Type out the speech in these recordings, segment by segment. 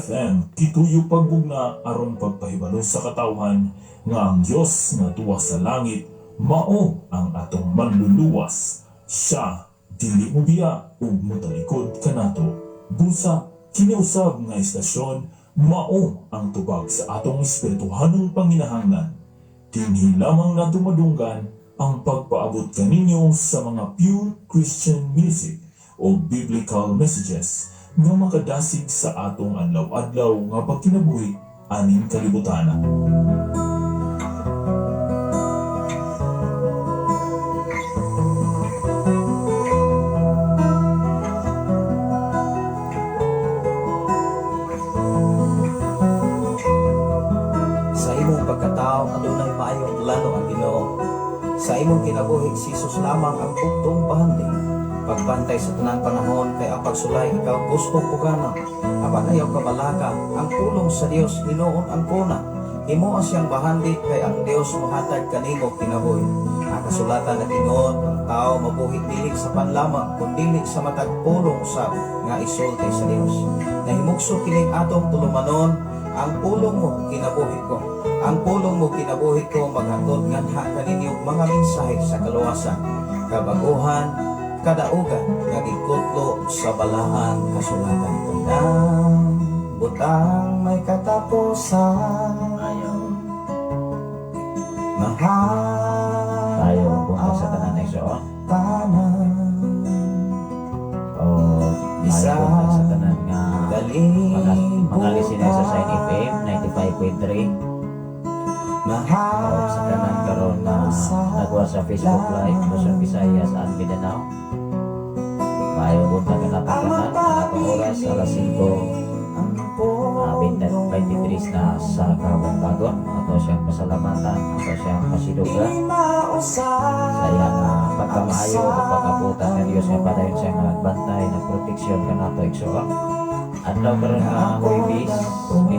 FM kituyo pagbugna aron pagpahibalo sa katawhan nga ang Dios nga tuwa sa langit mao ang atong manluluwas. Siya dili mo biya ug motalikod kanato. Busa kiniusab nga istasyon mao ang tubag sa atong espirituhanong panginahanglan. Dinhi lamang na dumadunggan ang pagpaabot kaninyo sa mga pure Christian music o biblical messages nga makadasig sa atong adlaw-adlaw nga pagkinabuhi aning kalibutan. Sa imong pagkatao adunay maayong plano ang Ginoo. Sa imong kinabuhi si Jesus lamang ang bugtong pahanding. Pagbantay sa tanang panahon kay ang pagsulay ikaw gustong pugana. Apan ayaw kabalaka ang pulong sa Dios hinuon ang kuna. Himo siyang bahandi kay ang Dios mohatag kanimo kinabuhi. Ang kasulatan na tinuod ang tao mabuhi dili sa panlamang kundi sa matag pulong usab nga isulti sa Dios. Nahimugso kining atong tulumanon ang pulong mo kinabuhi ko. Ang pulong mo kinabuhi ko maghatod nganha kaninyong mga mensahe sa kaluwasan, kabaguhan, kadaugan nga gikutlo sa balahan kasulatan. Tanang butang may katapusan, mahal tayo punta sa tanan ng Igsoon tanan o tayo punta sa tanan nga mga listeners sa Sign FM 95.3 o sa tanan karon na nagwa sa Facebook Live Luzon, Visayas and Mindanao. Tayo punta ka na tanan ang oras alas 5 23 na sa Kabangbagon. Ato siyang pasalamatan, ato siyang pasiduga sa iyang pagkamaayo o pagkabutan ng Diyos nga padayon siyang nagbantay ng proteksyon ka nato Igsoon. Adlaw karon nga Huwebes,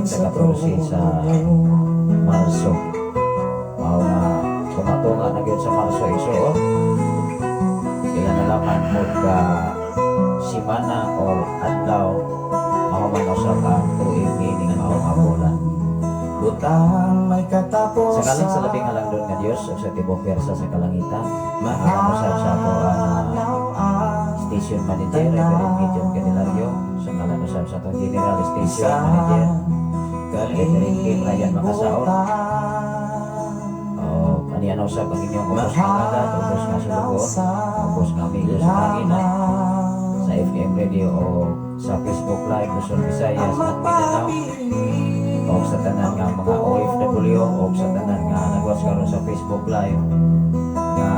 sa 14 sa Marso. Mao nga kumatunga na gyud sa Marso Igsoon. Kaya nalaman mo ka simana or adlaw mahuman usap ang tuig meaning mao nga bulan. butang may katapusan. Sa kalang sa labing halangdon nga Dios o sa tibok persa sa kalangitan, makamusap sa ako station manager Reverend Gideon Candelario, sa kalang usap sa atong general station manager Reverend Kim Ryan Makasaon. Kaniya na usap ang inyong ubos nga agad, ubos nga sulugon, ubos nga amigo sa Panginoon sa FM Radio o sa Facebook Live Luzon, Visayas at Mindanao o sa tanan nga mga OFW o sa tanan nga nagwas karon sa Facebook Live nga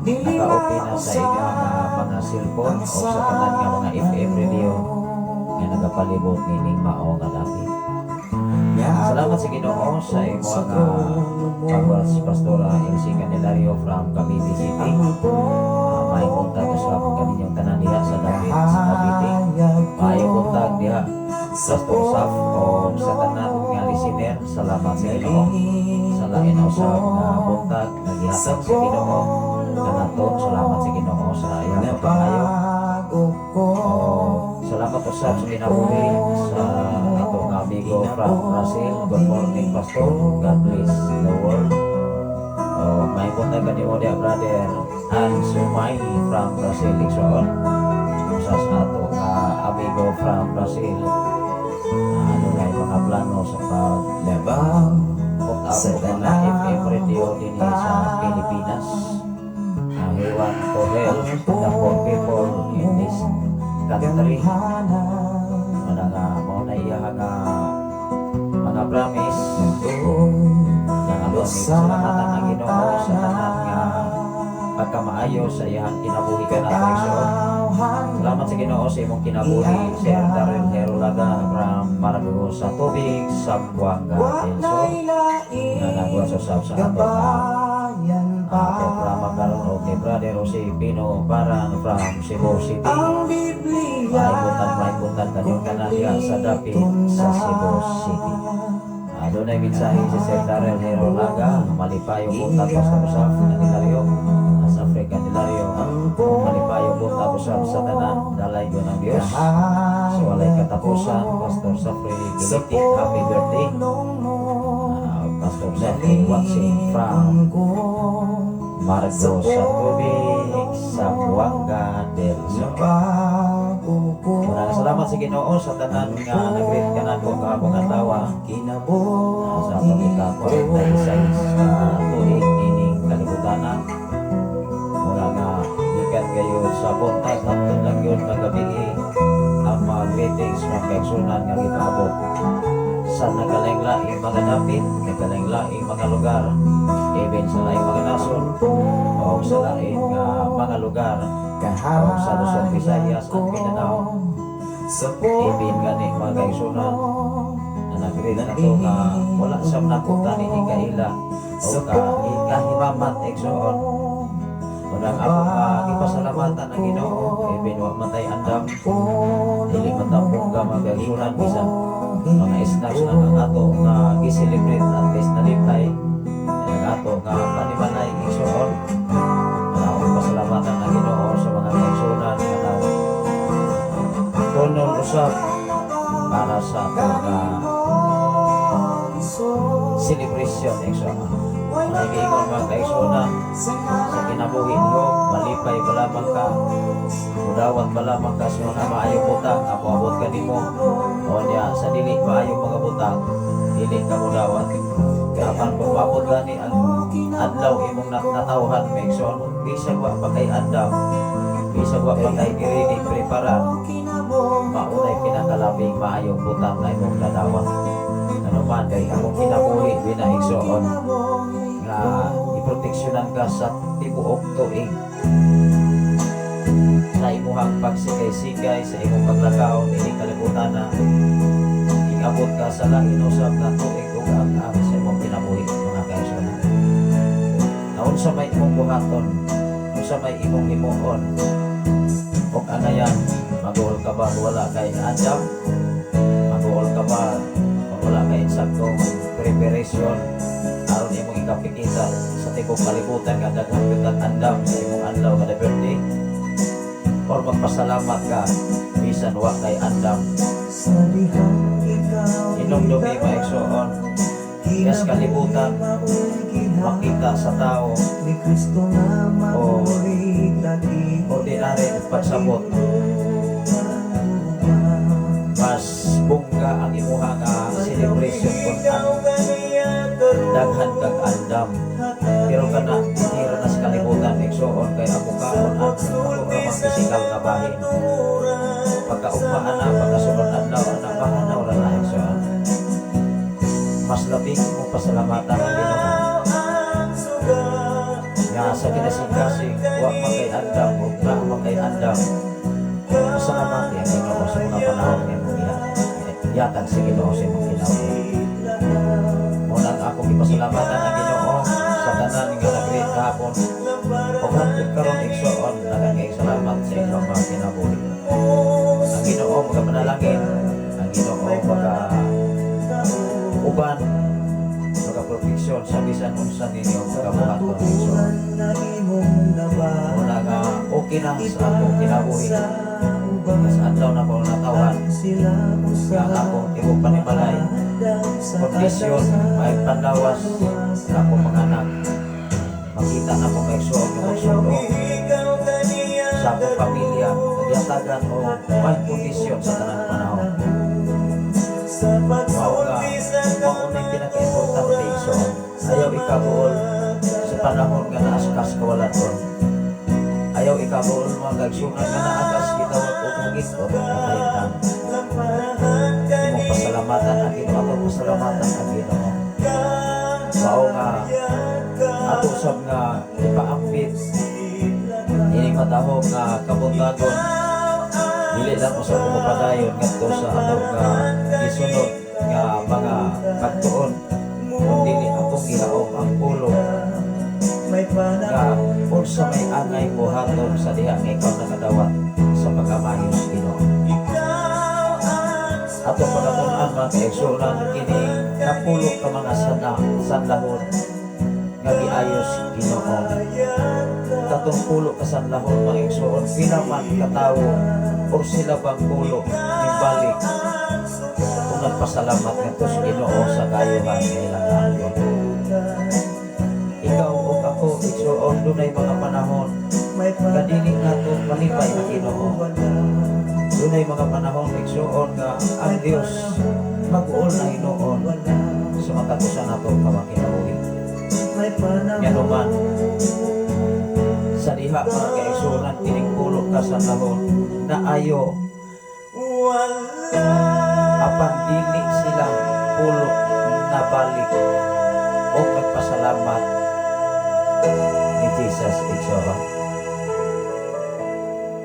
naka-okay na sa inyong mga cellphone o sa tanan nga mga FM Radio nga nagapalibot nining mao nga dati. Salamat sa Ginoo sa imong pagwas Pastora Elsie Candelario from Cavite City. May kontak sa kaninyong tanan diha sa Dapit sa Cavite. May kontak diha sa Saf o sa tanan nga listener. Salamat sa Ginoo sa lain usab nga kontak nga gihatag sa Ginoo kanato. Salamat sa Ginoo sa iyang pagkayo. Salamat usab sa kinabuhi sa atong amigo from Brazil. Good morning Pastor, God bless the world. May kontak kanimo dia brother Hans Sumay from Brazil Igsoon. Sa ato amigo from Brazil ano ngay mga plano sa paglabang sa mga FM radio din sa Pilipinas. We want to help the poor people in this country. Mga iya mga promise nga promise sa tanan ng Ginoo sa tanan nga pagkamaayo sa iyang kinabuhi ka nato Igsoon. Salamat sa Ginoo sa imong kinabuhi, Sir Darrell Herulaga from Marabugo sa Tubig, Sambuanga, Quezon. Nga nagwasosab sa atong programa karon og ni Brother Jose Pino Parang from Cebu City. May puntan kanyang kanalya sa Dapit sa Cebu City. Adunay mensahe si Sir Darrell Herulaga, malipayong puntan sa usap Candelario sa Africa Candelario. Malipayong puntan usap sa tanan dalay ko ng Dios. So walay katapusan, Pastor Safri Giliti, happy birthday. Pastor Safri watching from Margo sa tubig sa Buanga del Sur. Maraming salamat sa Ginoo sa tanan nga nag-greet ka na ko kaabong adlaw sa pagkaka-46 tuig ining kalibutan. Mula nga ikan kayo sa buntas at lang yun kagabi ang mga greetings, mga kaigsunan nga ipaabot sa nagaling-laing mga dapit, nagaling-laing mga lugar, even sa laing mga nason o sa laing mga lugar o sa Luzon, Visayas at Mindanao. Even gani mga kaigsunan na nag-read na ito nga wala sa nakutan ni kaila o kahimamat igsoon. Unang ako ipasalamatan ang Ginoo, even wa matay andam, dili matapong ka mga kaigsunan bisan mga snacks na ang ato nga gi-celebrate at least na lipay ang ato nga panimalay igsoon. Maraming pasalamatan ang Ginoo sa mga kaigsunan nga tunong usap para sa ato nga celebration igsoon. Nagiingon mga kaigsunan sa kinabuhi mo, malipay ba lamang ka, mudawat ba lamang ka sa mga maayong butang na puabot ka nimo o niya sa dili maayong mga butang dili ka mudawat kapan pagpabot gani ang adlaw imong natawhan megson bisag wa pa kay andam, bisag wa pa kay giridi prepara maunay kinakalabing maayong butang na imong dadawat. Ano man kay among kinabuhi binaigsoon nga iproteksyonan ka sa tibuok tuig sa imuhang pagsigay-sigay sa imong paglakaw nini kalibutan na ingabot ka sa langin usab nga tuig ug ang sa imong kinabuhi mga kaigsunan. Na unsa may imong buhaton, unsa may imong himuon ug anayan mag-uol ka ba wala kay andam, mag-uol ka ba wala kay saktong preparation aron imong ikapikita sa tibok kalibutan nga daghang bigat andam sa imong adlaw nga birthday, or magpasalamat ka bisan wa kay andam. Inom dumi maigsoon yes kalibutan makita sa tao o ordinary pagsabot mas bungga ang imuha nga celebration kung daghan kag andam pero kana tira na sa kalibutan igsoon kay abukaon at ako ramang pisikal nga bahin pagkaugmaan na pagkasunod adlaw na pahanaw ra na igsoon mas labing mo pasalamatan ang Ginoo nga sa kinasing-kasing wa makay andam ug na makay andam pasalamat ang Ginoo sa mga panahon nga yatag sa Ginoo sa imong kinabuhi. Muna ako ipasalamatan ang Ginoo sa tanan nga nag-greet kahapon o hanggang karon igsoon nagagay salamat sa inyong mga kinabuhi. Ang Ginoo magapanalangin, ang Ginoo uban proteksyon sa bisan unsa ninyo kabuhaton igsoon. Muna nga okay na sa akong kinabuhi sa adlaw na po natawan nga akong tibok panimalay kondisyon may panlawas sa akong mga anak makita na po may suog na magsundo sa akong pamilya nagyatagan o may kondisyon sa tanang panahon maunay pinaka-importante so ayaw ikabuol sa panahon nga naaskas kawalaton, ayaw ikabuol mga kaigsunan nga naagas gitawag o kumugit o nakaitan imong pasalamatan ang Ginoo ato pasalamatan ang Ginoo mao nga ato sab nga ipaambit ining matahog nga kabuntagon dili lang mo sa pumapadayon ngadto sa ato nga gisunod nga mga pagtuon kung dili akong gihaom ang pulo nga unsa may angay buhaton sa diha nga ikaw nakadawat sa pagkamayos Ginoo. Ato pagatunan mga kaigsunan kini kapulo ka mga sanlahon nga giayos Ginoo. Katong pulo ka sanlahon mga kaigsunan pila man katawo o sila bang pulo nagbalik kung nagpasalamat nga to sa Ginoo sa kayuhan nga ilang angkon. Ikaw o ako, igsuon, dunay mga panahon kadili nato malipay ang Ginoo. Dunay mga panahon igsuon nga ang Dios mag-uol na hinuon sa matapusan nato kamakinabuhi. Yan naman sa diha mga kaigsuonan tinigpulok ka sa tahon na ayo apan dili silang pulok na balik o nagpasalamat ni Jesus igsuon.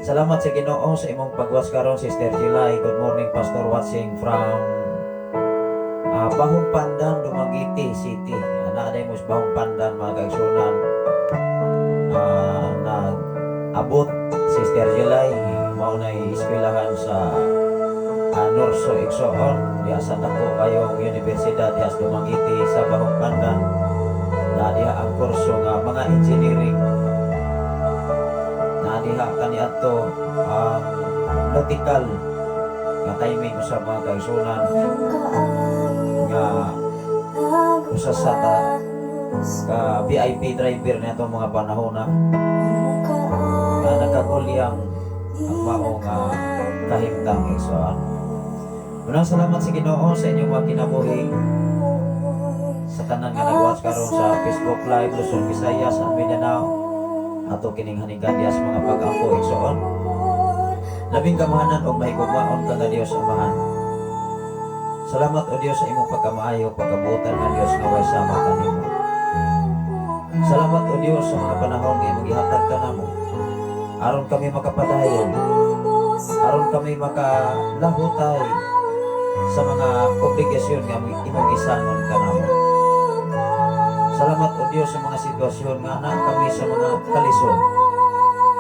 Salamat sa Ginoo sa imong pagwas karon, Sister July. Good morning, Pastor, watching from Bahong Pandan, Dumaguete City. Naaday mo sa Bahong Pandan mga kaigsuonan. Nag-abot Sister July mao na eskwelahan sa Norso igsuon diha sa dako kayong universidad diha sa Dumaguete sa Bahong Pandan. Na diha ang kurso nga mga engineering. Na diha kaniadto ang nautical nga timing sa mga kaigsuonan nga usa sa ka VIP driver na itong mga panahon na nagkakulyang ang mao nga kahimtang igsuon. Unang salamat sa Ginoo sa inyong mga kinabuhi sa tanan nga nag-watch karon sa Facebook Live Luzon, Visayas at Mindanao. Ato kining hanigan diha sa mga pag-ampo igsuon. Labing kamahanan og mahigugmaon ka nga Dios Amahan. Salamat o Dios sa imong pagkamaayo, pagkabutan nga Dios nga way sama kanimo. Salamat o Dios sa mga panahon nga imong gihatag kanamo. Aron kami makapadayon, aron kami makalahutay sa mga obligasyon nga imong gisanon kanamo. Salamat o Dios sa mga sitwasyon nga na kami sa mga kalisod.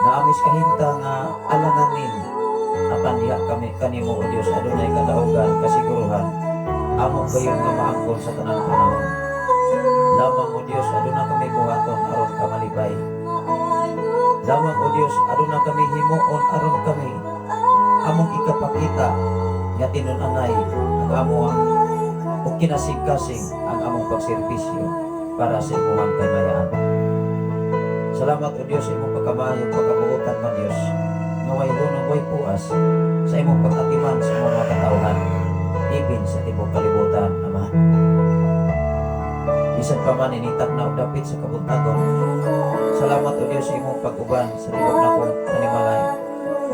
Naamis kahimta nga alanganin apan diha kami kanimo o Dios adunay kadaugan kasiguruhan among gayon nga maangkon sa tanang panahon. Lamang o Dios aduna kami buhaton aron ka malipay. Lamang o Dios aduna kami himuon aron kami among ikapakita nga tinun-anay ang among o kinasing-kasing ang among pagserbisyo para sa imong kaymayaan. Salamat o Dios sa imong pagkamayo, pagkabuutan nga Dios nga way hunong way puas sa imong pag-atiman sa mga katawhan ibin sa tibok kalibutan, Ama. Bisan pa man initak na og dapit sa kabuntagon. Salamat o Dios sa imong pag-uban sa tibok nakong panimalay.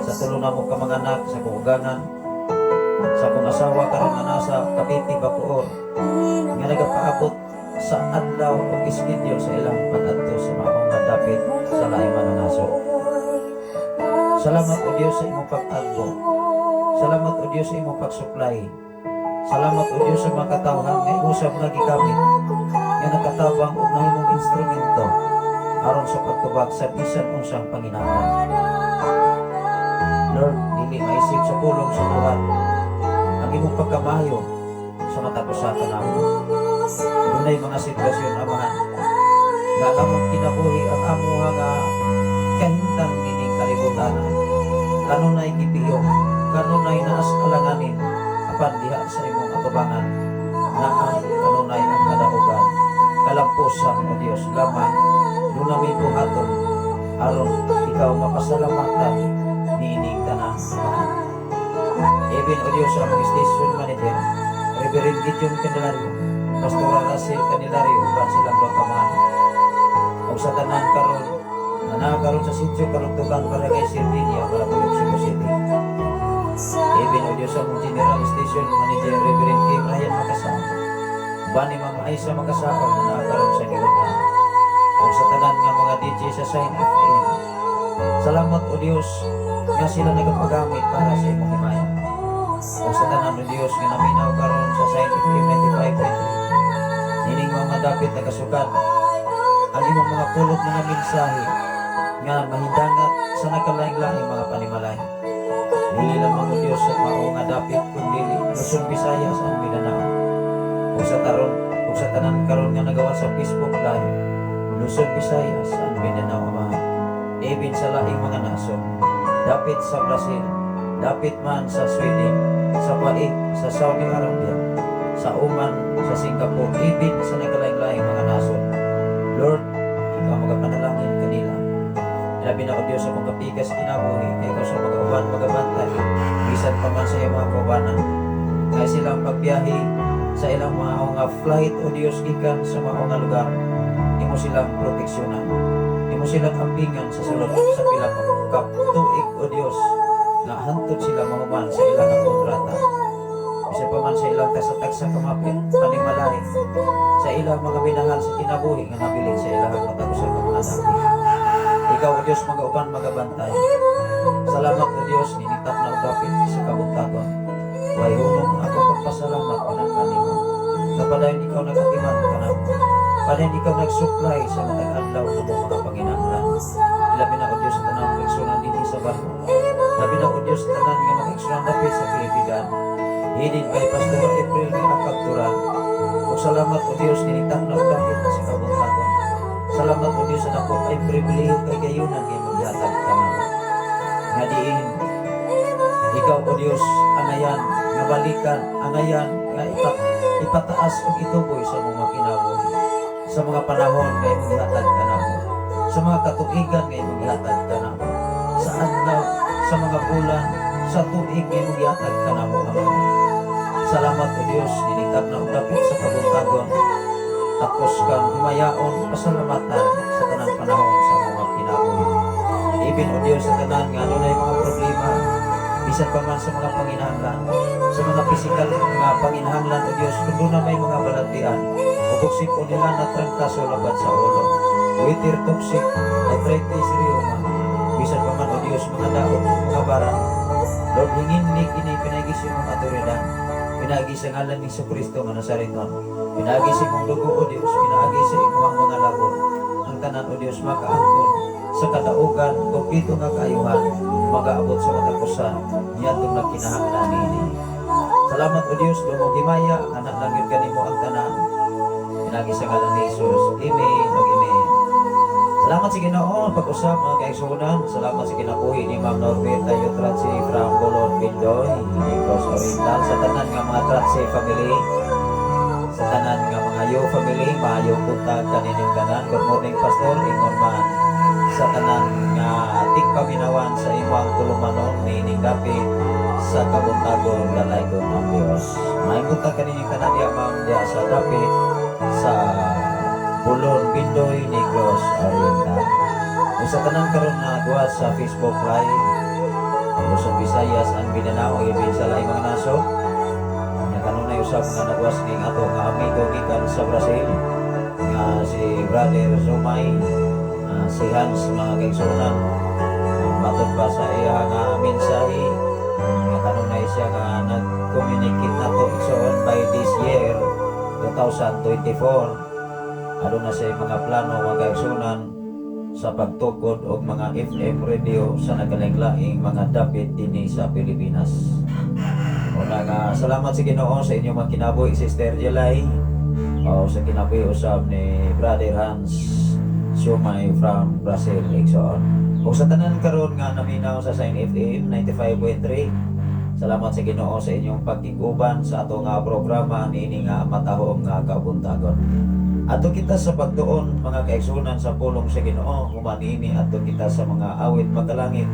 Sa tulo na mo ka mga anak sa kuuganan, sa kong asawa karon nga nasa Cavite, Bacoor, nga nagapaabot sa adlaw o iskidyo sa ilang pag-adto sa maong nga dapit sa laing mananaso. Salamat o Dios sa imong pag-agbo. Salamat o Dios sa imong pag-supply. Salamat o Dios sa mga katawhan nga usab nga gigamit nga nakatabang og nahimong instrumento aron sa pagtubag sa bisan unsang panginahanglan. Lord, dili maisip sa pulong sa buhat ang imong pagkamayo sa matapusan namo. Dunay mga sitwasyon, Amahan, nga among kinabuhi ang amo nga kahintang nining kalibutan. Kanunay gipiyok, kanunay naas alanganin, apan diha sa imong atubangan, naan kanunay ang kadaugan, kalampusan o Dios lamang, dunami buhaton, aron ikaw mapasalamatan, niining tanan. Even o Dios sa among station manager, Reverend Gideon Candelario, Pastoral Russell Candelario, uban silang dua kamahan. O sa tanan karon, na nakakaroon sa sityo Karugtugan, Barangay Sardinia, Malapulog, Cebu City. Even o Dios sa among General Station Manager, Reverend Kim Ryan Makasao, bani Mama Aisa Makasao na nakakaroon sa Girotan. O sa tanan nga mga DJ sa Sign FM, salamat o Dios nga sila nagapagamit para sa imong himaya. O sa tanan o Dios nga naminaw karon sa Sign FM 95.3, nining mga dapit na kasukan ang imong mga pulot na mensahe nga mahindangat sa nakalaing-laing mga panimalay. Dili lamang o Dios sa mao nga dapit kun dili Luzon, Visayas at Mindanao. O sa tanan karon nga nagawa sa Facebook Live, Luzon, Visayas at Mindanao, Ama. Even sa laing mga nason, dapit sa Brazil, dapit man sa Sweden, sa Kuwait, sa Saudi Arabia, sa Oman, sa Singapore, even sa nagalaing-laing mga nasod. Lord, ikaw magapanalangin kanila. Labi na o Diyos sa mga kapigas kinabuhi, kay ikaw sa mag-uban, magabantay, bisan pa man sa iyong mga kawanan. Kaya silang pagbiyahe sa ilang mga flight o Diyos gikan sa mga lugar, imo silang proteksyonan, imo silang ambingan sa sulod sa pila ka tuig o Diyos, na hantod sila mahuman sa ilang kontrata. Bisa pa man sa ilang tagsa-tagsa kamapit, panimalay, sa ilang mga binangal sa kinabuhi nga nabilin sa ilang matagusan ng mga dati. Ikaw o Diyos magauban magabantay. Salamat o Diyos, ninitap na udapit sa kabuntagon. Way hunong ako pagpasalamat ka ng kanimo. Kapadayon ikaw nagkatiman ka na. Padayon ikaw nagsupply sa mga adlaw ng mga panginahanglan. Labi na o Diyos sa tanang pagsunan din sa baho. Labi na o Diyos sa tanan nga mag-iksunan dapit sa Pilipigan. Hidin kay Pastor April nga akagturan. O salamat o Diyos, ninitap na udapit sa kabuntagon. Salamat o Diyos sa ako ay pribileyo kay gayunan nga maghatag ka na. Nga diin, ikaw o Diyos, angayan, nga balikan, angayan, nga ipataas o ituboy sa mga kinabuhi. Sa mga panahon nga maghatag ka na mo. Sa mga katuigan nga maghatag ka na mo. Sa adlaw, sa mga bulan, sa tuig nga maghatag ka na mo. Salamat o Diyos, ninitag na udapit sa kabuntagon. Tapos kang humayaon, pasalamatan sa tanang panahon sa mga kinabuhi. Ibin o Diyos sa tanan nga doon ay mga problema, bisan pa man sa mga panginahanglan, sa mga pisikal nga panginahanglan o Diyos, kung doon na may mga balantian, o buksik o nila na trangkaso labat sa ulo, witir toxic, arthritis rioma, bisan pa man o Diyos mga daot, mga barang, Lord, hingin ni kini pinagis yung mga aturidad, pinagi sa ngalan ni Kristo nga Nazareton, pinagi sa imong dugo o Diyos, pinagi sa imong mga labor, ang tanan o Diyos makaangkon sa kadaugan, kumpito nga kaayuhan, mag-aabot sa katapusan, niya itong nagkinahanglan ini. Salamat o Diyos, lumong himaya, anak lang yun ganimo ang tanan, pinagi sa ngalan ni Jesus, Amen o Amen. Salamat sa Ginoo, pag-usap mga kaigsunan. Salamat sa kinabuhi ni Ma'am Norbert tayo Tratsi from Bolon, Pindoy, Negros Oriental, sa tanan nga mga Tratsi family, sa tanan nga mga Yo family, maayong buntag kanining tanan. Good morning Pastor, ingon man sa tanan nga tigpaminawan sa imong tulumanon nining dapit sa kabuntagon dalaygon ang Dios. Maayong buntag kanining tanan diya Ma'am diya sa dapit sa Bulon, Pindoy, Negros, Oriental. Kung sa tanang karon na guwas sa Facebook Live, Luzon, Visayas, ang Mindanao, ibig sa laing mga nasod, nakanunay usap nga nagwas ning ato nga amigo gikan sa Brazil, nga si Brother Zumay, si Hans, mga kaigsunan, matod pa sa iya nga mensahe, nga kanunay siya nga nag-communicate na to igsoon by this year, 2024, ano na sa mga plano mga kaigsunan sa pagtukod og mga FM radio sa nagalaing-laing mga dapit dinhi sa Pilipinas. Una nga salamat sa Ginoo sa inyong mga kinabuhi, Sister Jelay, o sa kinabuhi usab ni Brother Hans Sumay from Brazil, igsoon. O sa tanan karon nga naminaw sa Sign FM 95.3. Salamat sa Ginoo sa inyong pagtiguban sa ato nga programa niini nga matahong nga kabuntagon. Ato kita sa pagtuon mga kaigsunan sa pulong sa Ginoo, humanini ato kita sa mga awit magalangit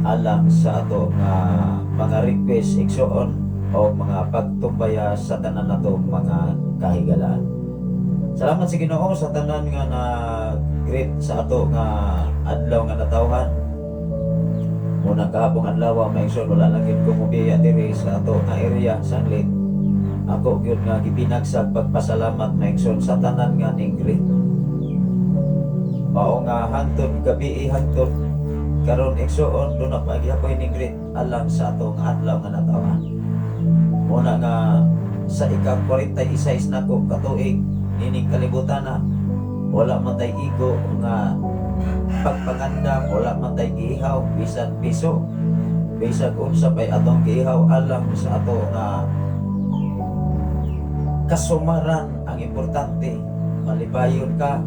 alang sa ato nga mga request igsoon o mga pagtumbaya sa tanan nato mga kahigalaan. Salamat sa Ginoo sa tanan nga na great sa ato nga adlaw nga natawhan. Muna kahapong adlaw maigsoon wala lang gid ko mobiya diri sa ato nga area Sanglit. Ako gyud nga gibinagsag pagpasalamat maigsoon sa tanan nga ning great. Mao nga hangtod gabi hangtod karon igsoon do na pagyapoy ning great alang sa atong adlaw nga natawhan. Muna nga sa ika-46 nako katuig nining kalibutan na wala man tay igo nga pagpangandam, wala man tay giihaw bisan piso, bisag unsa pay atong giihaw alang sa ato nga kasumaran. Ang importante malipayon ka,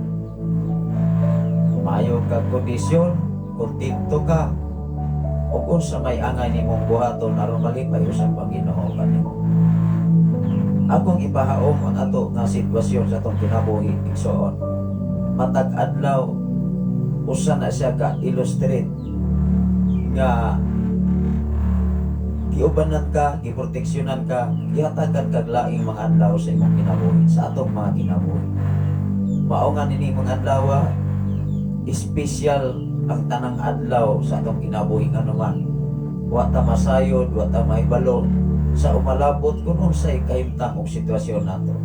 mayo ka kondisyon, kontento ka, ug unsa may angay nimong buhaton aron malipay usab ang Ginoo kanimo. Akong ipahaom ang ato nga sitwasyon sa atong kinabuhi igsoon. Matag adlaw usa na siya ka illustrate nga giubanan ka, giproteksyonan ka, gihatagan kag laing mga adlaw sa imong kinabuhi, sa atong mga kinabuhi. Mao nga nini mga adlaw, espesyal ang tanang adlaw sa atong kinabuhi nga naman. Wa ta masayod, wa ta mahibalo sa umalabot kung unsay kahimtang og sitwasyon nato.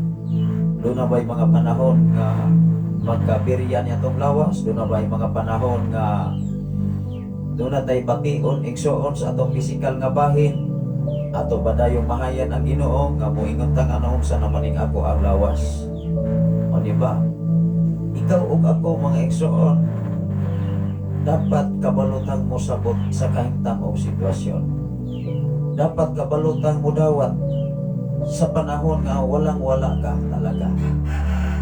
Doon na ba'y mga panahon nga magkabiryan atong lawas, doon na ba'y mga panahon nga doon na tayo bation, igsoon sa atong pisikal nga bahin, ato ba dayong mahayan ang Ginoo nga moingon tang anong sa namaning ako ang lawas. O diba? Ikaw ug ako mga igsoon, dapat kabalutang mo sabot sa kahimtang o sitwasyon. Dapat kabalutang mo dawat sa panahon nga walang-wala ka talaga.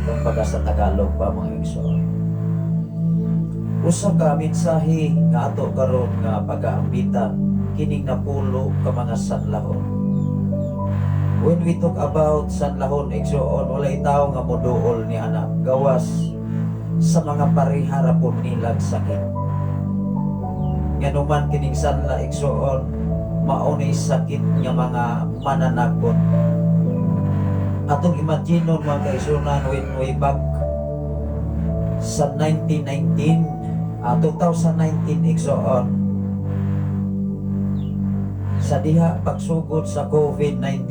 Kumbaga sa Tagalog pa mga igsoon. Usa ka mensahe nga ato karon nga pag-aambitan kining napulo ka mga sanlahon. When we talk about sanlahon igsoon, walay tawo nga moduol ni anak gawas sa mga pariharapon nilag sakit. Nganuman kining sanla igsoon, maunay sakit nga mga mananakot. Atong imaginon mga kaisunan when way back sa 2019, 2019 igsoon, sa diha pagsugod sa COVID-19,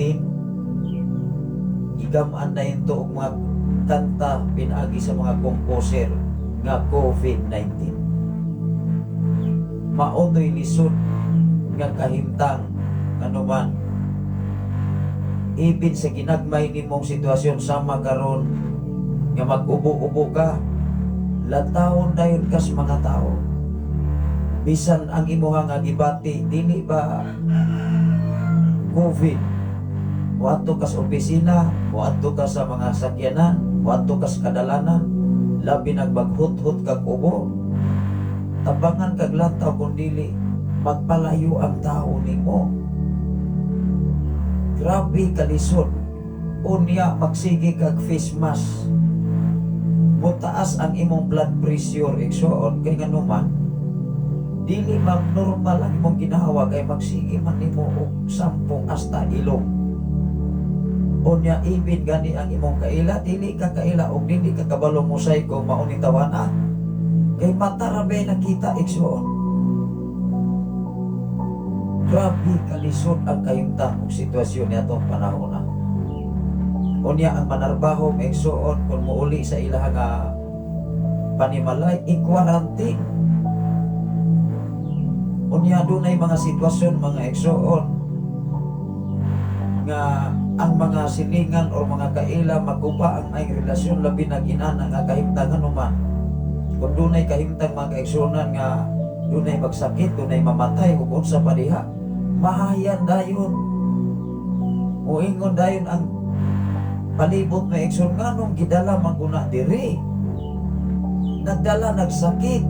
igamaan na ito og mga kanta pinagi sa mga composer nga COVID-19. Maotoy lisod nga kahimtang anuman. Ibin sa ginagmay nimong sitwasyon sama karon nga mag-ubo-ubo ka, latawon dayon kas mga tao. Bisan ang imuha nga gibati dili ba COVID, moadto ka sa opisina, moadto ka sa mga sakyanan, moadto ka sa kadalanan, labi nagbaghut-hut kag ubo, tabangan kag lataw kung dili magpalayo ang tao nimo. Grabe kalisod. Unya magsige kag face mask, mutaas ang imong blood pressure igsoon kay nganuman dili mag-normal ang imong ginahawa kay magsige man nimo og 10 hasta ilong. Unya ibin gani ang imong kaila, dili ka kaila og dili ka kabalo musay ko mauni tawana kay mata ra bay nakita igsoon. Grabe kalisod ang kahimtang og sitwasyon ni atong panahon na. Unya ang manarbaho igsoon kung muuli sa ilaha nga panimalay i-quarantine. Unya dunay mga sitwasyon mga igsoon nga ang mga silingan o mga kaila maguba ang may relasyon labi na ginana nga kahimtang anuman. Kung dunay kahimtang mga kaigsunan nga dunay magsakit, dunay mamatay ug unsa pa diha, mahayan dayon. Muingon dayon ang palibot na igsoon nganong gidala maguna diri. Nagdala nagsakit.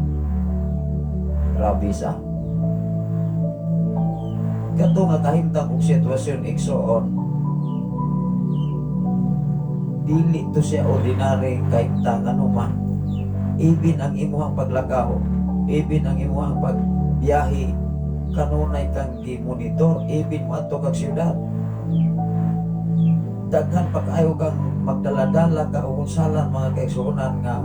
Grabe sa. Kato nga kahimtang og sitwasyon igsoon, dili to siya ordinary kahimtang anuman. Ibin ang imuhang paglakaw, ibin ang imuhang pagbiyahe, kanunay kang gi-monitor, ibin mo ato kag syudad. Daghan pa kaayo kang magdala-dala ka o unsalan mga kaigsuonan nga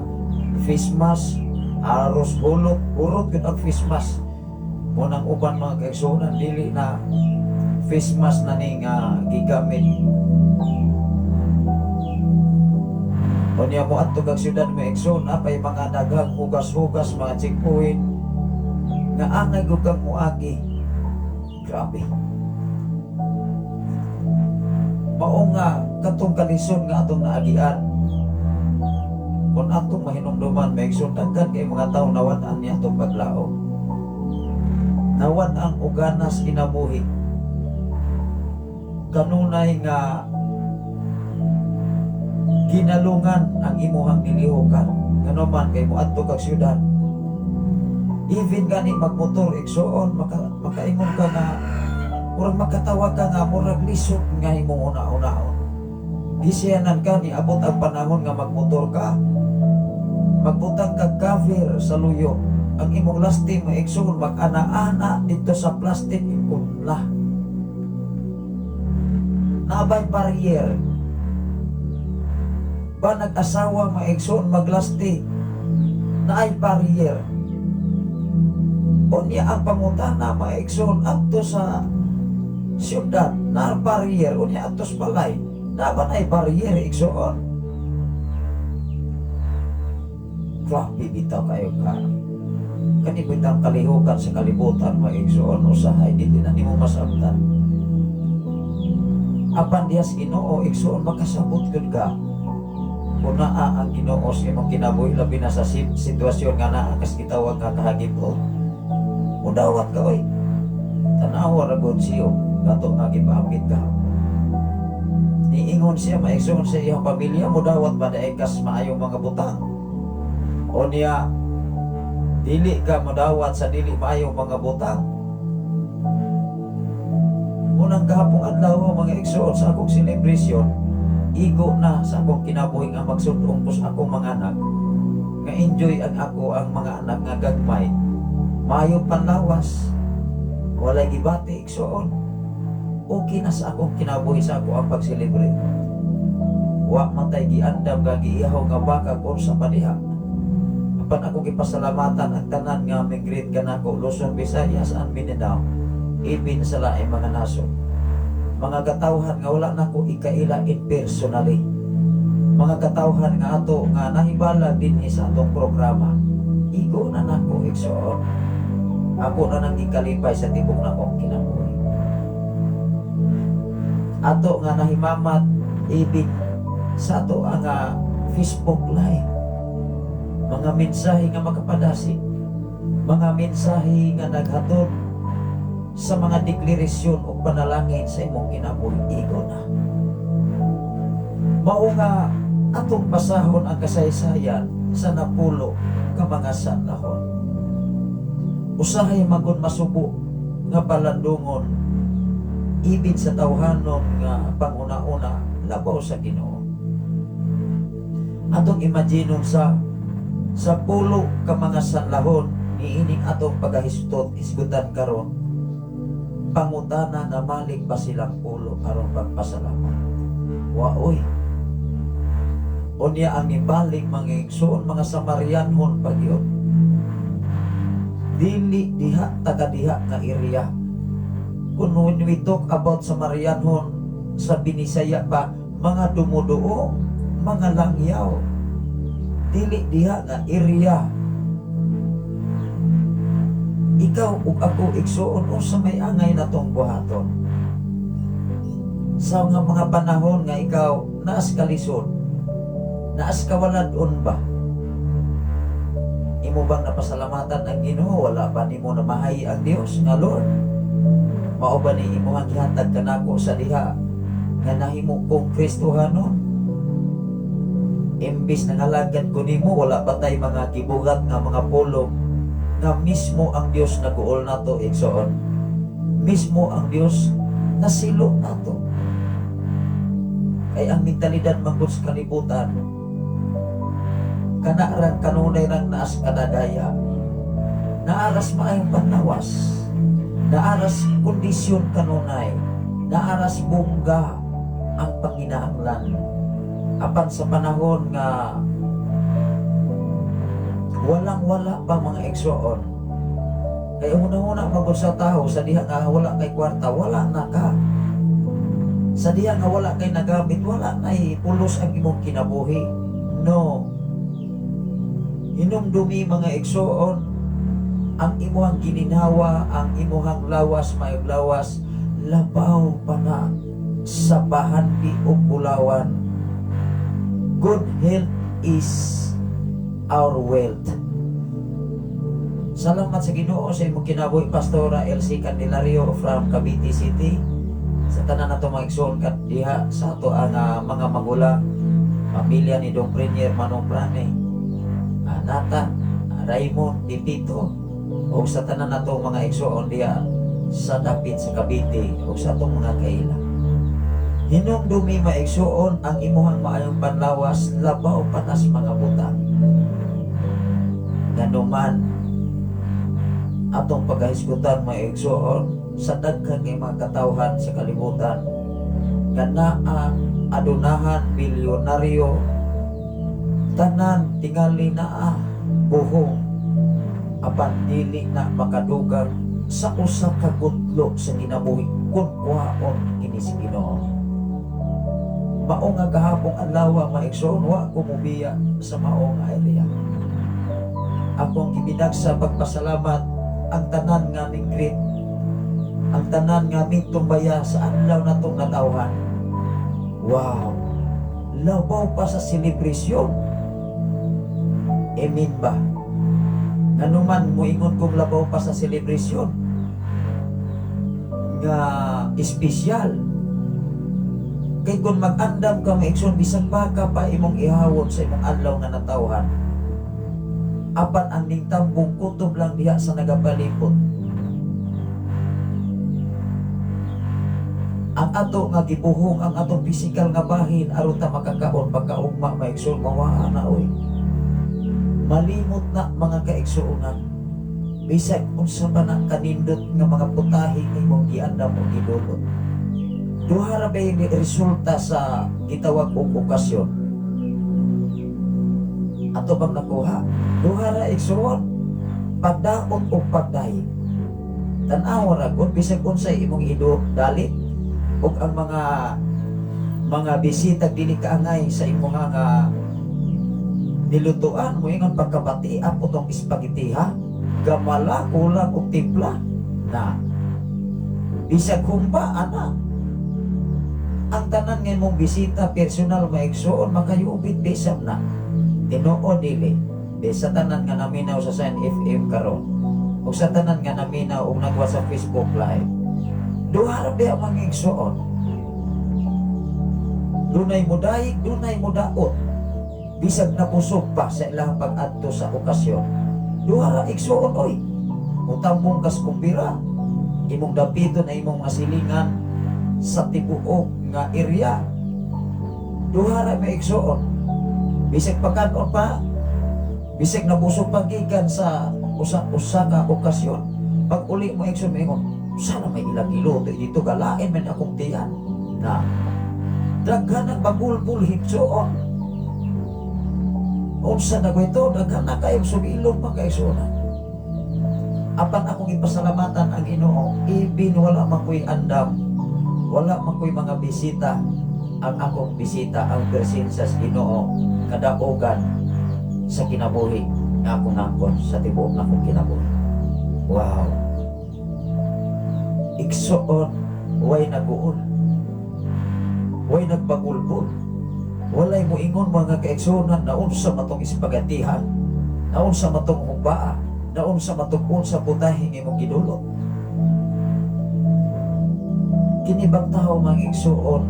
face mask, aros hulot, urot yun ang face mask. Munang uban mga kaigsuonan dili na face mask na ning gigamit. O niya mo ato kag syudad may igsoon, apay mga daghang hugas-hugas, mga checkpoint nga angay ko kang muagi. Grabe. Mao nga katong kalisod nga atong naagian. Kung atong mahinumduman may igsoon, daghan kay mga tawo nawan-an niya atong paglao. Nawan ang uganas kinabuhi. Kanunay nga ginalungan ang imuhang nilihukan. Ngano man kay moadto kag syudad, Even gani magmotor igsoon makaingon ka nga murag makatawa ka nga murag lisod nga imong una-unaon. Gisiyanan ka ni abot ang panahon nga magmotor ka. Magbutang ka cover sa luyo. Ang imong lasting maigsoon mag-ana-ana dito sa plastic ipunla. Nabay barrier. Ba nag-asawa maigsoon maglasting. Naay barrier. Unya ang pangutana maigsoon adto sa syudad na barrier unya adto sa balay na ba nay barrier igsoon. Grabe bitaw kayo ka. Kani bitang kalihukan sa kalibutan maigsoon usahay dili na nimo masabtan. Apan diha sa Ginoo igsoon makasabot gud ka. Kung naa ang Ginoo sa imong kinabuhi labi na sa sitwasyon nga naa kas gitawag nga kahagipon. Mudawat ka oy. Tanawa ra gud siyo kato nga gipamit ka. Niingon siya maigsoon sa iyang pamilya mudawat ba daay kas maayong mga butang. O niya dili ka mudawat sa dili maayong mga butang. Unang kahapong adlaw mga igsoon sa akong celebration, igo na sa akong kinabuhi nga magsudong ko sa akong mga anak. Nga enjoy ang ako ang mga anak nga gagmay. Maayo panlawas. Walay gibati igsoon. Okay na sa akong kinabuhi sa ako ang pag-celebrate. Wa matay giandam nga giihaw nga baka kon sa padiha. Apan ako gipasalamatan ang tanan nga migrate kanako Luzon, Visayas and Mindanao. Ibin sa laing mga nasod. Mga katawhan nga wala nako ikaila in personally. Mga katawhan nga ato nga nahibalag din sa atong programa. Igo na nako igsoon. Ako na nang ikalipay sa tibok na kong kinabuhi. Ato nga nahimamat ibig sa ato ang Facebook Live. Mga mensahe nga makapadasi. Mga mensahe nga naghatod sa mga deklarasyon o panalangin sa imong kinabuhi. Igo na. Mao nga atong basahon ang kasaysayan sa napulo ka mga sanahon. Usahay magun masubo nga palandungon ibig sa tawhanon nga panguna-una labaw sa Ginoo. Atong imaginon sa pulo ka mga sanlahon niining atong pagahistot isgutan karon pangutana na malik ba silang pulo aron pagpasalamat. Waoy. Unya ang ibalik mga igsoon mga Samarianhon pagyod. Dili diha taga diha nga area. Kung we talk about Samarianhon sa Binisaya pa, mga dumuduo, mga langyaw. Dili diha nga area. Ikaw ug ako igsoon o sa may angay na tong buhaton. Sa mga panahon nga ikaw naas kalisod, naas kawaladon ba? Imo bang napasalamatan ang Ginoo? Wala ba nimo namahay ang Dios nga Lord? Mao ba ni imo ang gihatag kanako sa diha nga nahimo kong Kristohanon? Imbis na ngalagad ko nimo, wala ba tay mga kibugat nga mga pulong nga mismo ang Dios naguol nato igsoon. Mismo ang Dios nasilo nato. Kay ang mentalidad manggod sa kalibutan kanarang kanunay rang naas kadadaya, naaras maayong panlawas, naaras kondisyon kanunay, naaras bungga ang panginahanglan. Apan sa panahon nga walang-wala pa mga igsoon, kay una-una magod sa tao sa diha nga wala kay kwarta, wala na ka. Sa diha nga wala kay nagamit, wala na pulos ang imong kinabuhi. No. Hinumdumi mga igsoon ang imuhang gininhawa, ang imuhang lawas maiglawas, labaw pa na sa bahandi o bulawan. Good health is our wealth. Salamat sa Ginoo sa imong kinabuhi, Pastora LC Candelario from Cavite City. Sa tanan nato mga igsoon kat diha sa ato ang mga magulang, pamilya ni Dong Premier Manong Prane, Nata, Raymond, Tito, o sa tanan nato mga igsoon diya sa dapit sa Cavite o sa atong mga kaila. Hinumdumi maigsoon ang imuhang maayong panlawas labaw patas mga butang. Ganuman atong pagkahisgutan maigsoon sa daghang nga mga katawhan sa kalibutan nga naa adunahan milyonaryo tanan tingali naa buhong apan dili na makadugang sa usa ka gutlo sa kinabuhi kun kuhaon kini si Ginoo. Mao nga gahapong adlaw maigsoon wa ko mobiya sa mao nga area. Akong gibidag sa pagpasalamat ang tanan nga mingkrit, ang tanan nga mingtumbaya sa adlaw natong natawhan. Wow! Labaw pa sa selebrasyon. Amen ba? Nanuman moingon kong labaw pa sa selebrasyon nga espesyal. Kay kung mag-andam ka maigsoon bisan pa ka pa imong ihawon sa imong adlaw nga natawhan. Apan ang ningtambong kutob lang diha sa nagapalipot. Ang ato nga gibuhong ang atong pisikal nga bahin aron ta makakaon pagkaugma maigsoon mawaa na oy. Malimot na mga kaigsuonan. Bisag unsa ba na kanindot nga mga putahe imong giandam o gidulot. Duha ra ba yung resulta sa gitawag og okasyon. Ato bang nakuha? Duha ra igsuon. Pagdaot o pagdahi. Tan-aw ra gud bisag unsay imong dalit ug ang mga bisita dili kaangay sa imong nga nilutuan mo ingon pagkabati apo tong spaghetti ha gamala kulang og timpla na bisag humba ana ang tanan nga imong bisita personal maigsoon makayubit bisag na Tinoo dili sa tanan nga naminaw sa San FM karon o sa tanan nga naminaw og nagwa sa Facebook live duha ra ba ang igsoon dunay mudayig dunay mudaot bisag napusok pa sa ilang pag-adto sa okasyon. Duha ra igsuon oy. Utambong kas kumpira. Imong dapito na imong masilingan sa tibuok nga area. Duha ra may igsuon. Bisag pagkaon pa, bisag nabusog pagikan sa usa ka okasyon. Pag uli mo igsuon mo sana may ilang iluto dito galain man akong tiyan. Na daghan ang bagulbul hitsoon. Unsa na ito, daghan na kayo sumilong magkaisunan. Apan akong ipasalamatan ang Ginoo, ibin wala man ko'y andam, wala man ko'y mga bisita, ang akong bisita, ang presensya sa Ginoo, kadaogan sa kinabuhi nga akong nangkon sa tibuok na akong kinabuhi. Wow! Igsoon, way naguon, way nagbagulbol, walay mo ingon mga kaigsuonan na unsa matong ispagatihan, na unsa matong humbaa, na unsa matong sa putahing imong gidulot. Kini bang tao mga igsuon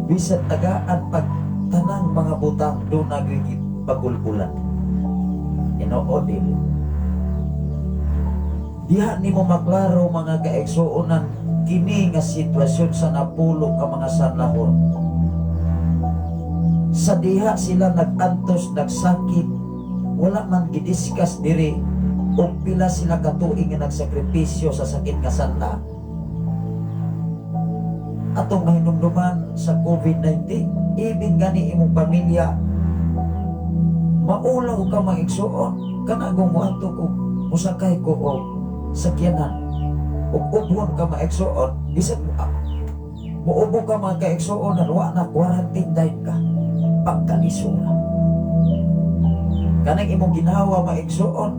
bisan tagaan pag tanang mga butang do nagigit pagulbulan. Ginoo dili. Diha nimo maklaro mga kaigsuonan kini nga sitwasyon sa napulo ka mga sanlahon. Sa diha sila nagantos, nagsakit, wala man gidiskas diri o pila sila katuig nga nagsakripisyo sa sakit nga sanla. Atong mahinumduman sa COVID-19, ibig gani imong pamilya, maulaw ka mag-igsuon, kanagong mo ato ko, musakay ko o sakyanan, o ubon ka mag-igsuon, bisag mo ubo ka mag-igsuon, wa na quarantine dahil ka. Pagkalisura kanang imong ginawa maigsuon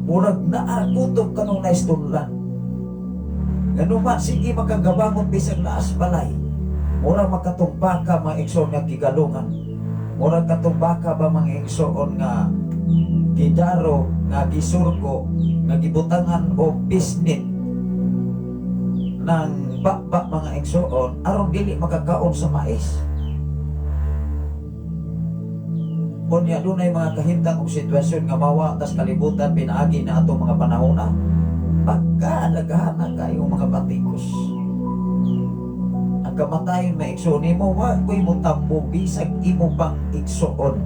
murag naakutob kanong naistunlan ganuman sige makagabangon bisag laas balay murag makatumba ka maigsuon nga gigalungan murag katumba ka ba maigsuon nga gidaro nga gisurgo nga gibutangan o bisnit ng bakbak mga igsuon aron dili makakaon sa mais. Unya dunay mga kahimtang og sitwasyon nga mawa tas kalibutan pinaagi na atong mga panahona. Pagka naghana kayo mga batikos, ang kamatayon maigsoon nimo, wa ko'y mutambong bisag imo pang igsoon.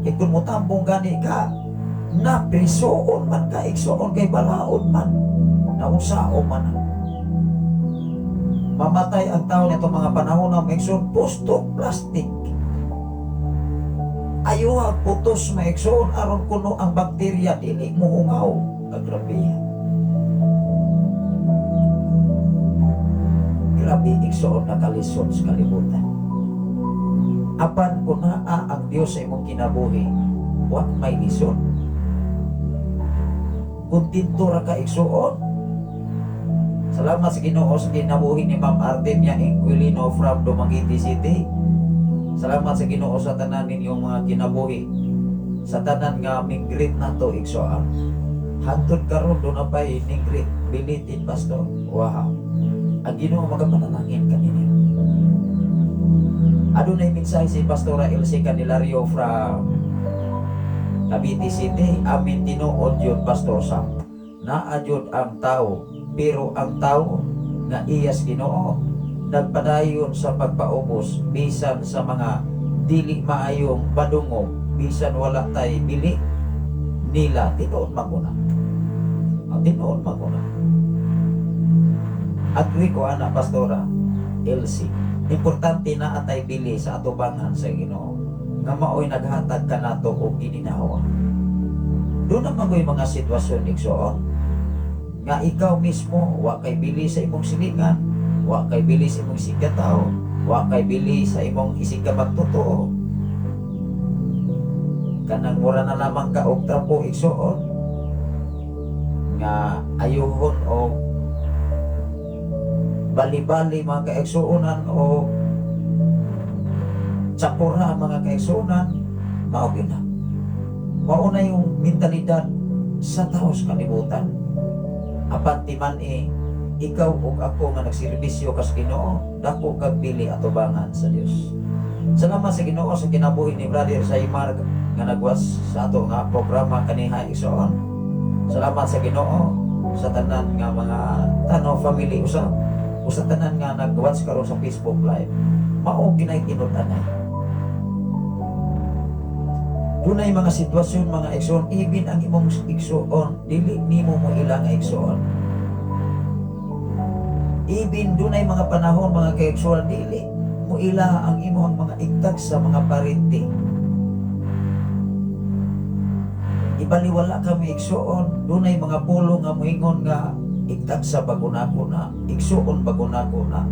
Kaya kung mutambong gani ka, na prisoon man ka, igsoon kay balaod man, nausao man. Mamatay ang tao nito mga panahon na maigsoon, pusto plastic. Ayaw putos maigsoon aron kuno ang bakterya dili mo ungaw. Grabe. Grabe igsoon na kalisod sa kalibutan. Apan kung naa ang Dios sa imong kinabuhi, wa may lisod. Kung tinto ra ka igsoon. Salamat sa Ginoo sa kinabuhi ni Ma'am Artemia Inquilino from Dumaguete City. Salamat sa Ginoo sa tanan ninyong mga kinabuhi. Sa tanan nga mingrit na to igsoon. Hantod karon do na pay ningrit bilitin pastor. Wow. Ang Ginoo magapanalangin kanini. Adunay mensahe si Pastora Elsie Candelario from Cavite City. Amin tinuod yun Pastor Sam. Naadjud ang tao, pero ang tao nga iyas Ginoo nagpadayon sa pagpaubos bisan sa mga dili maayong badungog, bisan wala tay bili nila tinuod maguna. Tinuod maguna. Agri ko ana Pastora Elsie. Importante na atay bili sa atubangan sa Ginoo nga maoy naghatag kanato og gininahon. Doon naman ko'y mga sitwasyon igsoon nga ikaw mismo wa kay bili sa imong silingan, wa kay bili sa imong sigataw, wa kay bili sa imong isigabag totoo. Kanang mura na lamang ka og trapo igsoon nga ayuhon o bali-bali mga kaigsuonan o tsapura mga kaigsuonan, maugin na. Mauna yung mentalidad sa tao sa kalibutan. Apan timan ikaw o ako nga nagserbisyo kas Ginoo, dako kag pili atubangan sa Dios. Salamat sa Ginoo sa kinabuhi ni Brother Saymar nga nagwas sa ato nga programa kaniha igsoon. Salamat sa Ginoo sa tanan nga mga Tanaw family usab. Usa tanan nga nag-watch karon sa Facebook Live, mao ginay tinud-anay. Dunay mga sitwasyon mga igsoon, even ang imong igsoon dili nimo mo ilang igsoon. Even dunay mga panahon mga kaigsoon dili mo ila ang imong mga igtag sa mga parente. Ibaliwala kami igsoon, dunay mga pulo nga moingon nga igtag sa baguna-kuna, igsuon baguna-kuna,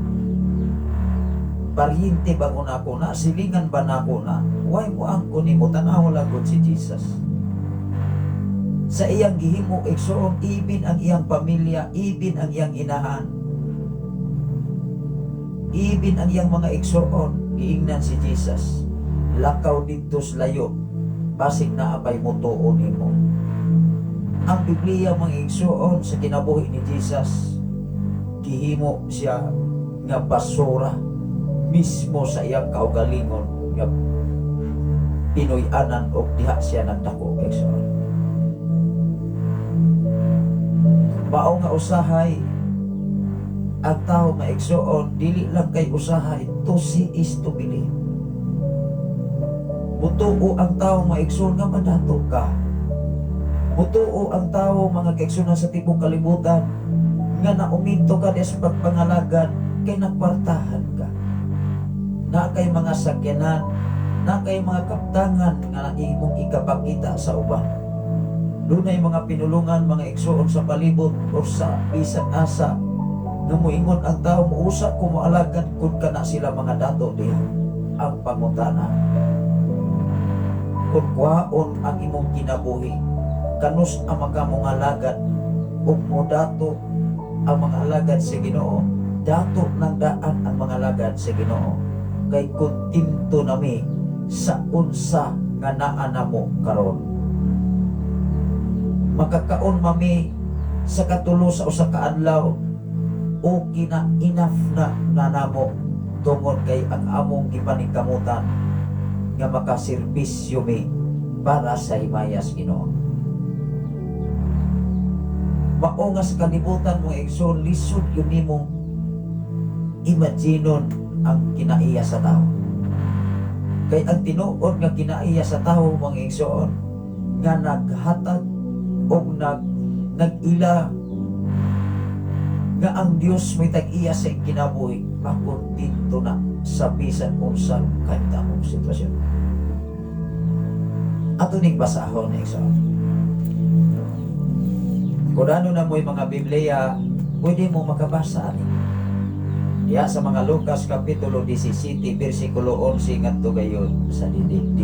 paryente baguna-kuna, silingan banakuna, way mo ang kunimo tanaw lagod si Jesus. Sa iyang gihimo igsuon, ibin ang iyang pamilya, ibin ang iyang inahan, ibin ang iyang mga igsuon, giingnan si Jesus. Lakaw dito sa layo, basig na apay mo tuon nimo. Ang Biblia mga igsuon sa kinabuhi ni Jesus, gihimo siya nga basura mismo sa iyang kaugalingon nga pinuy-anan o diha siya nagdako igsuon. Mao nga usahay ang tao maigsuon, dili lang kay usahay to see is to believe. Mutuo ang tao maigsuon nga madato ka. Mutuo ang tao mga kaigsunan sa tibok kalibutan nga nauminto ka sa pagpangalagad kay nakwartahan ka. Na kay mga sakyanan, na kay mga kaptangan nga imong ikapakita sa uban. Dunay mga pinulungan mga igsuon sa palibot o sa bisan asa nga moingon ang tao muusa ko moalagad kun kana sila mga dato diha. Ang pangutana, kung kwaon ang imong kinabuhi, kanus ang mga alagad ug modato ang mga alagad sa Ginoo, dato ng daan ang mga alagad sa Ginoo, kay kuntinto nami sa unsa nga naa namo karon. Makakaon mami sa katulo sa usa ka adlaw, okay na, enough na namo tungod kay ang among gipaningkamutan nga makaserbisyo mi para sa himayas Ginoo. Mao nga sa kalibutan mo igsoon, lisod yun nimo imaginon ang kinaiya sa tao. Kay ang tinuod nga kinaiya sa tao mga igsoon nga naghatag o nag-ila nga ang Dios may tag-iya sa kinabuhi, makontinto na sa bisan kung saan kahit among sitwasyon. Ato ning basahon na igsoon. Kung ano na mo'y mga Biblia, pwede mo makabasa ani. Diya sa mga Lucas Kapitulo 17, versikulo 11 ngadto gayon sa 19.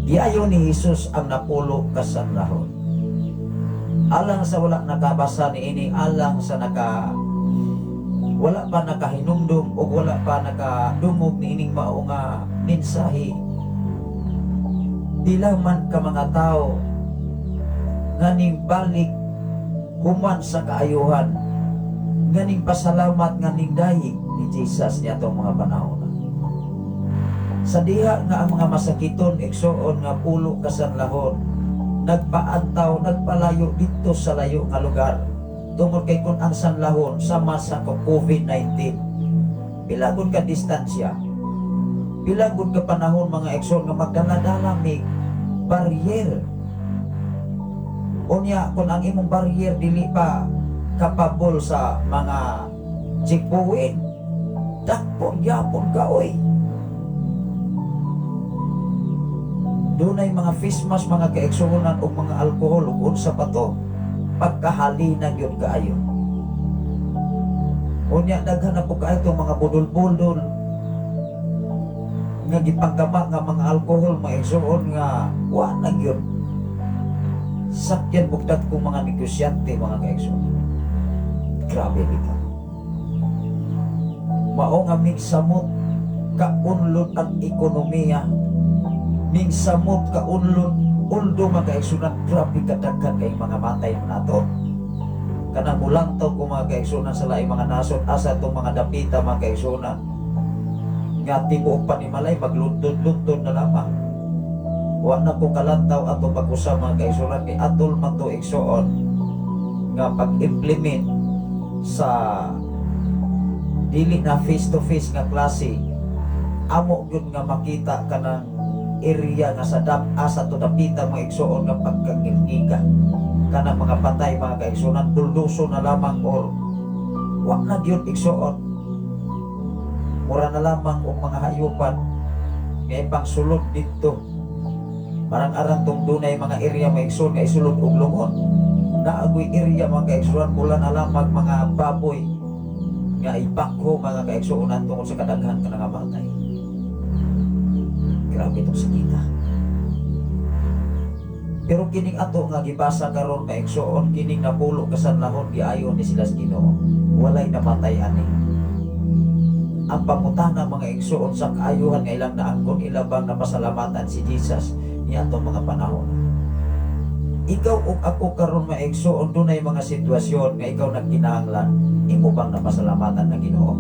Diayon ni Jesus ang napulo kasanlahon. Alang sa wala nakabasa ni ini, alang sa wala pa nakahinumdum o wala pa nakadungog ni ining mao nga mensahe. Dila man ka mga tao nganing balik human sa kaayuhan, nganing pasalamat, nganing dayig ni Jesus niya itong mga panahon. Sa diha nga ang mga masakiton, igsoon nga pulo kasanlahon, nagpaantaw, nagpalayo dito sa layo nga lugar, tungod kay kung ang sanlahon sama sa COVID-19. Pilagod ka distansya, pilagod ka panahon mga igsoon nga magdala-dala may barrier. Unya kung ang imong barrier dili pa kapabol sa mga checkpoint, dakpon yapon ka oy. Dunay mga face mask, mga kaigsuonan o mga alkohol ug unsa pa to, pagkahalinan yun kaayo. Unya daghan na po kaayo itong mga budol-budol nga gipanggama nga mga alkohol, mga igsuon nga wa na gyud sakyan bugtad kong mga negosyante, mga kaigsoon. Grabe dito. Mao nga mingsamot kaunlod ang ekonomiya, mingsamot kaunlod uldo mga kaigsuonan. Grabe kadaghan kay mga matay nato. Kanang mulantaw ko mga kaigsuonan sa laing mga nasod, asa itong mga dapita mga kaigsuonan nga tibuok pa ni Malay maglundod-lundod na lamang. Wa na ko kalantaw ato pag-usab mga kaigsuonan, kay atol man to igsoon nga pag-implement sa dili na face to face nga klase. Amo gyud nga makita kanang area nga sa asa to dapita mga igsoon nga pagkangilngiga kanang mga patay mga kaigsuonan, bulduso na lamang or wa na gyud igsoon, mura na lamang og mga hayupan nga ipangsulod dito. Marang-arang tong dunay mga area mga igsoon nga isulod og lungon. Naagoy area mga kaigsuonan, mula na lamang mga baboy nga ibakho mga kaigsuonan tungod sa kadaghan ka nga matay. Grabe itong sakita. Pero kining ato nga gibasa karon mga igsoon, kining napulo kasanlahon giayon ni sila sa Ginoo, walay namatay ani. Ang pangutana mga igsoon sa kaayuhan nga ilang naangkon, ilabang napasalamatan si Jesus niya atong mga panahon. Ikaw ug ako karon mga igsoon, dunay mga sitwasyon nga ikaw nagkinahanglan, imo bang napasalamatan ng Ginoo?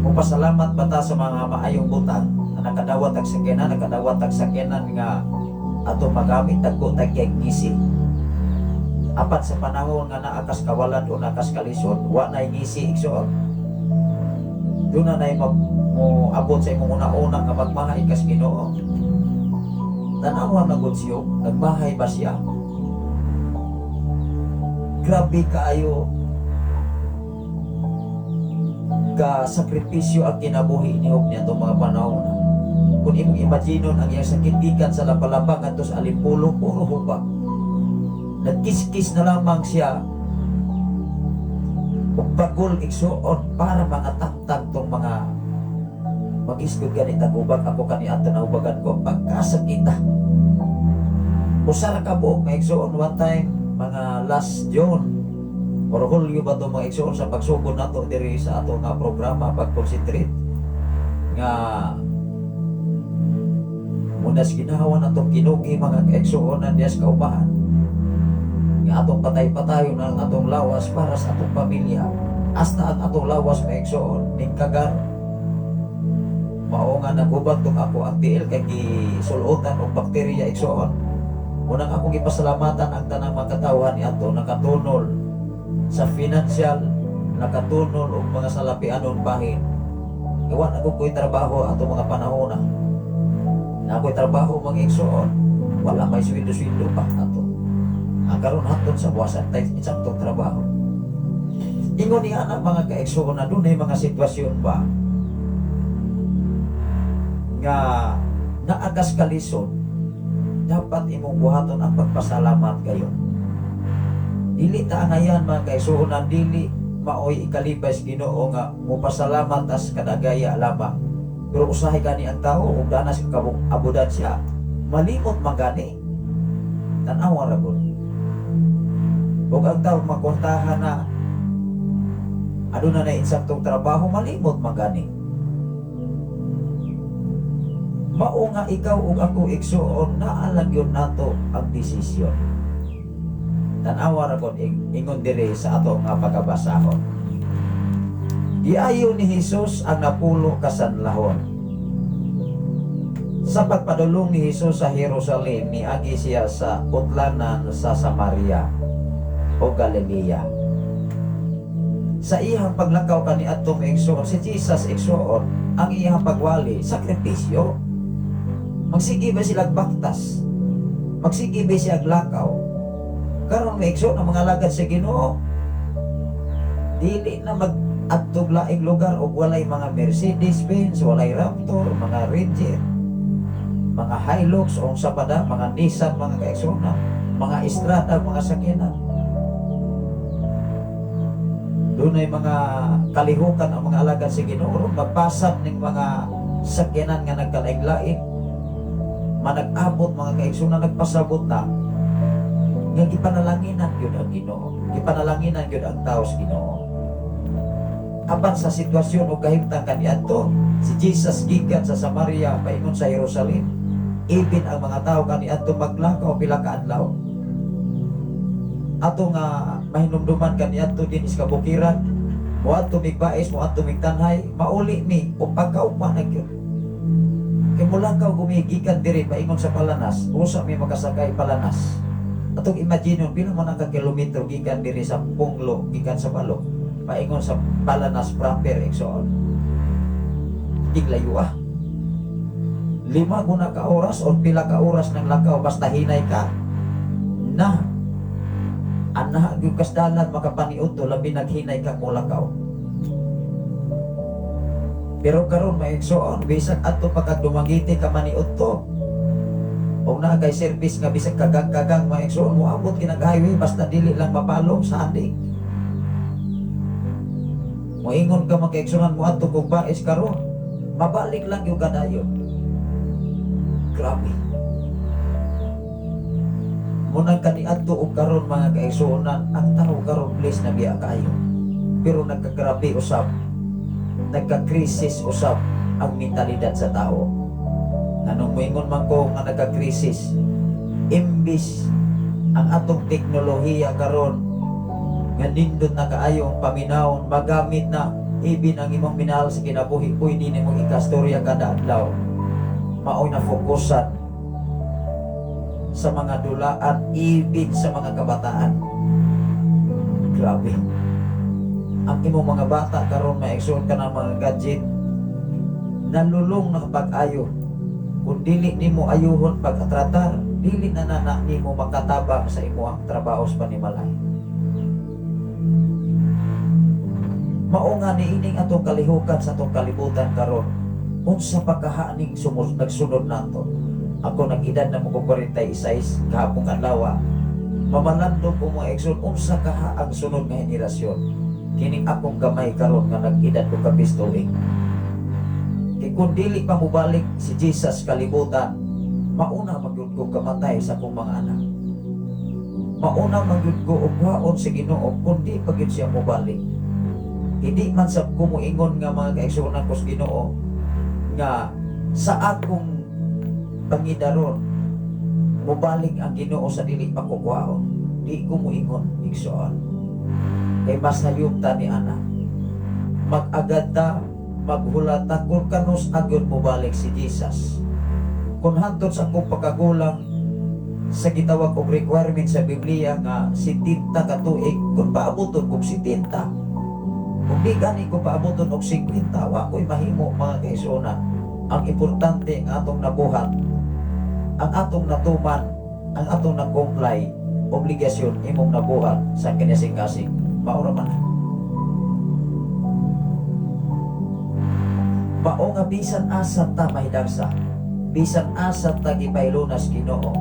Mupasalamat ba ta sa mga maayong butang na nakadawat ang sakyanan, nakadawat ang sakyanan nga atong magamit dagko tag ngisi? Apat sa panahon nga naakas kawalan o nakas kalisod, wa na ngisi igsoon. Doon na mo abot sa imong una-una nga magmahay kas Ginoo. Tanawa na siyo, nagmahay ba siya? Grabe kaayo ka sakripisyo ang kinabuhi ni Job niya itong mga panahon. Kung imong imaginon ang iyang sakitikan sa lapalapag at sa alimpulo, puro hubak. Nagkiskis na lamang siya bagol igsuon para mga taktag tong mga mag-isgod ganit agubag ako kani ato na ubagan ko pagkasakita. Usara ka buok mga igsuon one time, mga last June or Hulyo ba ito mga igsuon sa pagsugod nato diri sa ato nga programa pag-concentrate nga munas ginawa na itong kinugi mga igsuon na diyas kaubahan nga atong patay-patayon ang atong lawas para sa atong pamilya, hasta ang atong lawas maigsoon ning kagar. Mao nga nagubag tong ako ang tiil kay gisulutan og bakterya igsoon. Unang ako gipasalamatan ang tanang mga katawhan niadto nakatunol sa financial, nakatunol og mga salapianon bahin. Gawan ako ko'y trabaho ato mga panahon na ako'y trabaho mga igsoon, wala may sweldo-sweldo pa ato. Ang karon haton sa buwasan tay isaktong trabaho. Ingon niya na mga kaigsoon na dunay mga sitwasyon ba nga naagas kalisod, dapat imong buhaton ang pagpasalamat kayo. Dili ta ngayon mga kaigsoon na dili maoy ikalipay sa Ginoo nga mopasalamat as kadagaya lamang. Pero usahay gani ang tao ug danas ka kabong abudan siya, malimot magani. Tan-aw ra gud. Ug ang tao makontahan na aduna na insaktong trabaho, malimot magani. Mao nga ikaw ug ako igsuon naalang yun nato ang desisyon. Tan-awa ra gud ingon diri sa ato nga pagkabasahon. Giayo ni Hesus ang napulo kasanlahon. Sa pagpadulong ni Hesus sa Jerusalem, niagi siya sa utlanan sa Samaria o Galilea. Sa iyang paglakaw kaniadtong igsoon, si Jesus igsoon, ang iyang pagwali, sakripisyo. Magsige ba sila baktas? Magsige ba siya lakaw? Karon may igsoon ang mga lagad sa Ginoo. Dili na mag-adtog laing lugar o walay mga Mercedes-Benz, walay Raptor, mga Ranger, mga Hilux o sa pada, mga Nissan, mga kaigsoon, mga Estrada, mga sakyanan. Doon ay mga kalihukan ang mga alagad sa Ginoo, magpasab ng mga sakyanan nga nagkalaing-laing, manag-abot mga kaigsunan nagpasabot na nga gipanalanginan yun ang Ginoo, gipanalanginan yun ang tao sa Ginoo. Apan sa sitwasyon o kahimtang kaniadto, si Jesus gikan sa Samaria paingon sa Jerusalem, ibin ang mga tao kaniadto maglakaw pila ka adlaw. Ato nga mahinumduman kaniadto din sa kabukiran, moadto migbais, moadto migtanhay, mauli mi o pagkaugma na gyud. Kay mulakaw gumigikan diri paingon sa Palanas, usa mi makasakay Palanas. Atong imagine pila man ang kilometro gikan diri sa Punglo, gikan sa Balok, paingon sa Palanas proper igsoon. Tiglayo 5 guna ka oras o pila ka oras ng lakaw basta hinay ka na ana gyud kasdalan makapaniudto labi naghinay ka mo lakaw. Pero karon may igsoon bisag adto pagkadumangiti ka maniudto. O na kay service nga bisag kagang-kagang mga igsoon moabot kinag highway basta dili lang mapalong sa anding. Moingon ka mga igsoon mo adto kog bais karon, mabalik lang yung kadayon. Grabe. Munang kaniadto og karon mga kaigsuonan, ang tao karon bless na biya kayo. Pero nagkagrabe usab, nagka-krisis usab ang mentalidad sa tao. Anong moingon man ko nga nagka-krisis, imbis ang atong teknolohiya karon nga nindot na kaayong paminawon, magamit na ibin ang imong minahal sa kinabuhi, pwede nimo ikastorya kada adlaw. Mao'y na fokusan sa mga dulaan, ibig sa mga kabataan. Grabe. Ang imong mga bata karon maigsoon ka ng mga gadget, nalulong na pag-ayo. Kung dili nimo ayuhon pag-atratar, dili na nimo makatabang sa imong trabaho sa panimalay. Mao nga niining atong kalihukan sa atong kalibutan karon. Unsa pagkahaning nagsunod nato. Ako nag-edad na mo ko 46 kahapong adlaw. Mamalando ko mga igsoon unsa kaha ang sunod nga henerasyon. Kining akong gamay karon nga nag-edad ko kapis tuig. Kay kung dili pa mubalik si Jesus kalibutan, mauna magyud ko kamatay sa akong mga anak. Mauna magyud ko ugwaon si Ginoo kung di pa gyud siya mubalik. Hindi man sa kumuingon nga mga kaigsuonan ko sa Ginoo nga sa akong pangidaron mubalik ang Ginoo sa dili pa ko kuwaon. Di ko muingon igsoon. Kay mas hayupta ni ana. Mag-agad ta maghulat kanos agyon mo balik si Jesus. Kung hantod sa akong pagkagulang sa gitawag og requirement sa Biblia nga 70 ka tuig, kung paabuton kog 70, kung di gani ko paabuton og 50, wa ko'y mahimo mga kaigsuonan. Ang importante ang atong nabuhat, ang atong natuman, ang atong na-comply, obligasyon imong nabuhat sa kinasing-kasing. Maura man. Mao nga bisan asa ta mahidagsa, bisan asa ta gipaylunas Ginoo,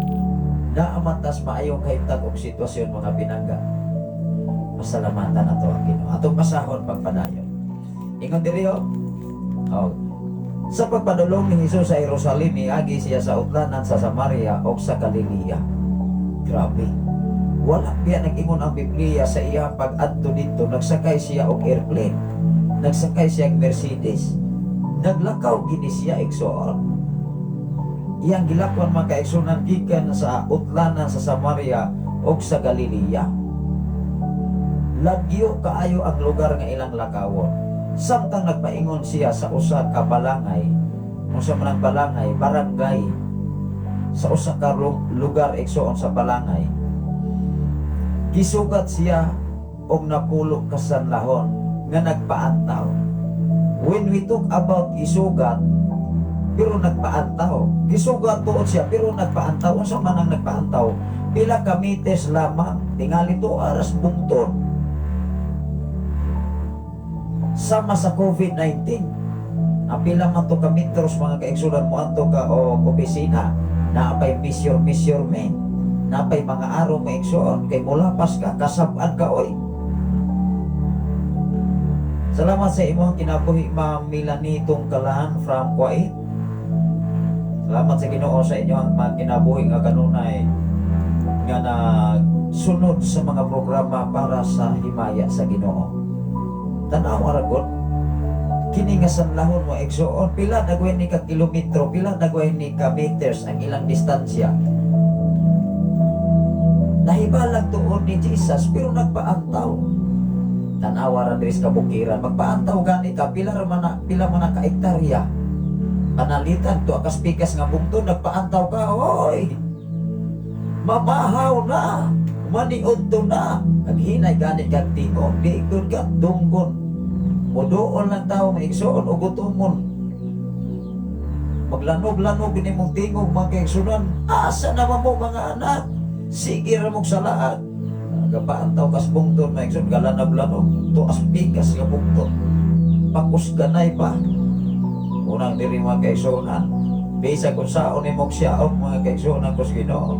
naamatas maayong kahimtang og sitwasyon mga pinangga. Pasalamatan ato ang Ginoo. Atong pasahon pagpadayon. Ingon diri sa pagpadulong ni Hesus sa Jerusalem, niagi siya sa utlanan sa Samaria o sa Galilea. Grabe. Wala biya nag-ingon ang Biblia sa iya pag-adto dito. Nagsakay siya og airplane. Nagsakay siya og Mercedes. Naglakaw gini siya igsoon. Iyang gilakwan mga kaigsunan gikan sa utlanan sa Samaria o sa Galilea. Lagyo kaayo ang lugar nga ilang lakawon. Samtang nagpaingon siya sa usa ka balangay, unsa man ang balangay, barangay, sa usa ka lugar igsoon sa balangay, gisugat siya og napulo ka sanlahon nga nagpaantaw. When we talk about gisugat, pero nagpaantaw, gisugat tuod siya pero nagpaantaw. Unsa man ang nagpaantaw? Pila ka mites lamang, tingali 2 oras bungton. Sama sa COVID-19, apila man to ka metros mga kaigsunan mo anto ka o opisina, naapay measurement, naapay mga araw maigsuon, kay mulapas ka, kasabaan ka oy. Salamat sa imong kinabuhi, Ma'am Melanie Tungkalan from Kuwait. Salamat sa Ginoo sa inyo ang mga kinabuhi nga kanunay nga nagsunod sa mga programa para sa himaya sa Ginoo. Tanaw aragon kini nga sanlahon mo igsuon, pila nagway ni ka kilometro, pila nagway ni ka meters ang ilang distansya. Nahibalag tuon ni Jesus pero nagpaantaw. Tanaw ra diri sa kabukiran, magpaantaw gani ka pila man ka hektarya. Panalitan to akas pikas nga bungton, nagpaantaw ka, oy. Mabahaw na. Maniod to na. Naghinay ganit kag tingog, diikon ka dunggon. Mudoon lang tao maigsoon o gutumon. Maglanog-lanog ni mong tingog mga kaigsunan. Asa naman mo mga anak? Sige ra mong salaat. Nagapaantaw kas bungton maigsoon, galanab-lanog. To as pikas nga bungton. Pakusganay pa. Unang diri mga kaigsunan. Bisa kung saon imong siyaon mga kaigsunan kus Ginoo.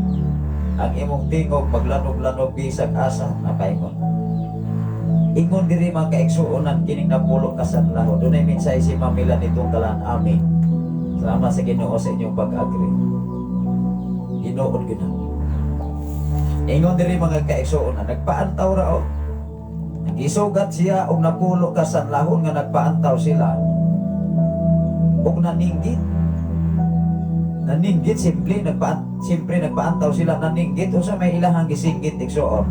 Ang imong tingog maglanog-lanog bisag asa napaingon. Ingon diri mga kaigsuonan kining napulo ka sanlahon. Dunay minsay si Ma'am Melanie Tungkalan. Amen. Salamat sa Ginoo sa inyong pag-agree. Hinuod gyud. Ingon diri mga kaigsuonan, nagpaantaw ra og. Nagisugat siya og napulo ka sanlahon nga nagpaantaw sila. Og naninggit, simple nagpaantaw sila, naninggit unsa may ilahang gisinggit igsuon.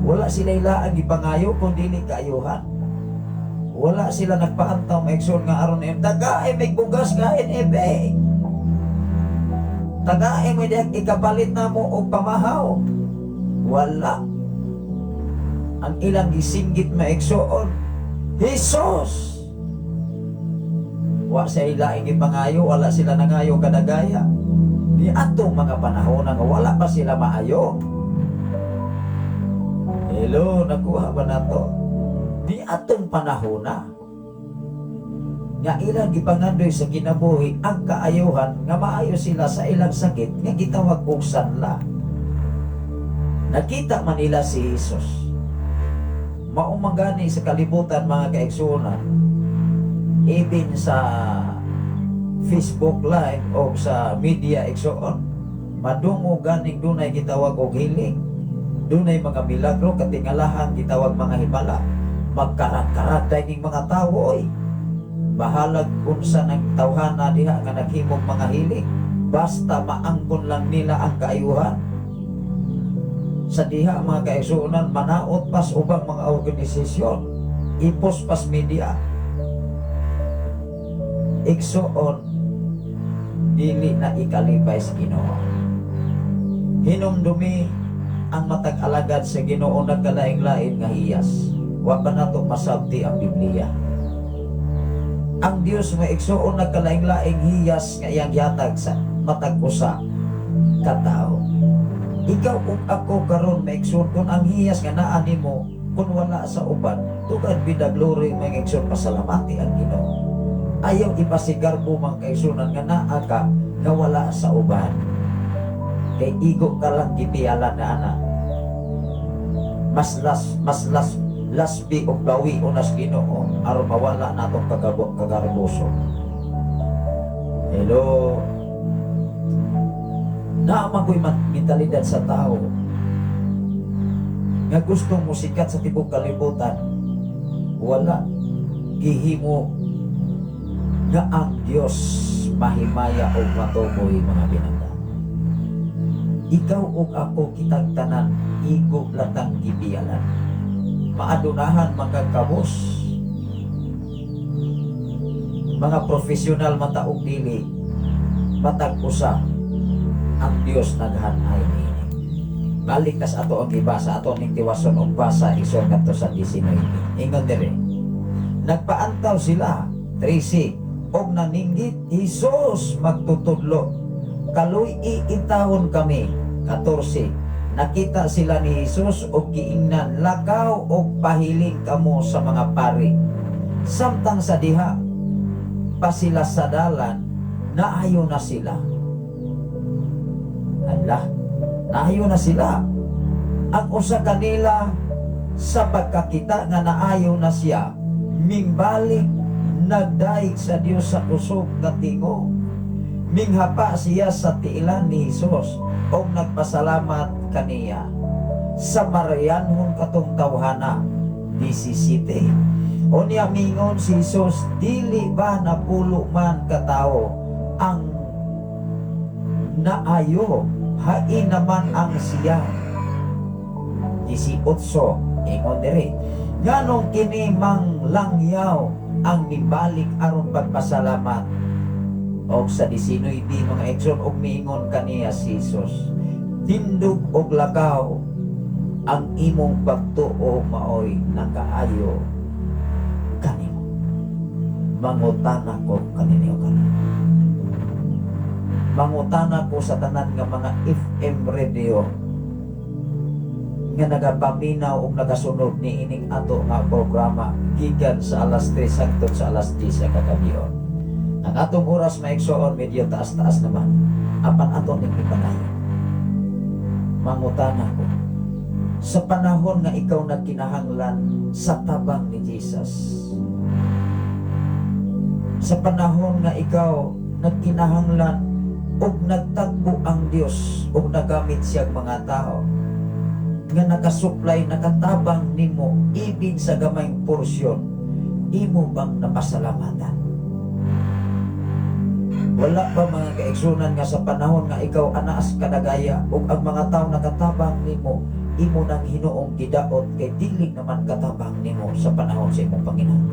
Wala sila ilaan gipangayo kundi ni kaayuhan. Wala sila nagpaantaw maigsuon nga aron im tagae may bugas kain ebe. Tagae may dek ikapalit namo og pamahaw. Wala. Ang ilang gisinggit maigsuon, Hesus. Wa sa ilaing ipangayo, wala sila nangayo kadagaya. Di atong mga panahon nga wala pa sila maayo. Hello, nakuha ba na to? Di atong panahon na. Nga ilang gipangandoy sa kinabuhi ang kaayuhan nga maayo sila sa ilang sakit nga gitawag og sanla. Nakita man nila si Jesus. Maumagani sa kalibutan mga kaigsuonan. Even sa Facebook Live o sa media igsoon, madungo ganing dunay gitawag og healing, dunay mga milagro katingalahan gitawag mga himala, magkarat-karat ning mga tawo oy. Bahalag unsa nang tawhana diha nga naghimog mga healing, basta maangkon lang nila ang kaayuhan. Sa diha mga kaigsuonan, manaot pas ubang mga organisasyon, ipos pas media. igsuon dili na ikalipay sa Ginoo. Hinumdumi ang matag alagad sa Ginoo nagkalaing-lain nga hiyas. Wa pa nato masabti ang Biblia. Ang Dios nga igsuon nagkalaing-laing hiyas nga iyang gihatag sa matag usa ka tawo. Ikaw ug ako karon maigsuon kun ang hiyas nga naa nimo kun wala sa uban, tugad bida glory maigsuon pasalamati ang Ginoo. Ayaw ipasigar mo mang kaigsuonan nga naa ka nga wala sa uban. Kay igo ka lang gipialan na ana. Mas lasbi og bawi unas Ginoo aron mawala natong kagarboso. Hello. Naamang ko'y mentalidad sa tao nga gustong musikat sa tibok kalibutan, wala gihimo nga ang Dios mahimaya o matuboy mga binata. Ikaw ug ako kitang tanan igo latang gibiyalan, maadunahan magkakabos, mga profesional mataog dili matag usa ang Dios naghanay niini. Balik tas ato ang gibasa ato ning tiwason og basa ison ngadto sa 19. Ingon dire. Nagpaantaw sila 13 og naninggit Hesus magtutudlo. Kaluy iintahon kami 14. Nakita sila ni Hesus og giingnan lakaw og pahiling kamo sa mga pari. Samtang sa diha pa sila sa dalan naayo na sila. Allah, naayo na sila. Ang usa kanila sa pagkakita nga naayo na siya, mingbalik nagdaig sa Dios sa kusog nga tingog. Minghapa siya sa tiilan ni Hesus o nagpasalamat kaniya. Sa Marianhon katong tawhana 17. O niya mingon si Hesus, dili ba napulo man katao ang naayo, hain naman ang siya. 18, ingon diri, nganong kini mang langyaw ang nibalik aron pagpasalamat. Og sa 19 mga ekson og miingon kaniya si Jesus, tindog og lakaw ang imong pagtuo maoy nakaayo kanimo. Mangutana ko kaninyo karon. Mangutana ko sa tanan nga mga FM radio nga nagapaminaw o nagasunod ni ining ato nga programa gikan sa alas 3 sakto sa alas 10 sa kagabion. Ang atong oras maigsoon medyo taas-taas naman. Apan aton ning ipanayon. Mangutana ko sa panahon nga ikaw nagkinahanglan sa tabang ni Jesus. Sa panahon nga ikaw nagkinahanglan og nagtagbo ang Dios og nagamit siyang mga tao nga nakasuplay nakatabang nimo ibig sa gamayng porsyon, imo bang napasalamatan? Wala ba mga kaigsunan nga sa panahon nga ikaw anaas kadagaya ug ang mga tao nakatabang nimo imo nang hinuong gidaot kay dili naman katabang nimo sa panahon sa imong Panginoon?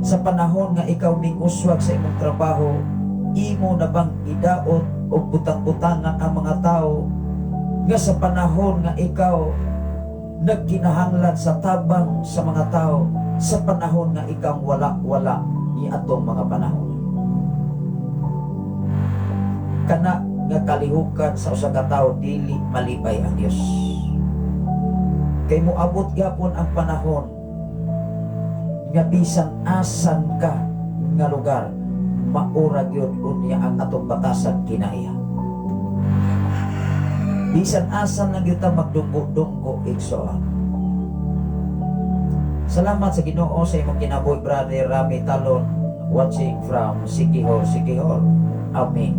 Sa panahon nga ikaw ning uswag sa imong trabaho, imo na bang idaot o butang-butangan ang mga tao nga sa panahon nga ikaw nagkinahanglan sa tabang sa mga tao sa panahon nga ikaw wala-wala ni atong mga panahon? Kana nga kalihukan sa usa ka tawo dili malipay ang Dios. Kay moabot gyapon ang panahon nga bisan asan ka nga lugar maura gyud unya ang atong batasan kinaiya. Bisan asan na gyud ta magdunggo-dunggo igsoon. Salamat sa Ginoo sa imong kinabuhi, Brother Rami Talon, watching from Sikihor. Amen.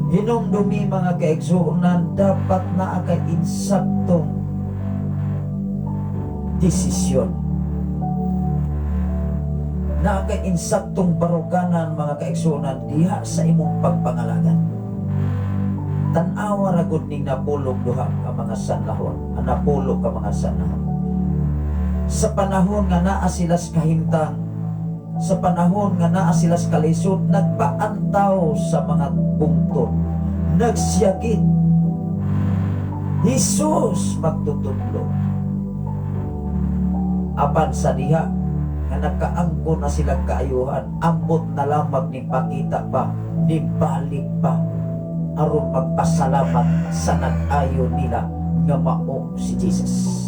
Hinumdumi mga kaigsuonan, dapat na kay insaktong desisyon. Na kay insaktong baruganan mga kaigsuonan diha sa imong pagpangalagan. Tan-awa ra gud ning napulog duha ka mga sanahon, napulog ka mga sanahon. sa panahon nga naa sila sa kahimtang, sa panahon nga naa sila sa kalisod, nagpaantaw sa mga bungtod, nagsiyagit. Jesus magtutudlo. Apan sa diha nga nagkaangko na silang kaayuhan, ambot na lamang ni pakita pa, ni balik pa, aron magpasalamat sa nag-ayo nila nga mao si Jesus.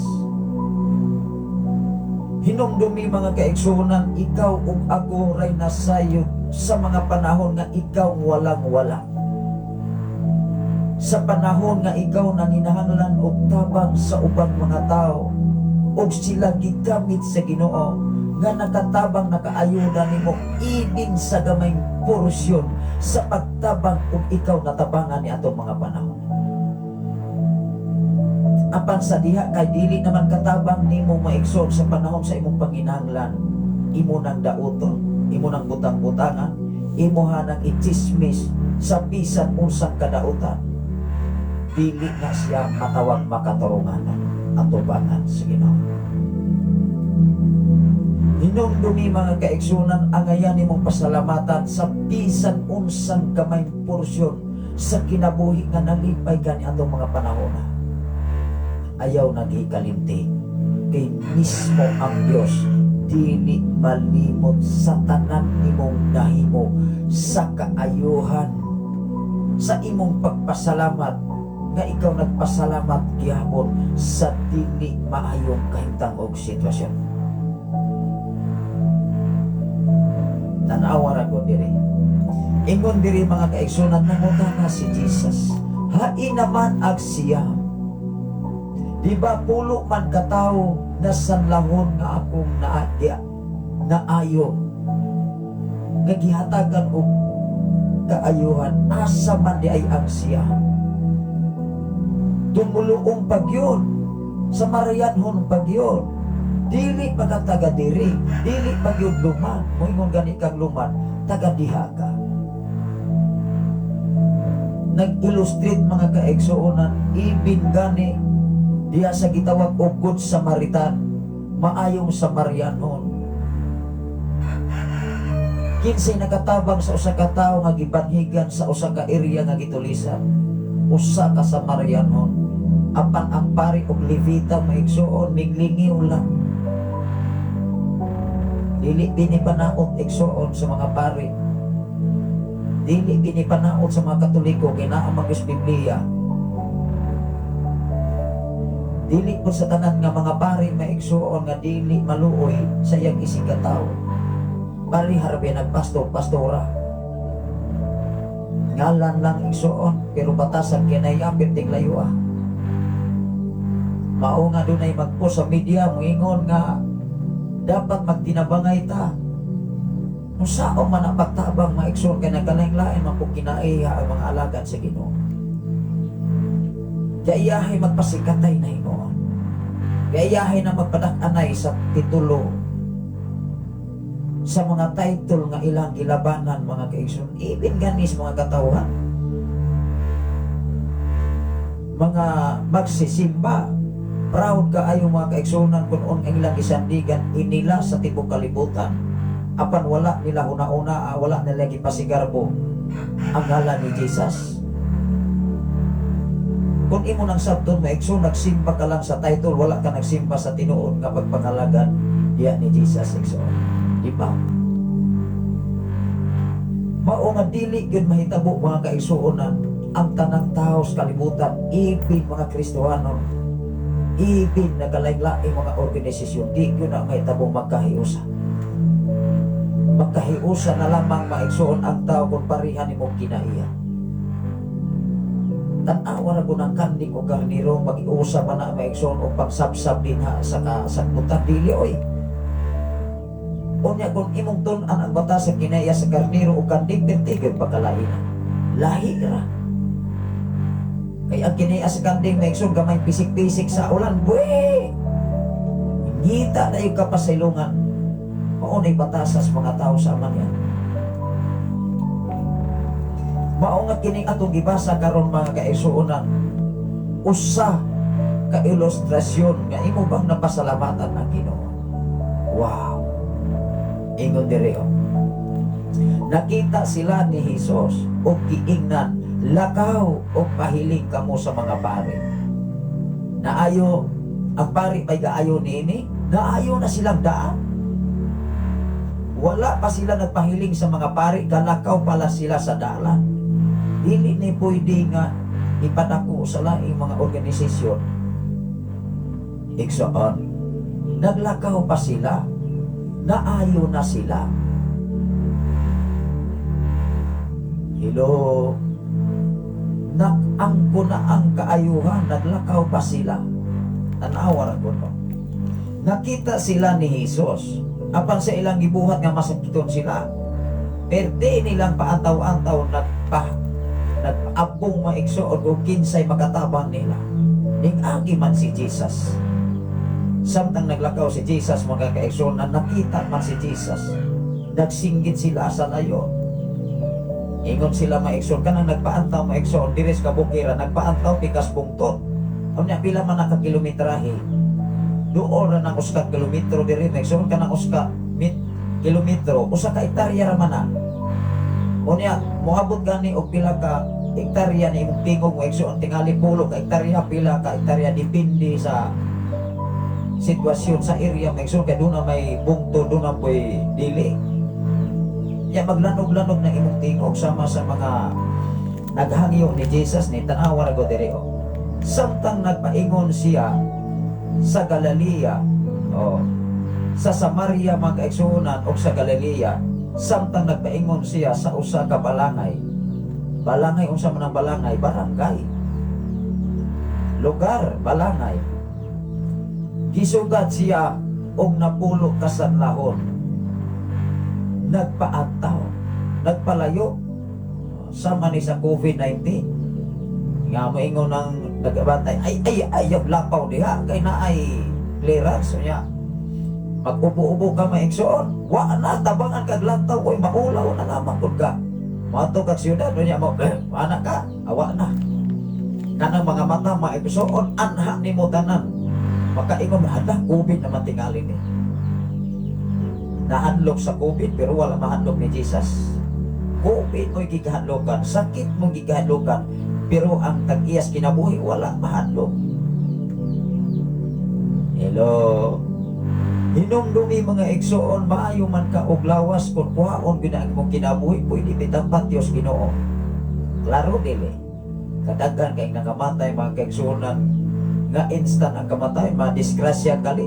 Hinumdumi mga kaigsunan, ikaw ug ako ray nasayod sa mga panahon nga ikaw walang-wala. Sa panahon nga ikaw nanginahanglan og tabang sa ubang mga tao, og sila gigamit sa Ginoo nga nakatabang nakaayuda nimo ining sa gamay porsyon sa pagtabang ug ikaw natabangan ni atong mga panahon. Apan sa diha kay dili naman katabang nimo maigsoon sa panahon sa imong panginahanglan, imo nang dauton, imo nang butang-butangan, imo hanang ichismis sa bisan unsang kadautan. Dili na siya matawag makatarunganan atubangan sa Ginoo. Hinumdumi mga kaigsunan, angayan nimong pasalamatan sa bisan unsang gamay porsyon sa kinabuhi nga nalipay gani atong mga panahon. Ayaw nagikalimti kay mismo ang Dios dili malimot sa tanan nimong nahimo sa kaayuhan, sa imong pagpasalamat nga ikaw nagpasalamat gihapon sa dili maayong kahimtang og sitwasyon. Tanawa ra ko diri. Ingon diri mga kaigsunan, nangutana si Jesus, hain naman ag siya. Di ba pulo man katawo na sanlahon nga akong naayo nga gihatagan og kaayuhan, asa man di ay ang siya. Tumuluong pagyon sa Marianhon pagyon, dili pagka taga diri, dili pagyon luman, moingon gani kang luman, taga diha ka. Nag-illustrate mga kaigsuonan, ibin gani diya sa gitawag og Good Samaritan, maayong Samarianon. Kinsay nakatabang sa usa ka tawo nga gibanhigan sa usa ka area nga gitulisan, usa ka Samarianon. Apan ang pari og Levita maigsuon miglingiw lang. Dili pinipanaot igsuon sa mga pari, dili pinipanaot sa mga Katoliko kinaa mag-us Biblia. Dili po sa tanan nga mga pari maigsuon nga dili maluoy sa iyang isig ka tawo. Pari harbi nagpastor, pastora. Ngalan lang igsuon pero batasan kinayapit ting layua. Mao nga dunay magpost sa media moingon nga dapat magtinabangay ta. Unsao man ang pagtabang maigsoon kay nagkalain-lain man kung kinaiya ang mga alagad sa Ginoo. Kaiyahay magpasikatay na imo. Kaiyahay na magpadak-anay sa titulo, sa mga title nga ilang gilabanan mga kaigsoon. Even ganis mga katawhan, mga magsisimba, proud ka ayo mga kaigsunan kung ang ilang isandigan inila sa tibok kalibutan. Apan wala nila una-una, wala nila gipasigarbo ang ngalan ni Jesus. Kung imo nang sabton maigsoon, nagsimba ka lang sa title, wala ka nagsimba sa tinuod nga pagpangalagan diya ni Jesus igsoon. Di ba? Mao nga dili gyud mahitabo mga kaigsuonan ang tanang tao sa kalibutan, ibig mga Kristohano, ibig nagalain-laing mga organisasyon, di gyud na mahitabo magkahiusa. Magkahiusa na lamang maigsuon ang tao kung parihan nimo kinaiya. Tanawa na ko ng kanding o karniro, mag-iusa man na maigsoon o pagsabsab din ha sa kasagmutan dili oy. Unya kung imong tunan ang batas sa kinaiya sa karniro o kanding, tigil pagkalain. Lahi ra. Kaya ang kinaiya sa kanding maigsoon gamay pisik-pisik sa ulan, buwe! Ngita na yung kapasilungan. Maunay batasas mga tao sa aman yan. Mao nga kining atong gibasa karon mga kaigsuonan, usa ka ilustrasyon nga imo bang napasalamatan ang Ginoo. Wow. Ingon diri o. Nakita sila ni Jesus o giingnan, lakaw o pahiling kamo sa mga pari. Naayo, ang pari pa'y gaayo niini, naayo na silang daan. Wala pa sila nagpahiling sa mga pari, galakaw pala sila sa dalan. Dili ni pwede nga ipadako sa laing mga organisasyon. Igsoon, naglakaw pa sila, naayo na sila. Hello, nakangko na ang kaayuhan, naglakaw pa sila. Tanawa ra ko no. Nakita sila ni Jesus, apan sa ilang gibuhat nga masakiton sila. Perde nilang paantaw-antaw nagpaabong maigsoon o kinsay makatabang nila. Ning-agi man si Jesus. Samtang naglakaw si Jesus, mga kaigsoon, na nakita man si Jesus, nagsinggit sila sa layo. Ingon sila maigsoon, kanang nagpaantaw maigsoon, diris kabukira, nagpaantaw pikas bungtot. Kanya pila man nakakilometrahe. Doon na ng uska kilometro diri, maigsoon ka ng uska kilometro, usa ka hektarya raman na. Unya, moabot gani og pila ka hektarya ni imong tingog mo igsoon tingali pulo ka hektarya, pila ka hektarya, dipindi sa sitwasyon sa area maigsoon kay doon na may bungto, doon na may dili. Ya maglanog-lanog na imong tingog sama sa mga naghangyo ni Jesus ni tanawa ra go diri o. Samtang nagpaingon siya sa Galilea o sa Samaria mga kaigsuonan o sa Galilea, samtang nagpaingon siya sa usa ka balangay. Balangay unsa man ang balangay? Barangay. Lugar, balangay. Gisugat siya og napulo ka sanlahon. Nagpaantaw, nagpalayo sama ni sa COVID-19. Nga moingon ng nagabantay, ay lapaw diha kay na ay clearance niya. Mag-ubo-ubo ka maigsoon, wa na tabangan kag lantaw koy maulaw na lamang pud ka. Mato kag siyudad niya mo, anak ka, awa na. Kanang mga mata maigsoon, anha nimo tanan. Makaingon hala COVID naman tingali ni. Nahanlok sa COVID pero wala mahanlok ni Jesus. COVID mo'y gigahadlokan, sakit mo'y gigahadlokan, pero ang tag-iyas kinabuhi wala mahanlok. Hello. Hinumdumi mga igsoon, maayo man ka og lawas kung kuhaon ginaang mong kinabuhi, pwede bitang patyos Ginoo. Klaro dili. Kadaghan kay nakamatay mga kaigsuonan nga instant ang kamatay, madisgrasya kali.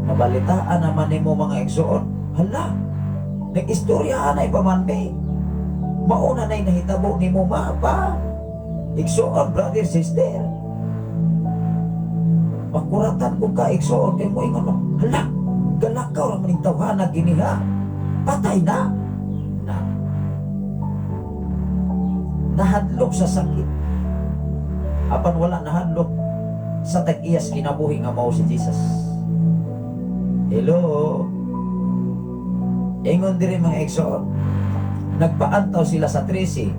Nabalitaan naman nimo mga igsoon, hala, nag-istorya na ipamandi. Mauna na'y nahitabo nimo mapa. Igsoon, brother, sister. Makuratan ko ka igsoon kay mo ingon mo, hala, galakaw naman yung tawhana giniha. Patay na. Nahadlok sa sakit. Apan wala nahadlok sa tag-iyas kinabuhi nga mao si Jesus. Hello. Ingon diri mga igsoon, nagpaantaw sila sa 13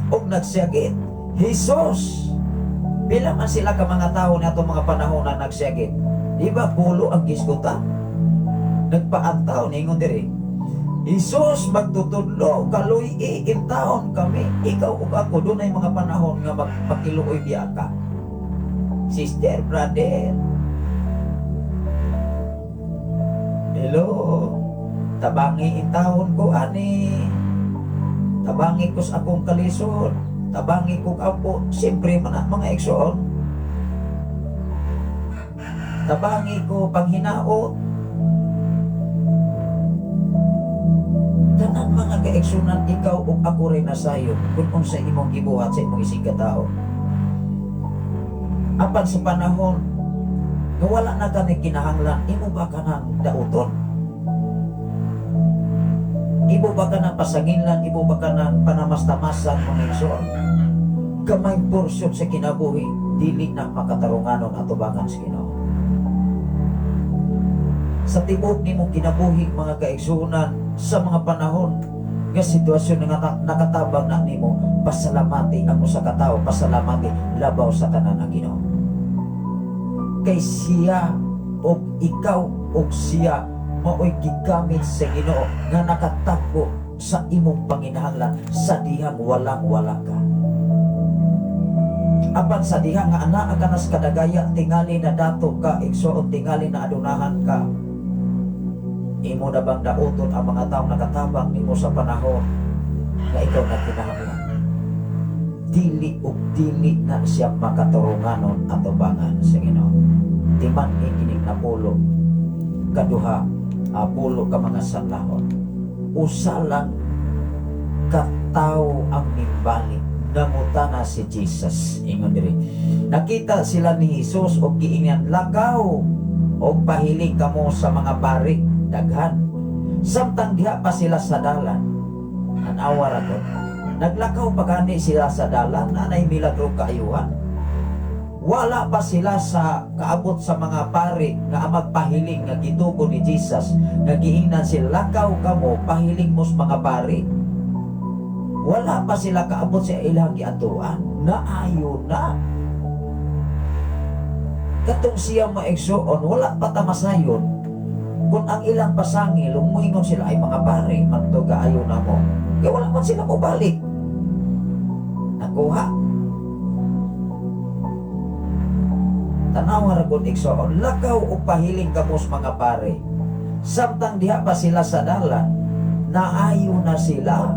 ug nagsiyagit. Jesus, pila man sila ka mga tao na itong mga panahon na nagsiyagit. Di ba pulo ang gisguta? Nagpaantaw, ningon diri, Jesus, magtutudlo, kaluy taon kami. Ikaw ug ako, doon ay mga panahon nga magpakiluoy biya ka. Sister, brother. Hello. Tabangi intawon ko, ani. Tabangi ko sa akong kalisod. Tabangi ko apo. Siyempre man mga igsoon. Tabangi ko panghinaot. Tanan mga kaigsunan, ikaw o ako rin nasayo kung unsay imong gibuhat sa imong isig katao. Apan sa panahon nga wala na kani kinahanglan, imo ba ka nang dauton? Ibo ba ka nang pasanginlan? Ibo ba ka nang panamastamasan mga igsoon? Kamay porsyon sa kinabuhi, dili na makatarunganon atubangan sa Ginoo. Sa tibok nimong kinabuhi mga kaigsunan, sa mga panahon nga sitwasyon nga nakatabang na nimo, pasalamati ang usa ka tawo, pasalamati labaw sa tanan ang Ginoo. Kay siya og ikaw og siya mao'y gigamit sa Ginoo nga nakatago sa imong panginahanglan sa dihang walang-wala ka. Apan sa dihang nga anaa ka nas kadagaya tingali na dato ka igsuon tingali na adunahan ka, imo na bang dauton ang mga taong nakatabang nimo sa panahon nga ikaw na kinahanglan? Dili ug dili na siya makaturunganon ato bangan sa Ginoo. Timan kining napulo kaduha pulo ka mga sanlahon. Usa lang katawo ang nimbalik, namutana si Jesus. Ingon diri, nakita sila ni Jesus og giingnan, lakaw og pahiling kamo sa mga pari daghan. Samtang diha pa sila sa dalan, anawa ra ko, naglakaw pagani sila sa dalan, nanay milagro kaayuhan. Wala pa sila sa kaabot sa mga pari nga magpahiling nga gitubo ni Jesus nga giingnan sila, lakaw kamo pahiling mos mga pari. Wala pa sila kaabot sa ilang giatuan, naayo na. Katong siya maigsuon, wala pa tamasayon. Kung ang ilang pasangi lumuingon sila ay mga pari, manto gaayo na mo, kaya wala man sila mo balik. Nakuha. Tanawa ra gud igsoon, lakaw o pahiling kamos mga pare. Samtang diha pa sila sa dalan, naayo na sila.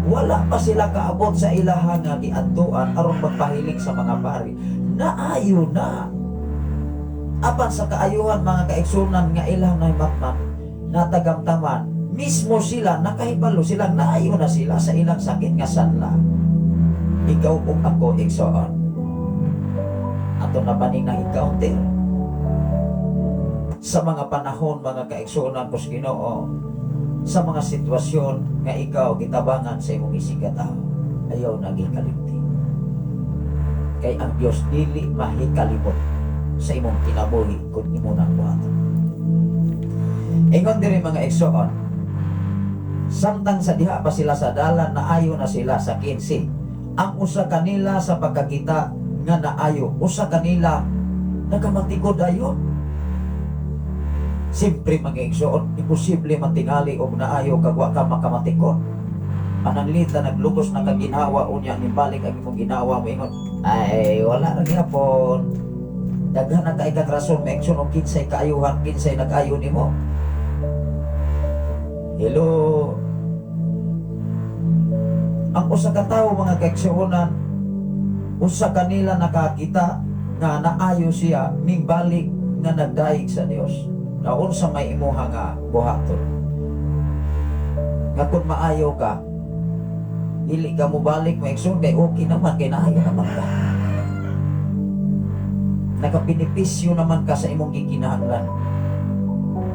Wala pa sila kaabot sa ilahan nga giadtuan aron magpahiling sa mga pare. Naayo na. Apan sa kaayuhan mga kaigsunan nga ilang nay matman natagamtaman, mismo sila nakahibalo silang naayo na sila sa ilang sakit nga sanla. Ikaw ug ako igsoon, ato na baning na encounter sa mga panahon mga kaigsunan pos Ginoo, sa mga sitwasyon nga ikaw gitabangan sa imong isigataw, ayaw naging kalimti. Kay ang Dios dili mahikalibot sa imong kinabuhi kung imo nang buhaton. Ingon diri mga igsoon, samtang sa diha pa sila sa dalan, naayo na sila sa 15. Ang usa kanila sa pagkakita nga naayo, usa kanila nagamatikod ayon. Siyempre mga igsoon, imposible matingali og naayo kag wa ka makamatikod. Pananglita naglugos na kag ginawa unya nimbalik ang imong ginawa mo ingon, ay wala ra gyapon. Daghan na kay kag rason maigsoon og kinsay kaayuhan, kinsay nag-ayo nimo. Hello. Ang usa ka tawo mga kaigsuonan, usa kanila nakakita nga naayo siya ning balik nga nagdaig sa Dios. Naon sa may imuha nga buhaton. Nga kung maayo ka, dili ka mo balik maigsoon kay okay naman, kay naayo naman ka. Nakapinipisyo naman ka sa imong gikinahanglan.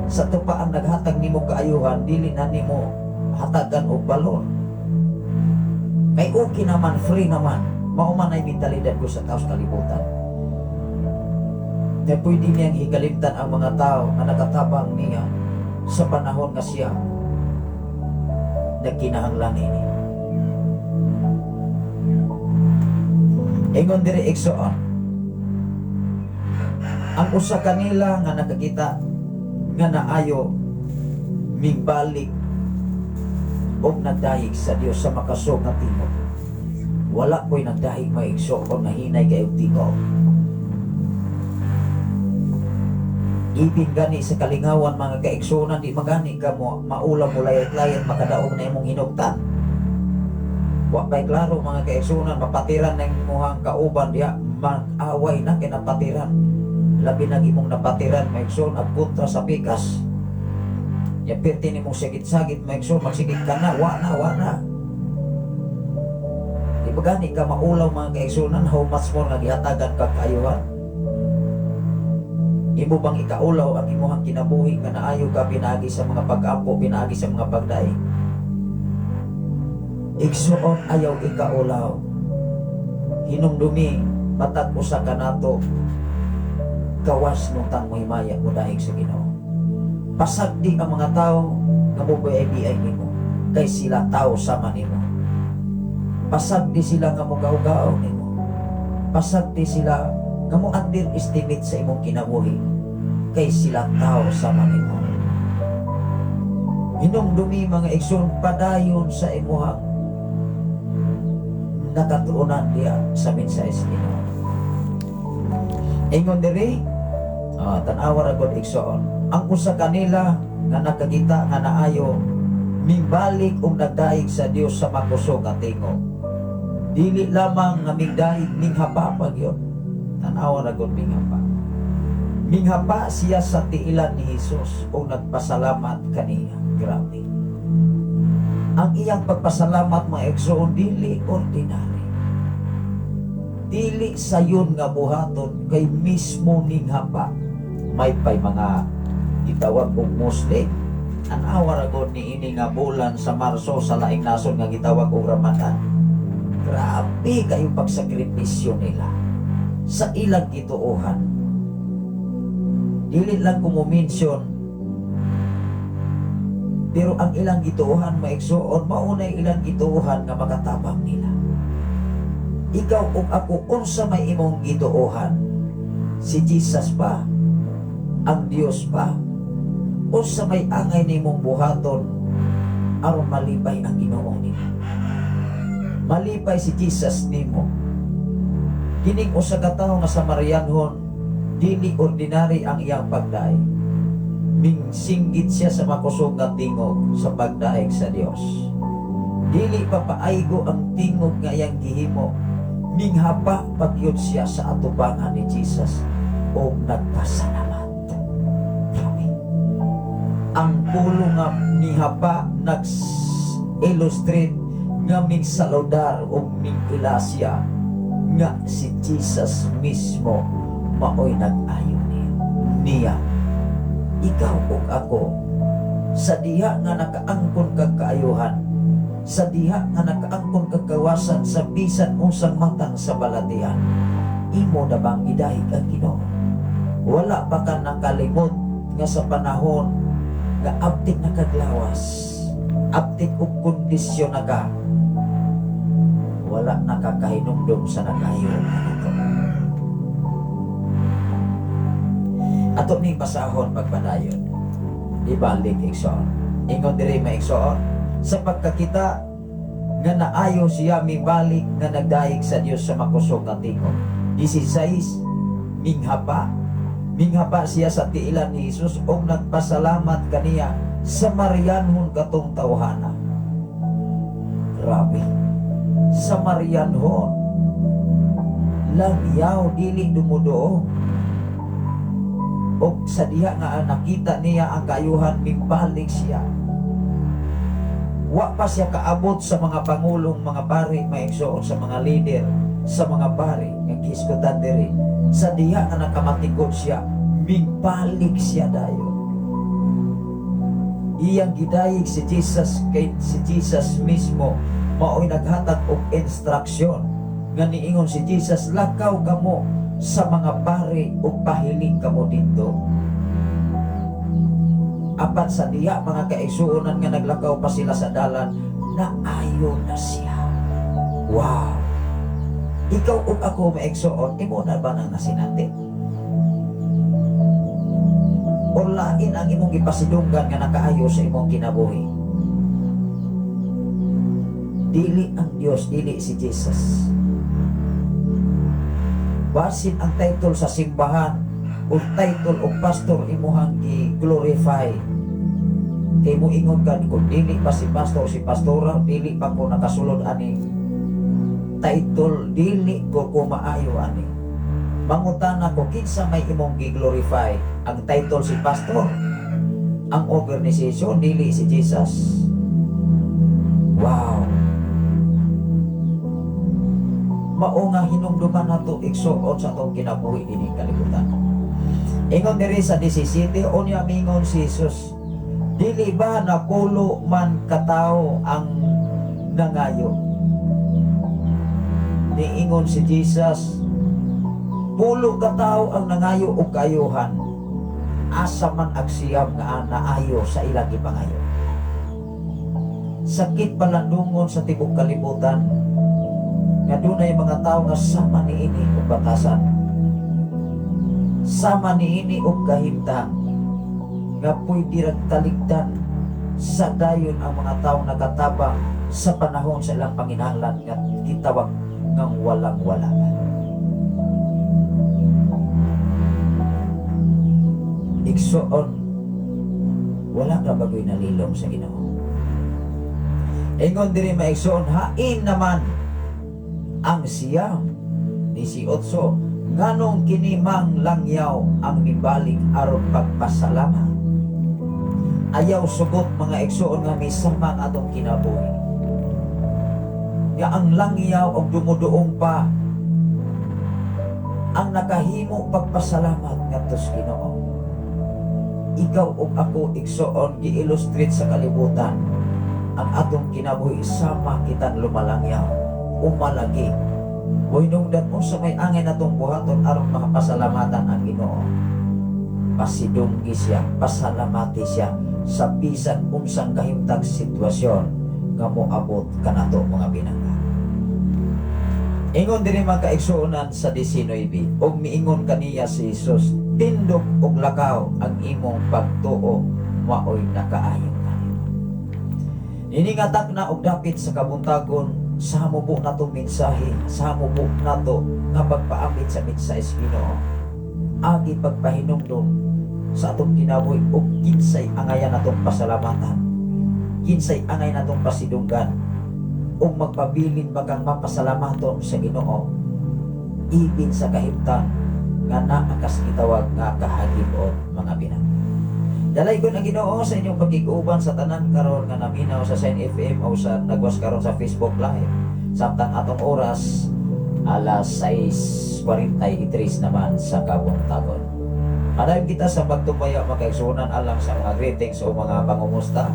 Sa tupa ang naghatag nimo kaayuhan, dili na nimo hatagan og balon. Kay okay naman, free naman. Mauman ay mentalidad ko sa taos kalibutan. Na pwede niyang hikalimtan ang mga tao na nakatabang niya sa panahon nga siya nagkinahanglan ini. Ingon diri igsoon, ang usa kanila nga nakakita nga naayo migbalik og nagdahig sa Dios sa makasog nga tingog. Wala ko'y nagdahig maigso o nahinay kayong tingog. Ibig gani sa kalingawan mga kaigsunan, di magani ka mo maulam mo layat-layat makadaog na imong hinugtan. Wa pa'y klaro mga kaigsunan, mapatiran na imuhang kauban diya, mag-away na kinapatiran. Labi na imong napatiran maigsunan at kontra sa pikas. Yapirti ni mong sagit-sagit maigsunan, magsigit ka na, wa na. Di magani ka maulaw mga kaigsunan, how much more nga gihatagan ka kaayuhan. Imo bang ikaulaw ang imuhang kinabuhi nga naayo ka pinaagi sa mga pag-ampo, pinaagi sa mga pagdaig? Igsuon ayaw ikaulaw. Hinumdumi matag usa ka nato gawas nung tang mahimaya mo dahig sa Ginoo. Pasagdi ang mga tao nga mubayay nimo kay sila tao sama nimo. Pasagdi sila nga mugaw-gaw nimo. Pasagdi sila nga mo underestimate sa imong kinabuhi kay sila tao sa manimo. Hinumdumi mga igsoon padayon sa imuhang nakatuunan diya sa mensahe sa Ginoo. Ingon diri, tan-awa ra gud igsoon, ang usa kanila nga nakakita nga naayo mingbalik og nagdaig sa Dios sa makusog nga tingog. Dili lamang nga mingdaig minghapa pa gyud. Tan-awa ra gud minghapa. Minghapa siya sa tiilan ni Hesus o nagpasalamat kaniya. Grabe. Ang iyang pagpasalamat mga igsoon dili ordinary. Dili sayon nga buhaton kay mismo minghapa. May pay mga gitawag og Muslim. An-awa ra gud ni ini nga bulan sa Marso sa laing nason nga gitawag og Ramadan. Grabe kayo pagsakripisyo nila sa ilang gituohan. Dili lang ko mo mention, pero ang ilang gituohan maigsoon, maunay ilang gituohan nga makatabang nila. Ikaw ug ako, unsa may imong gituohan? Si Jesus ba? Ang Dios ba? Unsa may angay nimong buhaton aron malipay ang Ginoo nimo? Malipay si Jesus nimo. Kining usa ka tawo nga Samarianhon, dili ordinary ang iyang pagdaig. Mingsinggit siya sa makusog nga tingog sa pagdaig sa Dios. Dili papaaygo ang tingog nga iyang gihimo. Minghapa pagyud siya sa atubangan ni Jesus o nagpasalamat. Grabe. Ang pulo nga nihapa nag-illustrate nga mingsaludar o mingilasya nga si Jesus mismo maoy nag-ayo niya. Ikaw ug ako sa diha nga nakaangkon kag kaayuhan, sa diha nga nakaangkon kag kawasan sa bisan unsang matang sa balatian, imo na bang gidahig ang Ginoo? Wala pa ka nakalimot nga sa panahon nga abtik na kaglawas, abtik ug kondisyon na ka, wala nakakahinumdum sa nakayo ito. Ato ning basahon pagpadayon. Ibalik igsoon. Ingon diri maigsoon sa pagkakita nga naayo siya mibalik nga nagdaig sa Dios sa makusog nga tingog. 16 minghapa. Minghapa siya sa tiilan ni Jesus og nagpasalamat kaniya sa Marianhon katong tawhana. Grabe. Sa Marianhon langyaw dili dumudoo. O sa diha nga nakita niya ang kaayuhan, mimbalik siya. Wa pa siya kaabot sa mga pangulong, mga pari, maigsoon sa mga leader, sa mga pari, nga kiskutan diri. Sa diha nga nakamatikod siya, mimbalik siya dayon. Iyang gidayig si Jesus, kay si Jesus mismo mao'y naghatag og instruksyon nga niingon si Jesus, lakaw kamo sa mga pari o pahiling kamo dito. Apat sa diya mga kaigsuonan nga naglakaw pa sila sa dalan, naayo na siya. Wow! Ikaw ug ako maigsuon, imo na ba nang nasinatin? O lain ang imong gipasidunggan nga nakaayo sa imong kinabuhi? Dili ang Dios, dili si Jesus. Basin ang title sa simbahan o title o pastor imuhang i-glorify. Kay mo ingon ka kung dili pa si pastor, si pastora, dili pa ko nakasulod ani title, dili ko maayo ani. Mangutana ko kinsa may imong gi-glorify, ang title si pastor, ang organization dili si Jesus. Wow! Mao nga hinumduman nato igsuon sa atong kinabuhi dinhi kalibutan. Ingon diri sa 17, unya mingon si Jesus, dili ba na pulo man katawo ang nangayo? Niingon si Jesus, pulo katawo ang nangayo og kayuhan, asa man agsiyam nga naayo sa ilang gipangayo. Sakit palandungon sa tibok kalibutan nga dunay mga tao nga sama niini ug batasan. sama niini og kahimtang nga pwede rag taligdan sa dayon ang mga tawo nakatabang sa panahon sa ilang panginahanglan nga gitawag ngang walang wala. Igsoon, wala ka bagoy nalilom sa Ginoo. Ingon diri maigsoon, hain naman ang siyam ni si Otso, nganong kinimang langyaw ang nibalik aron pagpasalamat. Ayaw sugot mga igsoon nga misamang atong kinabuhi. Ya ang langyaw og dumuduong pa ang nakahimo pagpasalamat ngadto sa Ginoo. Ikaw ug ako igsoon gi-illustrate sa kalibutan ang atong kinabuhi sama kitang lumalangyaw umalagi. O hinungdan mo sa may angin atong buhaton aron makapasalamatan ang Ginoo. Pasidunggi siya, pasalamati siya sa bisan unsang kahimtang sitwasyon nga moabot kanato mga binangga. Ingon diri mga kaigsuonan sa 19 og miingon kaniya si Jesus, tindog og lakaw ang imong pagtuo maoy nakaayo ka. Iningatak na og dapit sa kabuntagon sa hamubo nato mensahe, sa hamubo nato nga pagpaamit sa mensahe sa Ginoo. Agi pagpahinumdum sa atong kinabuhi og kinsay angayan natong pasalamatan, kinsay angay natong pasidunggan ug magpabilin bagang mapasalamaton sa Ginoo ibin sa kahimtang nga naakas gitawag nga kahagibot mga binang. Dalay ko na Ginoo sa inyong pagkiguban sa tanan karon nga naminaw sa Sign FM o sa nagwas karon sa Facebook Live. Samtang atong oras alas 6:43 naman sa kabuntagon. Adayon kita sa pagtumaya makaigsunan alang sa mga greetings o mga pangumusta.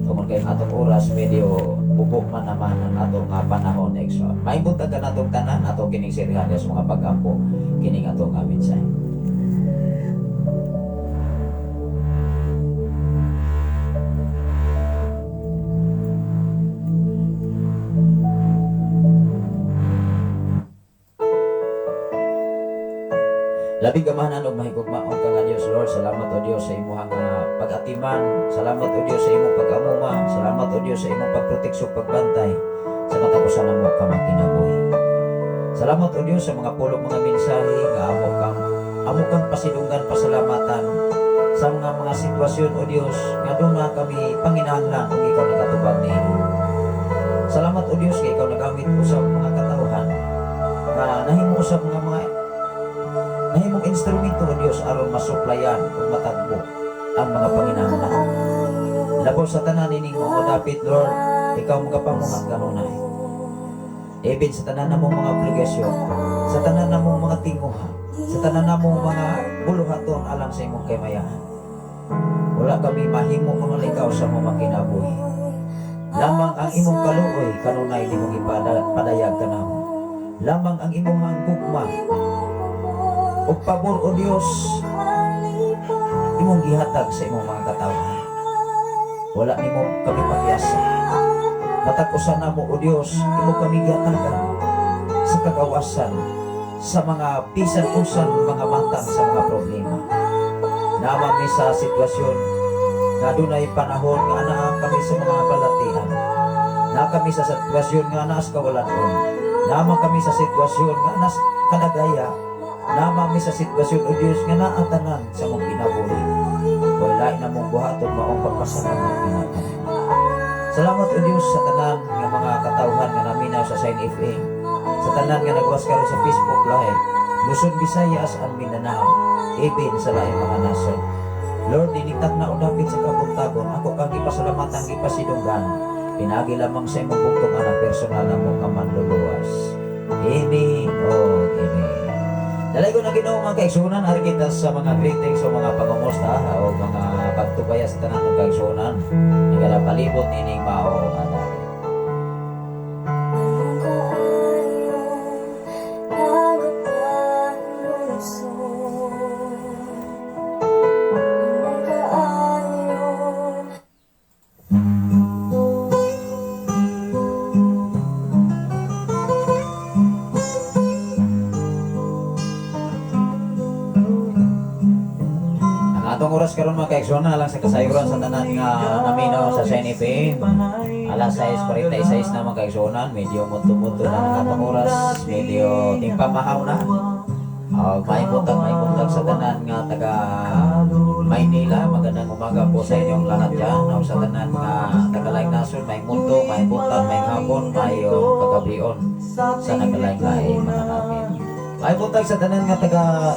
Tungod kay atong oras medyo bubok man naman ang atong panahon extra. Maibutag ka natong tanan atong kining sirhan sa mga pag-ampo kining atong mensahe. Labing gamahanan og mahigugmaon ka nga Dios Lord, salamat o Dios sa imong pag-atiman, salamat o Dios sa imong pag-amuma, salamat o Dios sa imong pagproteksyon pagbantay sa katapusan namo ka makinabuhi. Salamat o Dios sa mga pulong mga mensahe nga amo kang pasidunggan pasalamatan sa mga sitwasyon o Dios nga doon na kami panginahanglan ug ikaw nagatubag niini. Salamat o Dios kay ikaw nagamit usab mga katawhan nga nahimo usab mga nahimong instrumento o Dios aron masuplayan ug matagbo ang mga panginahanglan. Labaw sa tanan nining mga dapit Lord, ikaw magapamuhat kanunay. Even sa tanan namong mga obligasyon, sa tanan namong mga tinguha, sa tanan namong mga buluhaton alang sa imong kaymayahan. Wala kami mahimo mga likaw sa mga kinabuhi. Lamang ang imong kaluoy kanunay nimong ipadayag kanamo. Lamang ang imong gugma o pabor o Dios imong gihatag sa imong mga katawhan. Wala nimo kami pakiasa. Matapusan namo o Dios imo kami gihatagan sa kagawasan sa mga bisan usan mga matang sa mga problema. Naman mi sa sitwasyon nga dunay panahon nga anaa kami sa mga balatian. Na kami sa sitwasyon nga naas kawalan-on. Naman kami sa sitwasyon nga nas kadagaya. Naman mi sa sitwasyon o Dios nga naatanan sa mong kinabuhi. Wala na mong buhaton maong pagpasalamat pinatan. Salamat o Dios sa tanan nga mga katawhan nga naminaw sa Sign FM, sa tanan nga nagwas karon sa Facebook Live, Luzon, Visayas and Mindanao, even sa laing mga nason. Lord, dinitak na o dapit sa kabuntagon, ako kang ipasalamatan, ipasidunggan, pinagi lamang sa imong bugtong ang personal na mong kamanluluwas. Amen o Amen. Dalay ko na Ginoo mga kaigsunan, ari kita sa mga greetings o mga pangumusta o mga pagtubaya sa tanan ng kaigsunan. Palibot nining mao adari. oras karon mga kaigsunan lang sa kasayuran sa tanan nga naminaw sa Shine FM. Alas 6:46 na mga kaigsunan, medyo muto-muto na nakatong oras, medyo timpamahaw na. May buntag sa tanan nga taga Maynila, magandang umaga po sa inyong lahat dyan. Sa tanan nga taga Laing-Nasod, may munto, may buntag, may hapon, may kagabion sa nagalaing-laing mga namin. May buntag sa tanan nga taga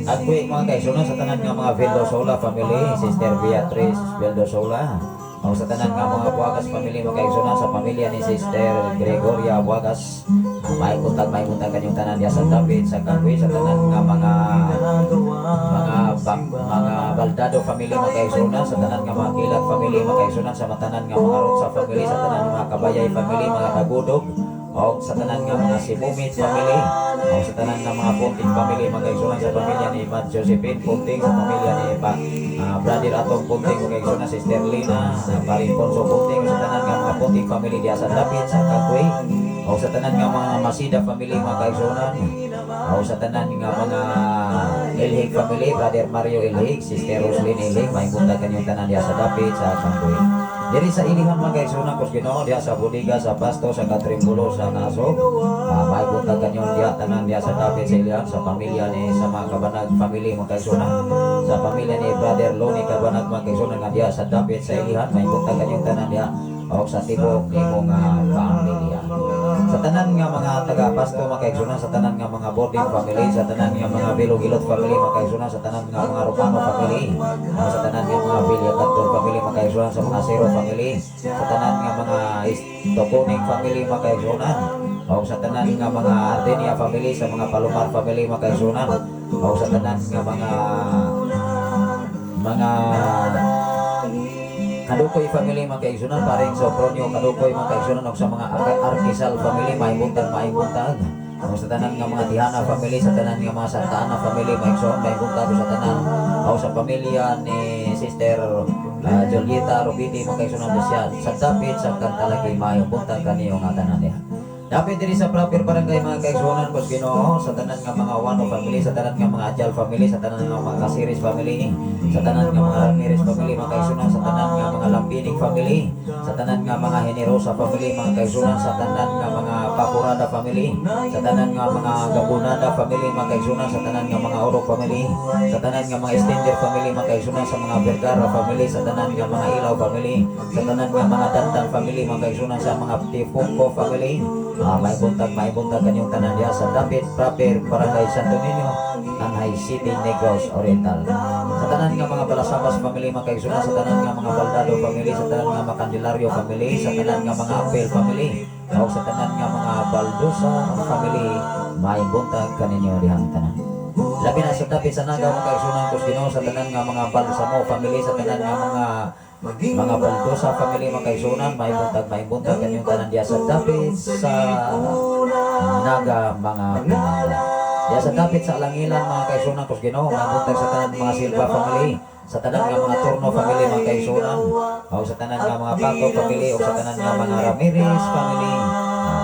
Agwe mga kaigsunan, sa tanan nga mga Vildosola family, Sister Beatrice Vildosola. Sa tanan nga mga Buagas family mga kaigsunan, sa pamilya ni Sister Gregoria Buagas. May buntag kanyang tanan diya sa David, sa Kagwe, sa tanan nga mga Baldado family mga kaigsunan, sa tanan nga mga Kilat family mga kaigsunan, sa tanan nga mga Rotsa family, sa tanan nga mga Kabayay family mga Tagudog, o sa tanan nga mga Sibumit family, o sa tanan nga mga Punting family mga kaigsunan, sa pamilya ni Mad Josephine Punting, sa pamilya ni Brother Atong Punting mga kaigsunan, Sister Lina, Paring Ponso Punting, sa tanan nga mga Punting family diya sa David, sa Kagwe, o sa tanan nga mga Masida family mga kaigsunan, o sa tanan nga mga Ilhig family, Brother Mario Ilhig, Sister Roslyn Ilhig, may buntag kanyang tanan diya sa David, sa Kagwe. Diri sa ilihan mga kaigsunan kus Ginoo diya sa Budiga, sa Pasto, sa Katrimbulo, sa Nasog, may buntag kanyang diya tanan diya sa David sa ilihan, sa pamilya ni sa mga Kabanag family mga kaigsunan, sa pamilya ni Brother Loni Kabanag mga kaigsunan nga diya sa David sa ilihan, may buntag kanyang tanan diya o sa tibok ni mga pamilya. Sa tanan nga mga taga-Pasto mga kaigsunan, sa tanan nga mga boarding family, sa tanan nga mga Bilog-Ilot family mga kaigsunan, sa tanan nga mga Romano family, sa tanan nga mga Villacantol family mga kaigsunan, sa mga Sero family, sa tanan nga mga Tokuning family mga kaigsunan, o sa tanan nga mga Ardenia family, sa mga Palomar family mga kaigsunan, o sa tanan nga mga Kadukoy family mga kaigsunan, paring Sopronio Kadukoy mga kaigsunan, o sa mga Arkisal family, may buntag. O sa tanan nga mga Tihana family, sa tanan nga mga Santa Ana family, may buntag sa tanan. O sa pamilya ni Sister Julieta Robiti mga kaigsunan siya sa David, sa Kantalaki, may buntag kaniyo nga tanan niya. Dapat diri sa proper barangay mga kaigsunan kus Ginoo, sa tanan nga mga Wano family, sa tanan nga mga Ajal family, sa tanan nga mga Casiris family, sa tanan nga mga Ramirez family mga kaigsunan, sa tanan nga mga Lampinig family, sa tanan nga mga Generosa family mga kaigsunan, sa tanan nga mga Papurada family, sa tanan nga mga Gabunada family mga kaigsunan, sa tanan nga mga Oro family, sa tanan nga mga Estender family mga kaigsunan, sa mga Vergara family, sa tanan nga mga Ilaw family, sa tanan nga mga Dandan family mga kaigsunan, sa mga Tifungko family. May buntag kanyang tanan diya sa David proper barangay Santo Niño, Tanay City, Negros Oriental. Sa tanan nga mga Balasabas family mga kaigsunan, sa tanan nga mga Baldado family, sa tanan nga mga Candelario family, sa tanan nga mga Apel family, o sa tanan nga mga Baldosa family, may buntag kaninyo dihang tanan. Labi na sa David sa Naga mga kaigsunan kus Ginoo, sa tanan nga mga Balsamo family, sa tanan nga mga Baldosa family mga kaigsunan, may buntag kanyang tanan diya sa David sa Naga mga Pinala. Diya sa David sa Alangilan mga kaigsunan kus Ginoo, may buntag sa tanan mga Silva family, sa tanan nga mga Turno family mga kaigsunan, o sa tanan nga mga Pato family, o sa tanan nga mga Ramirez family,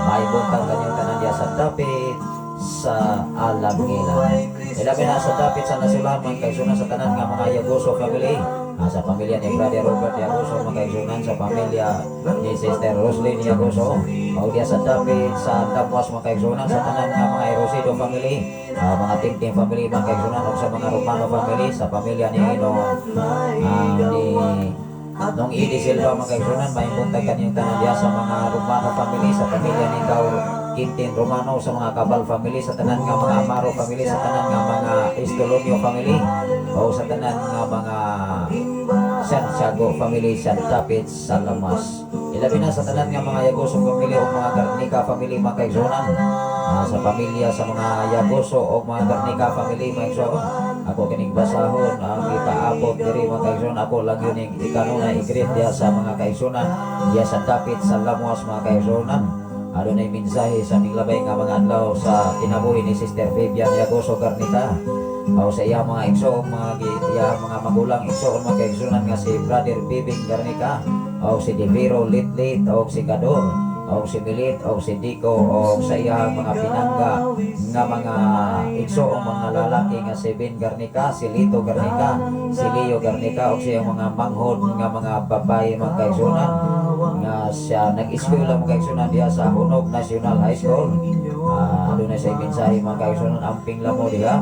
may buntag kanyang tanan diya sa David sa Alangilan. Ilabi na sa David sa Nasulan mga kaigsunan, sa tanan nga mga Yagoso family, sa pamilya ni Brother Robert Yagoso mga kaigsunan, sa pamilya ni Sister Roslyn Yagoso, o diya sa David sa Dapuas mga kaigsunan, sa tanan nga mga Erosido family, mga Tingting family mga kaigsunan, o sa mga Romano family, sa pamilya ni Nung Idi Silva mga kaigsunan, may buntag kanyang tanan diya sa mga Romano family, sa pamilya ni Quintin Romano, sa mga Cabal family, sa tanan nga mga Amaro family, sa tanan nga mga Estolonio family, o sa tanan nga mga Santiago family, San David, Salamas. Ilabi na sa tanan nga mga Yagoso family o mga Garnica family mga kaigsunan, sa pamilya sa mga Yagoso o mga Garnica family mga kaigsunan. Ako kining basahon ang ipaabot diri mga kaigsunan, ako lang yun yung ikanuna i-greet diya sa mga kaigsunan diya sa David, Salamas mga kaigsunan. Ano na yung mensahe sa niglabay nga mga adlaw sa kinabuhi ni Sister Vivian Yagoso Garnica, o sa iya mga igsoon, mga magulang igsoon mga kaigsunan nga si Brother Bibing Garnica, o si Diviro Litlit, o si Gador, o o si Milit o si Dico o sa iyang mga pinangga nga mga igsoong mga lalaki nga si Ben Garnica, si Lito Garnica, si Leo Garnica o siyang mga manghod nga mga babae mga kaigsunan nga siya nag-eskwela mga kaigsunan diya sa Hunog National High School. Doon na sa mensahe mga kaigsunan amping lamo diha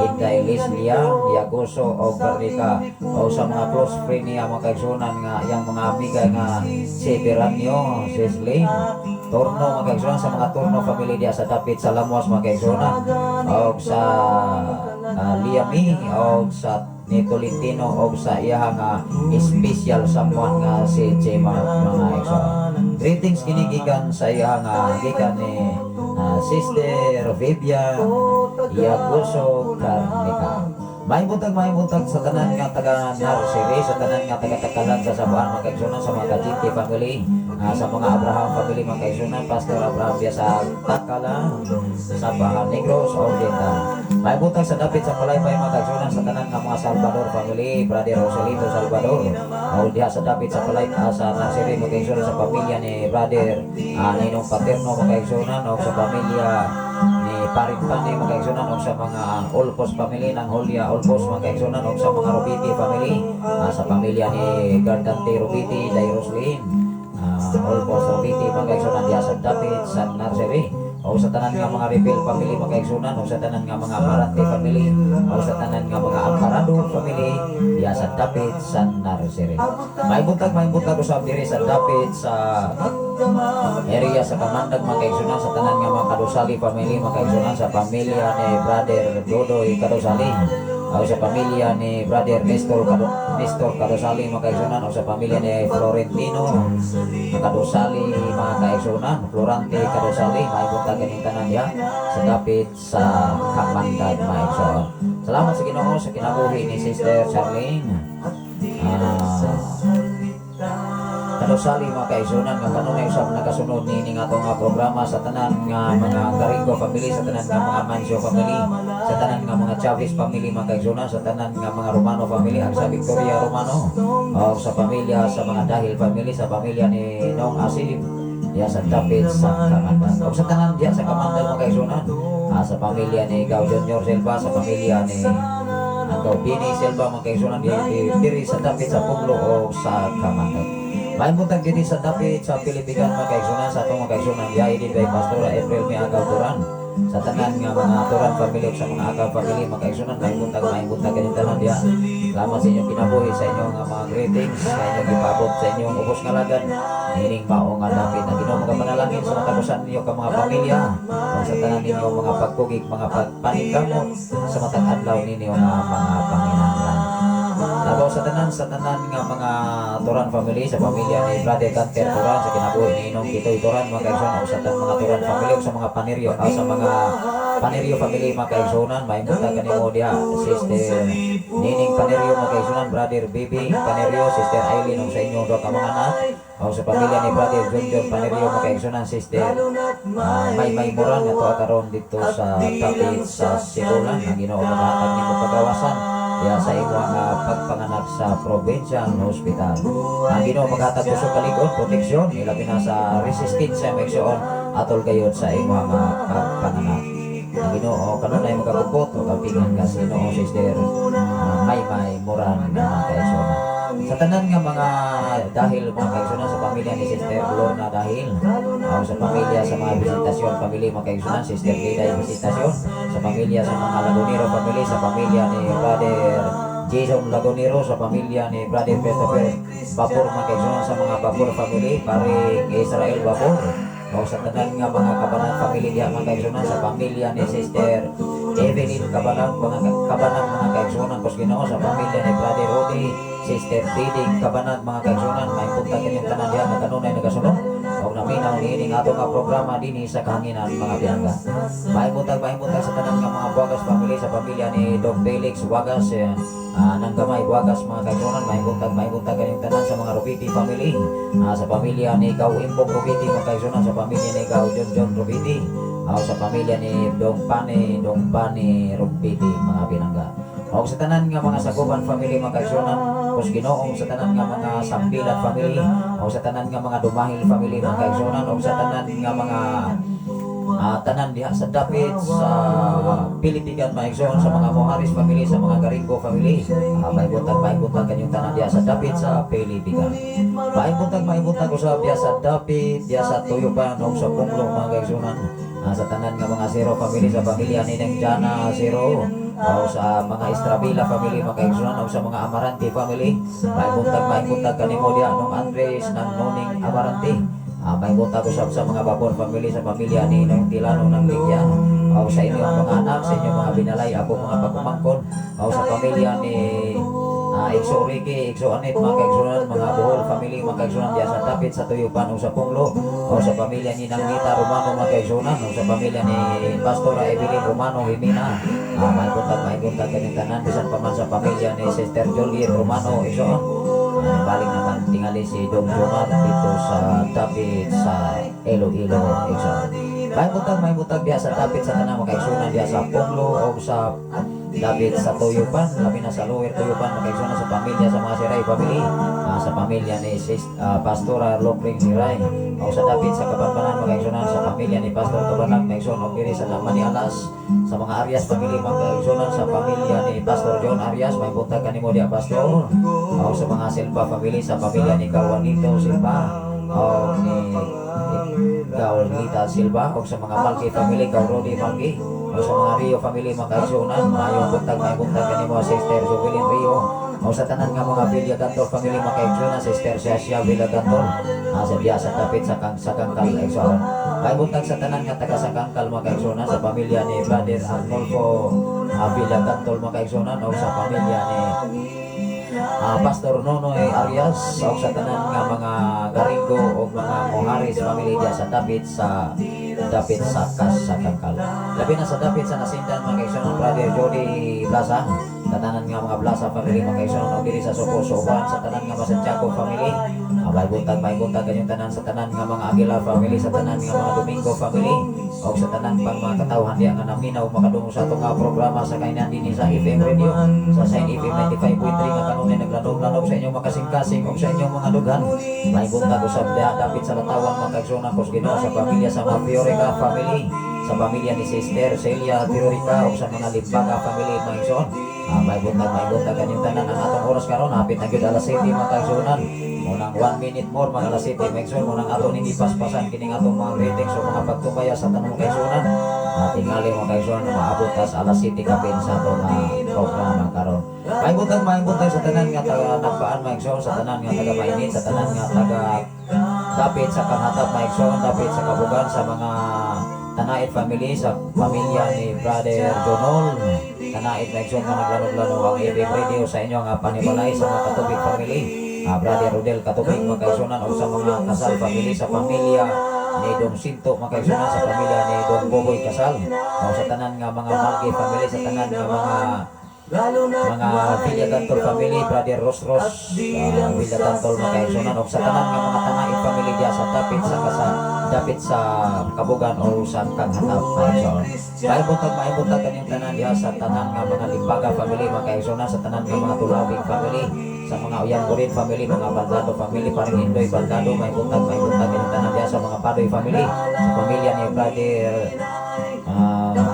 Inday Lislia Diagoso o Garnica o sa mga close friend niya mga kaigsunan nga yang mga amiga nga si Beranio, si Sling Torno mga kaigsunan sa mga Torno family diya sa Dapit sa Lamuas mga kaigsunan o sa Liami o sa ni Tolentino o sa iya nga special someone nga si Chema mga kaigsunan. Greetings kinigikan sa iya nga gikan ni Sister Vivian Iagoso Garnica. May buntag sa tanan nga taga Narsiri, sa tanan nga taga Takalan sa Sabuan mga kaigsunan, sa mga Kajiti family, sa mga Abraham family mga kaigsunan, Pastor Abraham Biya sa Takalan, sa Bahan Negros o Dita. May buntag sa Dapit sa Palaypay mga kaigsunan, sa tanan nga mga Salvador family, Brother Roselito Salvador, o diha sa Dapit sa Palaypay sa Narsiri mga kaigsunan, sa pamilya ni Brother Ninong Paterno mga kaigsunan, o sa pamilya ni Paring Pani mga kaigsunan, o sa mga Olpos family ng Julia Olpos mga kaigsunan, o sa mga Rubiti family, sa pamilya ni Gardante Rubiti, Day Roslin, Olpos Rubiti mga kaigsunan diya sa Dapit sa Narsiri, o sa tanan nga mga Refill family mga kaigsunan, o sa tanan nga mga Marante family, o sa tanan nga mga Amparado family diya sa Dapit sa Narsiri. May buntag usab diri sa Dapit sa area sa Kamandag mga kaigsunan, sa tanan nga mga Kadusali family mga kaigsunan, sa pamilya ni Brother Dodoy Kadusali, o sa pamilya ni Brother Nestor Kadusali mga kaigsunan, o sa pamilya ni Florentino Kadusali mga kaigsunan, Florante Kadusali. May buntag kaning tanan diha sa Dapit sa Kamandag mga kaigsunan. Salamat sa Ginoo sa kinabuhi ni Sister Charlene Kadusali mga kaigsunan, nga kanunay usab nagasunod ni nga atong programa sa tanan nga mga Garingo family, sa tanan nga mga Mancio family, sa tanan nga mga Chavez family mga kaigsunan, sa tanan nga mga Romano family, ang sa Victoria Romano, o sa pamilya sa mga Dahil family, sa pamilya ni Nong Asim diya sa Dapit sa Kamandag, o sa tanan diya sa Kamandag mga kaigsunan, sa pamilya ni Gao Junior Silva, sa pamilya ni Gao Bini Silva mga kaigsunan diri sa Dapit sa Pueblo o sa Kamandag. May buntag diri sa Dapit sa Pilipigan mga kaigsunan, sa atong mga kaigsunan diay di kay Pastora April mi Agaw Turan, sa tanan nga mga Turan family ug sa mga Agaw family mga kaigsunan. May buntag kaning tanan diya. Salamat sa inyong kinabuhi, sa inyong mga greetings, sa inyong gipabot sa inyong ubos nga lagan hining mao nga Dapit. Ang Ginoo magapanalangin sa matagusan ninyo ka mga pamilya, ug sa tanan ninyo mga pagkugig, mga pagpaningkamot sa matag adlaw ninyo nga mga panginahanglan. Labaw sa tanan nga mga Turan family, sa pamilya ni Brother Canter Turan, sa kinabuhi ni Inong Kitoy Turan mga kaigsunan, o sa tanang mga Turan family, o sa mga Panerio, sa mga Panerio family mga kaigsunan. May buntag kanimo diha Sister Nining Panerio mga kaigsunan, Brother Bibi Panerio, Sister Aileen, o sa inyong duha ka mga anak, o sa pamilya ni Brother John Panerio mga kaigsunan, Sister May Moran nga tuwa karon dito sa Dapit sa Sibulan. Ang Ginoo maghatag nimo pagawasan ya sa imong pagpanganak sa provincial hospital. Ang Ginoo maghatag kusog kalig-on, proteksyon, ilabi na sa resistensya megsoon atol gayud sa imong pagpanganak. Ang Ginoo kanunay magakupot o kapingan ka sa Ginoo Sister May Moran mga kaigsunan. Sa tanan nga mga Dahil mga kaigsunan, sa pamilya ni Sister Lorna Dahil, o sa pamilya sa mga Visitasyon family mga kaigsunan, Sister Liday Visitasyon, sa pamilya sa mga Lagunero family, sa pamilya ni Brother Jason Lagunero, sa pamilya ni Brother Christopher Bapor mga kaigsunan, sa mga Bapor family, Paring Israel Bapor, o sa tanan nga mga Kabanang family diya mga kaigsunan, sa pamilya ni Sister Evelyn Kabanang mga kaigsunan kus Ginoo, sa pamilya ni Brother Rudy, Sister Diding Kabanang mga kaigsunan. May punta kanyang tanan diya nga kanunay nagasunod o naminaw niining ato nga programa dinhi sa kahanginan mga pinangga. May buntag sa tanan nga mga Buagas family, sa pamilya ni Dong Felix Buagas nang gamay Buagas mga kaigsunan. May buntag kanyang tanan sa mga Rubiti family, sa pamilya ni Gao Imbong Rubiti mga kaigsunan, sa pamilya ni Gao John Rubiti, sa pamilya ni Dong Pani Rubiti mga pinangga. o sa tanan nga mga saguban family mga kaigsunan, o sa Ginoong sa tanan nga mga sambilan family, o sa tanan nga mga dumahil family mga kaigsunan, o sa tanan nga mga tanan diha sa dapit sa Pilipigan maigsoon, sa mga Moharis family, sa mga Garingo family, maibuntag kanyang tanan diha sa dapit sa Pilipigan. Maibuntag usab diha sa dapit diha sa Tuyupan o sa Punglong mga kaigsunan, sa tanan nga mga Zero family, sa pamilya ni Neng Jana Zero, o sa mga Estrabila family mga kaigsunan, o sa mga Amarante family. Maibuntag kanimo diha nung Andres ng Noning Amarante. May buntag usab sa mga Babor family, sa pamilya ni Nong Tilano ng Ligya, o sa inyong mga anak, sa inyong mga binalay, ako mga pagkumangkon, o sa pamilya ni Ikso Ricky, Ikso Anet mga kaigsunan, mga Bohol family mga kaigsunan diya sa dapit sa Tuyupan o sa Punglo, o sa pamilya ni Nang Nita Romano mga kaigsunan, o sa pamilya ni Pastora Evelyn Romano Himina. May buntag kanyang tanan bisan pa man sa pamilya ni Sister Juliet Romano Iksoon. Balik naman tingali si Dong Jomar dito sa dapit sa Iloilo Iksoon. May buntag diya sa dapit sa tanang mga kaigsunan diya sa Punglo o sa dapit sa Tuyupan, labi na sa Lower Tuyupan mga kaigsunan, sa pamilya sa mga Siray family, sa pamilya ni Pastora Lokring Siray, o sa dapit sa Kabanbanan mga kaigsunan, sa pamilya ni Pastor Kabanag mga kaigsunan, o diri sa Mani Alas, sa mga Arias family mga kaigsunan, sa pamilya ni Pastor John Arias, may buntag kanimo diya Pastor, o sa mga Silva family, sa pamilya ni Kawanito Silva, o ni Gaulita Silva, o sa mga Malki family, Gaurodi Malki, o sa mga Rio family mga kaigsunan, may buntag kanimo Sister Jubilin Rio, o sa tanan nga mga Villagantor family mga kaigsunan, Sister Sasha Villagantor, sa diya sa dapit sa Kangkal kaigsunan. May buntag sa tanan nga taga sa Kangkal mga kaigsunan, sa pamilya ni Brother Arnolfo Villagantor mga kaigsunan, o sa pamilya ni Pastor Nonoy Arias, o sa tanan nga mga Garingo o mga Moharis family diya sa dapit sa Kangkal. Labi na sa dapit sa Nasindan mga kaigsunan, Brother Jody Plaza, sa tanan nga mga Plaza family mga kaigsunan, o diri sa Soban, sa tanan nga mga Santiago family. May buntag kanyang tanan sa tanan nga mga Aguilar family, sa tanan nga mga Domingo family, o sa tanan pang mga katawhan diya nga naminaw makadungo sa itong programa sa kainan din sa FM Radio, sa Sign FM 95.3 nga kanunay naglanog-lanog sa inyong makasing-kasing o sa inyong mga dughan. May buntag usab diya dapit sa Latawan mga kaigsunan, Kos Ginoo, sa pamilya sa mga Fiorica family, sa pamilya ni Sister Celia Fiorica, o sa mga Limbaga family mga kaigsunan. May buntag kanyang tanan. Ang atong oras karon hapit na gyud alas 7 mga kaigsunan. Munang 1 minute more mga alas 7 mga kaigsunan, munang aton hindi paspasan kining atong mga ratings o mga pagtubaya sa tanong kaigsunan. Tingali mga kaigsunan na maabot tas alas 7 kapin sa atong programa karon. May buntag sa tanan nga taga Nagpaan mga kaigsunan, sa tanan nga taga Mainit, sa tanan nga taga dapit sa Kanhatap mga kaigsunan, dapit sa Kabugan, sa mga Tanait family, sa pamilya ni Brother Jonol Tanait mga kaigsunan nga naglanog-lanog ang FM Radio sa inyo nga panibalay, sa mga Katubig family, Brother Rodel Katubig mga kaigsunan, o sa mga Kasal family, sa pamilya ni Dong Sinto mga kaigsunan, sa pamilya ni Dong Boboy Kasal, o sa tanan nga mga Malgi family, sa tanan nga mga Villagantor family, Brother Ros Villagantor mga kaigsunan, o sa tanan nga mga Tanait family diya sa dapit sa Kabugan o sa Kanghatap kaigsunan. May buntag kanyang tanan diya sa tanan nga mga Limbaga family mga kaigsunan, sa tanan nga mga Tulawing family, sa mga Uyangurin family, mga Baldado family, paring Indoy Baldado. May buntag kanyang tanan diya sa mga Padoy family, sa pamilya ni Brother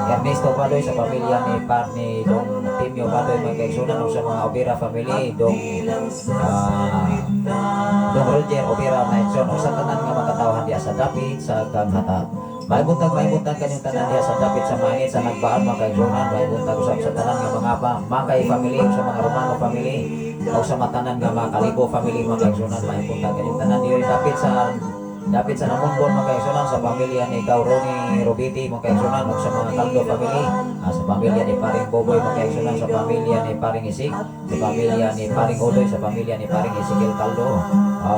Ernesto Padoy, sa pamilya ni Dong Timio Padoy mga kaigsunan, o sa mga Obira family, Dong Roger Obira mga kaigsunan, o sa tanan nga mga katawhan diya sa dapit sa Kanghatap. May buntag kanyang tanan diya sa dapit sa Mainit, sa Nagbaan mga kaigsunan. May buntag usab sa tanan nga mga Makay family, o sa mga Romano family, o sa matanan nga mga Kalibo family mga kaigsunan. May buntag kanyang tanan diya dapit sa Namunbon mga kaigsunan, sa pamilya ni Gauroni Robiti mga kaigsunan, o sa mga Caldo family, sa pamilya ni Paring Boboy mga kaigsunan, sa pamilya ni Paring Isig, sa pamilya ni Paring Odoy, sa pamilya ni Paring Isigil Caldo,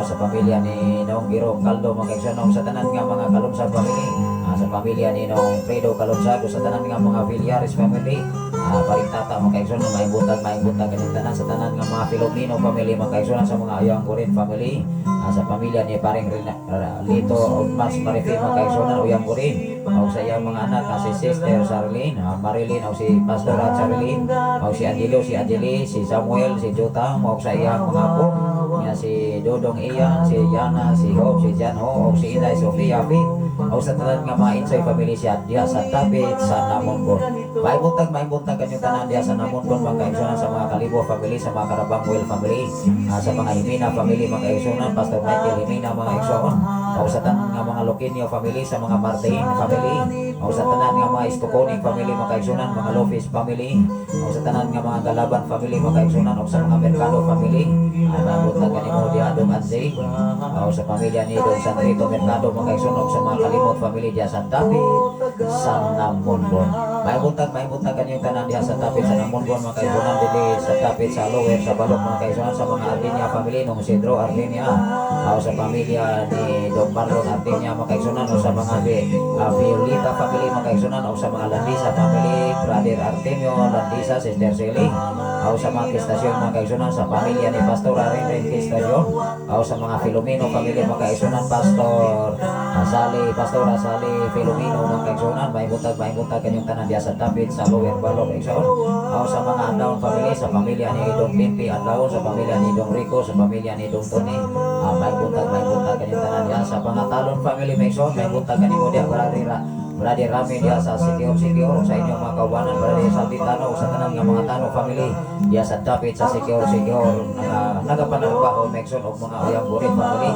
sa pamilya ni Noong Girong Caldo mga kaigsunan, o sa tanan nga mga Kalumsag family, sa pamilya ni Noong Fredo Kalumsag, o sa tanan nga mga Villares family, Paring Tata mga kaigsunan. May buntag kanyang tanan sa tanan nga mga Filomeno family mga kaigsunan, sa mga Ayanggurin family, sa pamilya ni paring Lito o Mas Marifima kaigsunan uyang ko rin o sa iyang mga anak si Sister Charlene, Marilyn o si Pastor Charlene o si Angelo, si Angeli, si Samuel, si Jutang o sa iyang mga apo nga si Dodong Ian, si Yana, si Hope, si Jan Ho o si Inday Sofia Fit o sa tanan nga mga Insoy family si Adia sa Tapit sa Namonbon. May buntag kanyang tanan diya sa Namonbon mga kaigsunan, sa mga Kalibo family, sa mga Karabang Well family, sa mga Himina family mga kaigsunan, Pastor Michael Himina mga kaigsunan o sa tanan nga mga Loquinio family, sa mga Martin family o sa tanan nga mga Istoconing family mga kaigsunan, mga Lopez family o sa tanan nga mga Galaban family mga kaigsunan o sa mga Mercado family. May buntag kanimo diya Dong Anzay o sa pamilya ni Dong Sanrito Mercado mga kaigsunan o sa mga Kalimot family diya sa Tapit sa Namonbon. May buntag kanyang tanan diya sa Tapit sa Namonbon mga kaigsunan, dili sa Tapit sa Lower sa Balok mga kaigsunan, sa mga Ardinia family nung Cedro Ardinia o sa pamilya ni Dong Marlon Ardinia mga kaigsunan o sa mga Violita family mga kaigsunan o sa mga Landisa family, Brother Artemio Landisa, Sister Sally o sa mga Kistasyon mga kaigsunan, sa pamilya ni Pastor Arin Kistasyon o sa mga Filomeno family mga kaigsunan, Pastor Sali Filomeno mga kaigsunan. May buntag kanyang tanan diya sa Tapit sa Lower Balok kaigsunan o sa mga Andaon family, sa pamilya ni Dong Pimpi Andaon, sa pamilya ni Dong Rico, sa pamilya ni Dong Tony. May buntag kanyang tanan diya sa Pangatalon family kaigsunan. May buntag kanimo diya Brother Rami diya sa City of sa inyong mga kaubanan, Brother Saltitano sa tanan nga mga Tano family diya sa Tapit sa Secure nagapanarbaho Mexon o mga Oyang Burin family,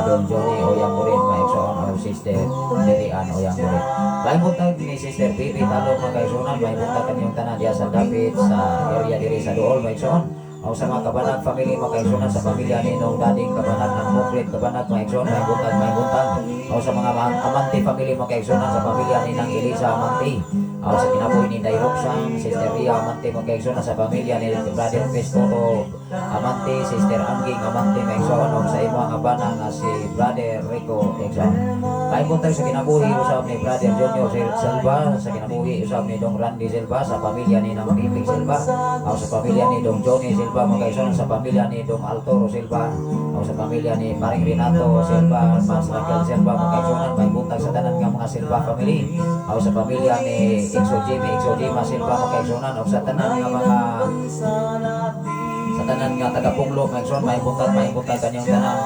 Don Johnny Oyang Burin Mexon o Sister Derian Oyang Burin. May buntag ni Sister Pipi Talo mga kaigsunan. May buntag kanyang tanan diya sa Tapit sa area diri sa Duol Mexon o sa mga Kabanag family mga kaigsunan, sa pamilya ni Nong Dading Kabanag ng Mukrit Kabanag mga kaigsunan. May buntag o sa mga Amante family mga kaigsunan, sa pamilya ni Nang Elisa Amante o sa kinabuhi ni Day Roxanne, Sister Ria Amante mga kaigsunan, sa pamilya ni Brother Festoto Amante, Sister Angging Amante mga kaigsunan o sa imong abana nga si Brother Rico kaigsunan. May buntag sa kinabuhi usab ni Brother Junior Silva, sa kinabuhi usab ni Dong Randy Silva, sa pamilya ni Nang Pipig Silva o sa pamilya ni Dong Johnny Silva mga kaigsunan, sa pamilya ni Dong Altoro Silva o sa pamilya ni Paring Renato Silva, Mas Raquel Silva mga kaigsunan. May buntag sa tanan nga mga Silva family o sa pamilya ni Exo Jima Silva mga kaigsunan o sa tanan nga mga taga-Punglo mga kaigsunan. May buntag kanyang tanan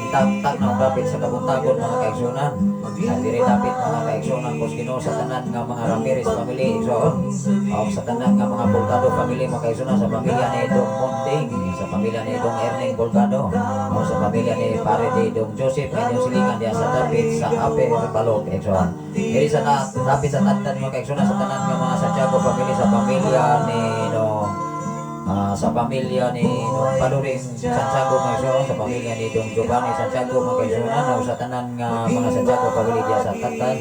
tak na dapit sa kabuntagon mga kaigsunan, diri dapit mga kaigsunan Koskino, sa tanan nga mga Ramirez family kaigsunan o sa tanan nga mga Bolgado family mga kaigsunan, sa pamilya ni Dong Monting, sa pamilya ni Dong Erning Bolgado o sa pamilya ni Pare de Dong Joseph kanyang silingan diya sa dapit sa Aper Balog kaigsunan. Diri sa dapit sa tantan mga kaigsunan, sa tanan nga mga Santiago family, sa pamilya ni sa pamilya ni Dong Paluring Santiago kaigsunan, sa pamilya ni Dong Giovanni Santiago mga kaigsunan o sa tanan nga mga Santiago family diya sa Tantan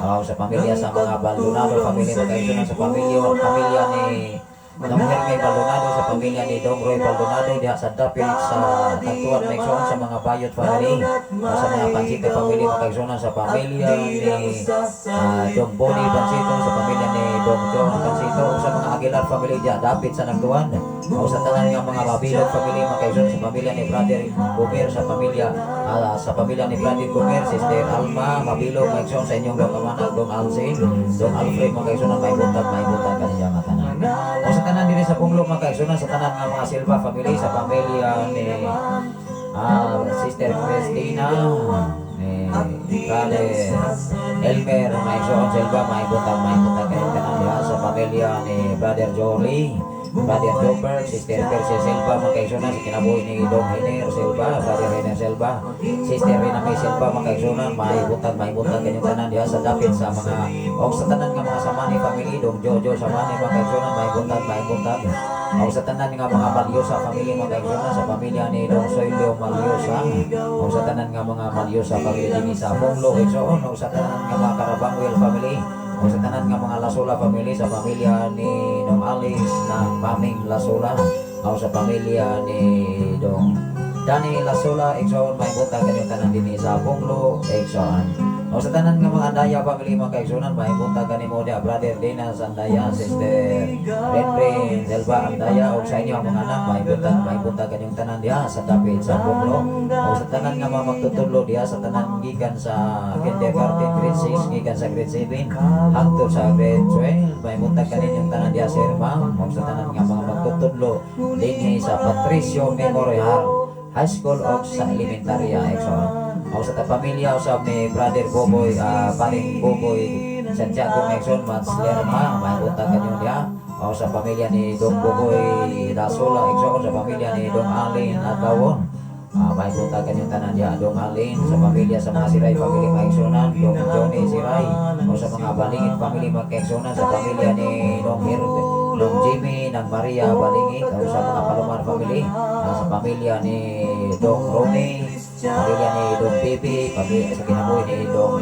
o sa pamilya sa mga Baldonado family mga kaigsunan, sa pamilya ni Dong Herme Baldonado, sa pamilya ni Dong Roy Baldonado diya sa Dapit sa Tagtuan kaigsunan, sa mga Bayot family o sa mga Pansito family mga kaigsunan, sa pamilya ni Dong Boni Pansito, sa pamilya ni Dong John Pansito o sa mga Aguilar family diya Dapit sa Nagtuan o sa tanan nga mga Babilog family mga kaigsunan, sa pamilya ni Brother Gomer, sa pamilya ni Brother Gomer, Sister Alma Mabilog kaigsunan, sa inyong Dong Amanag, Dong Alcin, Dong Alfred mga kaigsunan. May buntag kanila nga tanan o sa tanan diri sa Punglo mga kaigsunan, sa tanan nga mga Silva family, sa pamilya ni Sister Cristina ni Brother Elmer Maison Silva. May buntag kanila tanan sa pamilya ni Brother Jory, Brother Doper, Sister Persia Silva mga kaigsunan, sa kinabuhi ni Dong Hiner Silva, Brother Hiner Silva, Sister Rina May Silva mga kaigsunan. May buntag kanyang tanan diha sa dapit sa mga o sa tanan nga mga Samani family, Dong Jojo Samani mga kaigsunan. May buntag o sa tanan nga mga Malyosa family mga kaigsunan, sa pamilya ni Dong Soylio Malyosa o sa tanan nga mga Malyosa family dinhi sa Punglo kaigsunan, o sa tanan nga mga Karabangwel family o sa tanan nga mga Lasola family, sa pamilya ni Dong Alice na Maming Lasola o sa pamilya ni Dong Dani Lasola kaigsunan. May buntag kanyang tanan dinhi sa Punglo kaigsunan. O sa tanan nga mga Andaya family mga kaigsunan, mahipunta kanimo dia brother Dinas Andaya, sister Renren Delva Andaya, o sa inyo ang mga anak mahipunta kanyang tanan diha sa dapit sa Bumlo. O sa tanan nga mga magtutudlo diha sa tanan gikan sa kindergarten grade 6 gikan sa grade 7 hangtod sa grade 12, mahipunta kaninyong tanan diha sa Irmang. O sa tanan nga mga magtutudlo dinhi sa Patricio Memorial High School o sa elementarya Exxon. O sa pamilya usab ni brother Boboy, paring Boboy Santiago Exxon Matslerma, mahipunta kanyo diha. O sa pamilya ni Dong Boboy Dasola Exxon, sa pamilya ni Dong Alin Atawon, mahipunta kanyo tanan diha. Dong Alin sa pamilya sa mga Siray family maigsunan, Dong Johnny Siray. O sa mga Balingit family maigsunan, sa pamilya ni Dong Herbe, Dong Jimmy ng Maria Balingit. O sa mga Palomar family, sa pamilya ni Dong Romy, pamilya ni Dong Bibi, pamilya sa kinabuhi ni Dong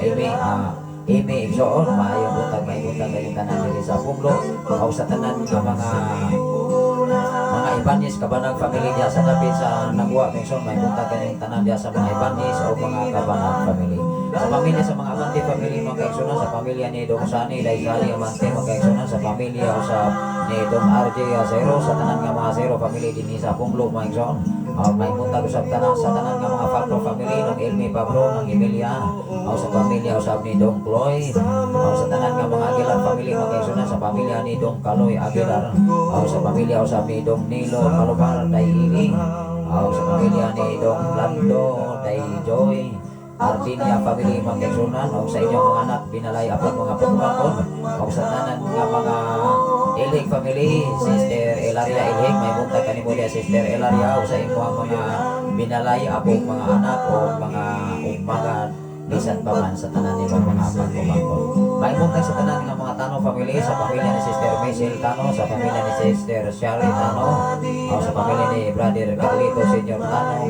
Amy Exxon, maayong buntag kayong tanan diri sa Bumlo. O sa tanan nga mga Ibanez Kabanag family diya sa dapit sa Nagwa Exxon, may buntag kayong tanan diya sa mga Ibanez o mga Kabanag family. Sa pamilya sa mga Amante family mga kaigsunan, sa pamilya ni Dong Sani Daisali Amante mga kaigsunan, sa pamilya usab ni Dong RJ Zero, sa tanan nga mga Zero family dinhi sa Bumlo mga kaigsunan. May muntag usab tanan sa tanan nga mga Pablo family ng Elmi Pablo ng Emilia. O sa pamilya usab ni Dong Cloy. O sa tanan nga mga Aguilar family mga kaigsunan, sa pamilya ni Dong Kaloy Aguilar. O sa pamilya usab ni Dong Nilo Palomar Dailing. O sa pamilya ni Dong Lando Dai Joy Ardinia family mga kaigsunan. O sa inyong mga anak binalay apod mga pagmangkon. O sa tanan nga mga Ilhig family, Sister Elaria Ilhig, may buntag kanimo diha Sister Elaria. O sa imo ang mga binalay apod mga anak o mga umagan bisan pa man sa tanan nimo mga pagmangkon. May buntag sa tanan nga mga Tano family, sa pamilya ni Sister Maisel Tano, sa pamilya ni Sister Shari Tano, o sa pamilya ni Brother Carlito Senior Tano,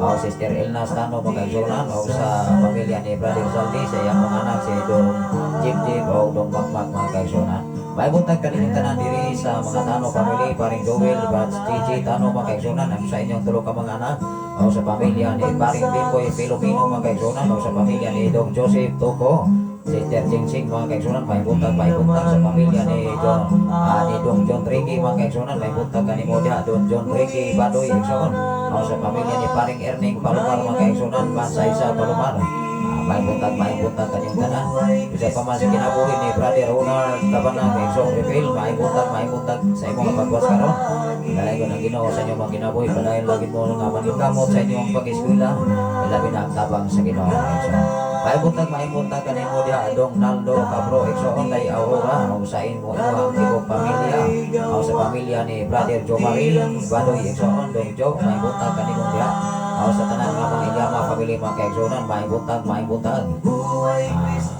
o Sister Elnas Tano mga kaigsunan, o sa pamilya ni Brother Saldi sa iyang mga anak si Dong Jip Jip o Dong Makmak mga kaigsunan. May buntag kaninyong tanan diri sa mga Tano family, paring Joel, Bats, TJ Tano mga kaigsunan, ang sa inyong tulo ka mga anak, o sa pamilya ni paring Bimboy Filomeno mga kaigsunan, o sa pamilya ni Dong Joseph Toko, Sister Jingsing mga kaigsunan, may buntag sa pamilya ni Dong John Ricky mga kaigsunan, may buntag kanimo diha Don John Ricky Badoy Exxon. O sa pamilya ni paring Erning Palomar mga kaigsunan, Bansay sa Palomar, may buntag kanyang tanan. Isa pa man sa kinabuhi ni Brother Ronald Tabanang Exxon Reveal, may buntag sa imong pagwas karon. Dalay ko ng Ginoo sa inyong mga kinabuhi, padayon lagi mo nga maningkamot sa inyong pag-eskwela, ilabi na ang tabang sa Ginoo Exxon. May buntag kanimo diha Dong Naldo Cabro Exxon Day Aurora, o sa imo ang ibong pamilya, o sa pamilya ni Brother Jo Marie Badoy Exxon Dong Jo, may buntag kanimo diha. O sa tanan nga mga Ilyama family mga kaigsunan, may buntag.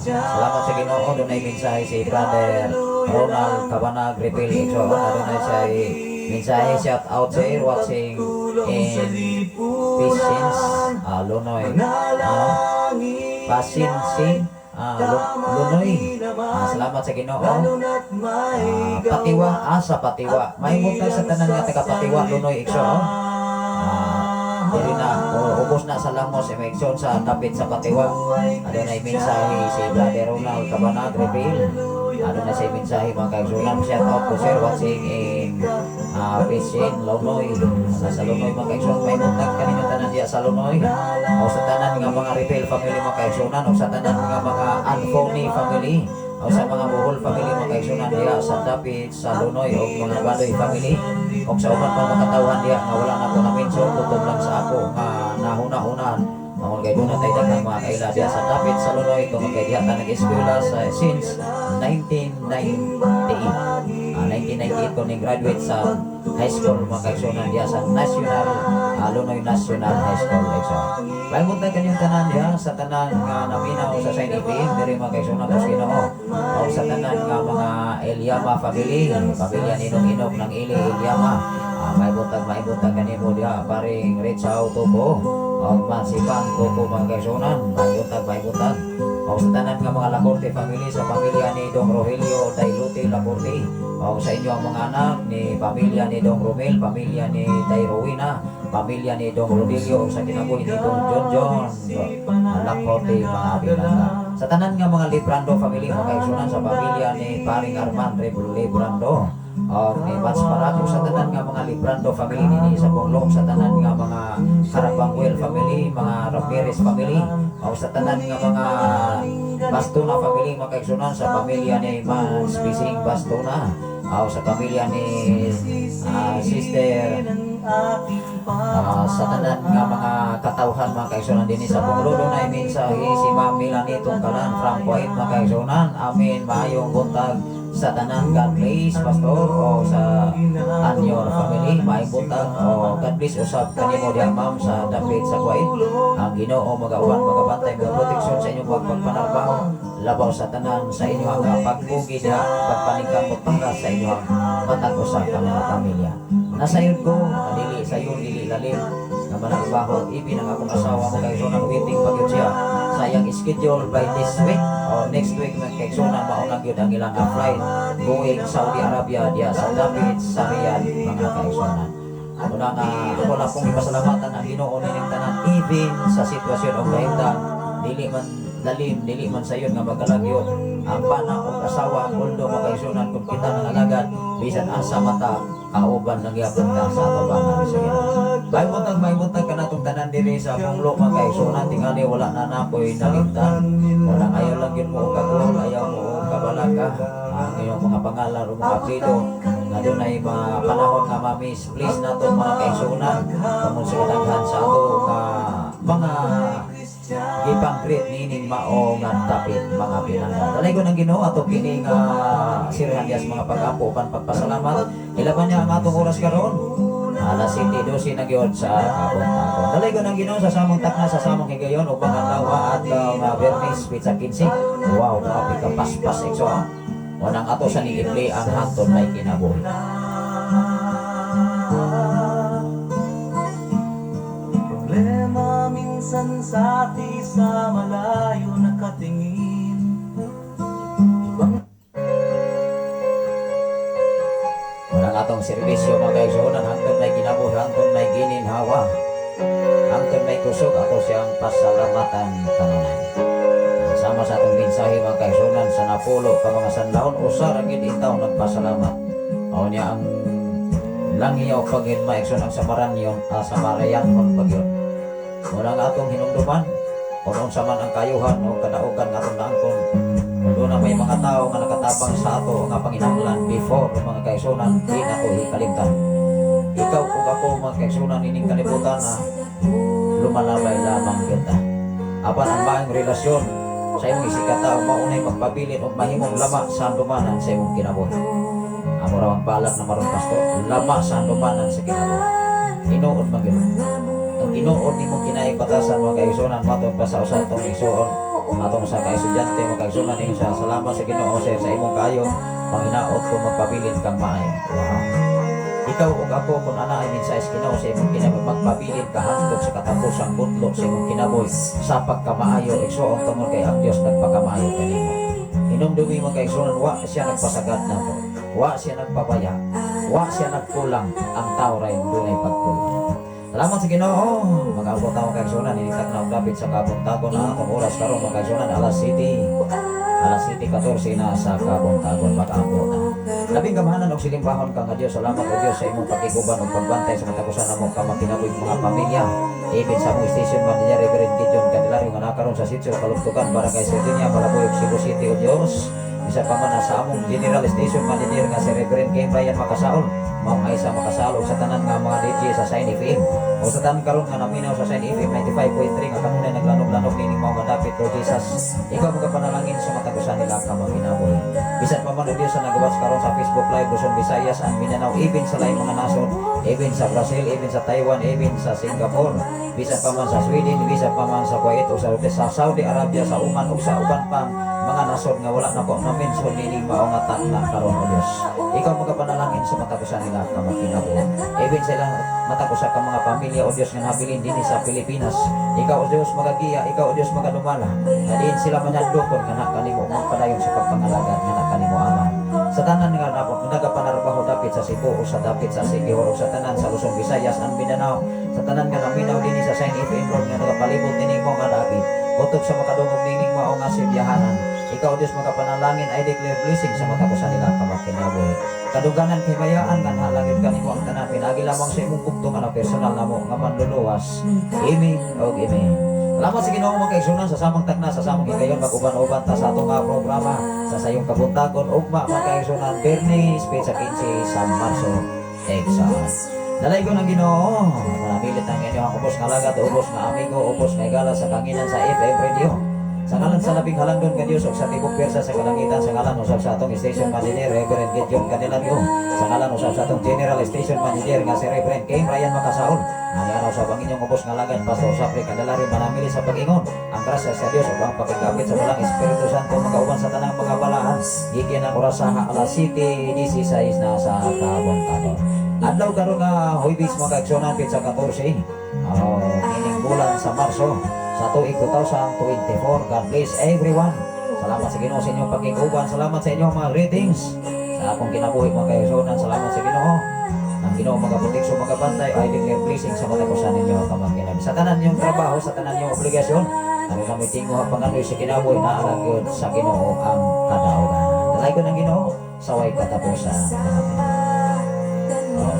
Salamat sa Ginoo. Doon ay mensahe si Brother Ronald Cabanag Reveal Exxon. Doon ay siya mensahe, shout out sa watching in Patience Lunoy Pasinsin Lunoy. Salamat sa Ginoo. Patiwa sa Patiwa, may buntag sa tanan nga taga Patiwa Lunoy Exxon. Dili na ubos na sa lamos Exxon sa tapit sa Patiwa. Adunay mensahe si Brother Ronald Cabanag Reveal. Adunay sa mensahe mga kaigsunan, shout out to sir watching in Pisin Lunoy. Sa Lunoy mga kaigsunan, may buntag kanino tanan diya sa Lunoy. O sa tanan nga mga Reveal family mga kaigsunan, o sa tanan nga mga Anthony family, o sa mga Bohol family mga kaigsunan diya sa dapit sa Lunoy, o mga Badoy family, o sa uban pa makatawhan diya nga wala na ko na mention, kutob lang sa ako nga nahuna-hunan. Mga kay doon na tayo daghang mga kaila diya sa dapit sa Lunoy, kung kay diya ta nag-eskwela since 1998 ko ni graduate sa high school mga kaigsunan diya sa National Lunoy National High School Exxon. May buntag kanyang tanan diya sa tanan nga naminaw sa Saint Ipin diri mga kaigsunan sa Ginoo, o sa tanan nga mga Eliama family, pamilya ni Inog ng Ili Eliama. May buntag kanimo diya paring Ritsaw Tubo, o Masipang Tubo mga kaigsunan, may buntag. O sa tanan nga mga Lacorte family, sa pamilya ni Dong Rogelio Dailuti Lacorte, o sa inyo ang mga anak ni pamilya ni Dong Romel, pamilya ni Dairowina, pamilya ni Dong Rodelio, o sa kinabuhi ni Dong John Lacorte mga binata. Sa tanan nga mga Librando family, makaigsunan sa pamilya ni Paring Arman Librando o ni Vance Parato, sa tanan nga mga Librando family nini sa Ponglong, sa tanan nga mga Carabanguel family, mga Ramirez family, o sa tanan nga mga Bastona family, makaigsunan sa pamilya ni Mans Bising Bastona, o sa pamilya ni Sister sa tanan nga mga katawhan, mga kaigsunan din sa Pongludo na mensahe si Ma'am Melanie Tungkalan from Kuwait, mga kaigsunan. Amin, maayong buntag sa tanan. God bless pastor o sa Anyor family, maayong buntag o God bless usab kanimo diha ma'am sa David sa Kuwait. Ang Ginoo magauban magabantay mga proteksyon sa inyong pagpanarbaho labaw sa tanan sa inyong pagpugi diha pagpaningkamot para sa inyong matag usa ka mga pamilya. Nasa yun ko, dili sa yun, dili lalim na managbaho, ibin ang akong asawa mo kay Sonang waiting pag yun siya sa iyang schedule by this week or next week kay Sonang maunang yun ang ilang flight going Saudi Arabia diya sa David sa Riyadh, mga kaisonan. Una nga ako na pong ipasalamatan ang Ginoo nining tanan even sa sitwasyon o kahimtang dili man lalim, dili man sayon nga magkalagyo ang pana o asawa kuldo makaisunan kung kita ng alagad bisan asa mata kauban ng yapon ka sa atabangan sa Ginoo. May buntag ka na itong tanan diri sa Ponglo, makaisunan tingali wala na napoy nalimtan, wala ayaw lang yun mo kagul, ayaw mo kabalaka ang iyong mga pangalan o mga apelido na doon ay mga panahon nga mamis please na itong mga kaisunan tungkol sa kadaghan sa ato mga gipang great meaning mao nga tapit mga pinanglan. Dalay ko ng Ginoo ato kini nga sirhan dias mga pag-apo pan pagpasalamat. Ilaban niya ang atong oras karon. Alas 7:12 na gyud sa kabuntagon. Dalay ko ng Ginoo sa samong takna sa samong higayon upang adlaw at Bernis pizza 15. Wow, grabe ka paspas ekso. Wanang ato sa niipli ang hangtod may kinabuhi. Problema minsan sa atin sa malayo nakatingin. Unang atong serbisyo mga kaigsunan, hangtod may kinabuhi, hangtod may gininhawa, hangtod may kusog, ato siyang pasalamatan kanunay. Sama sa atong mensahe mga kaigsunan sa napulo ka mga sanlaon usa ra gid intaw nagpasalamat. Mao niya ang langyaw pagin maigsoon ang samaranyon samarayanhon pagyon. Unang atong hinumduman kung unsa man ang kayuhan o kadaugan nga atong naangkon. Doon na may mga tao nga nakatapang sa ato nga panginahanglan before mga kaigsunan di nato hikalimtan. Ikaw kung ako mga kaigsunan ining kalibutan na lumalabay lamang kita. Apan ang maayong relasyon sa imong isikataw maunay magpabilin o mahimong lama sa handumanan sa imong kinabuhi. Amo raw ang balat na maron pastor, lama sa handumanan sa kinabuhi. Tinuod man gyud. Ang tinuod nimo kinay batasan mga kaigsunan matud pa sa usa tong igsuon atong sa kaestudyante mga kaigsunan ninyo sa salamat sa Ginoo sa imong kayo panginaot ko magpabilin kang maayo. Wow. Ikaw ug ako kung ana ay mensahe Ginoo sa imong kinabuhi magpabilin ka hangtod sa katapusang budlo sa imong kinabuhi sa pagkamaayo igsuon tungod kay ang Dios nagpakamaayo kanimo. Hinumdumi mo kay igsuon wa siya nagpasagad nato. Wa siya nagpabaya. Wa siya nagkulang. Ang tao ray dunay pagkulang. Salamat sa Ginoo. Mag-abot tayo kay igsuon inikak na dapit sa kabuntagon na atong oras karon mga igsuon alas 7:14 na sa kabuntagon mag-abot na. Labing gamahanan og silimbahon ka nga Dios. Salamat o Dios sa imong pakiguban ug pagbantay sa matagusan namo ka magkinabuhi mga pamilya. Even sa mong station man niya Reverend Gideon Candelario nga nakaroon sa sitio Kalugtugan Barangay Sardinia, Malabuyog, Cebu City o Dios. Isa pa man sa among General Station Manager nga si Reverend Kim Ryan Makasaol, Ma'am Aisa Makasalog sa tanan nga mga DJ sa Sign FM o sa tanan karon nga naminaw sa Sign FM 95.3 nga kanunay naglanog-lanog nining mga dapit o Jesus. Ikaw magapanalangin sa matagusan nila ka magkinabuhi. Bisan pa man o Dios sa nagawats karon sa Facebook Live Luzon, Visayas and Mindanao, even sa lain mga nasod, even sa Brazil, even sa Taiwan, even sa Singapore, bisan pa man sa Sweden, bisan pa man sa Kuwait o sa Saudi Arabia, sa Oman o sa uban pang mga nasod nga wala na po na-mention nining mao nga takna karon o Dios. Ikaw magapanalangin sa matagusan nila ka magkinabuhi. Even sila matagusan ka mga pamilya o Dios nga nabilin din sa Pilipinas. Ikaw o Dios magagiya, ikaw o Dios magadumala. Na din sila manadlokon nga nakanimo magpadayon sa pagpangalagad nga nakanimo Ama. Sa tanan nga napot nagapanarbaho dapit sa Cebu o sa dapit sa Siquijor o sa tanan sa Luzon, Visayas and Mindanao. Sa tanan nga naminaw din sa Sign FM Road nga nagapalibot nining mo nga dapit. Utob sa makadungog nining mao nga sibyahanan. Ikaw Diyos magapanalangin I declare blessing sa matapos sa nila kamakinabuhi. Kaduganan himayaan nga halagid kanimo ang tanan pinagi lamang sa imong bugtong ana personal namo nga panluluwas. Amen og amen. Salamat sa Ginoo magkaigsunan sa samang tagna sa samang higayon mag-uban-uban ta sa atong programa sa sayong kabuntagon ugma magkaigsunan Bernie speech sa 15 sa Marso Texas. Dalay ko ng Ginoo, manamilit ang inyong ubos nga lagat, ubos nga amigo, ubos nga igala sa kanginan sa FM Radio. Sa ngalan sa labing halangdon nga Diyos, o sa tibok persa sa kalangitan, sa ngalan usab sa atong station manager, Reverend Gideon Canilanio, sa ngalan usab sa atong general station manager nga si Reverend Kim Ryan Makasaol, nangyaraw sa ang inyong ubos nga lagat, Pastor Sapri Candelario manamili sa pag-ingon, ang grasya sa Diyos, o ang pagkikapit sa walang Espiritu Santo, magkauban sa tanang mga balaan, higin ang oras sa alas 7:16 na sa kabuntagon. Adlaw karon nga Huwebes mga kaigsunan sa 14 ining bulan sa Marso sa tuig 2024. God bless everyone. Salamat sa Ginoo sa inyong pagkikuban. Salamat sa inyong mga ratings. Sa akong kinabuhi mga kaigsunan. Salamat sa Ginoo. Ang Ginoo magaproteksyon magabantay. I declare blessing sa mga kusan ninyo kamangkinan. Sa tanan niyong trabaho, sa tanan niyong obligasyon, ang kami tingo panganoy sa kinabuhi na alagyod sa Ginoo ang kadaugan. Dalay ko ng Ginoo saway katapusan.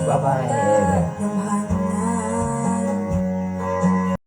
Bye-bye.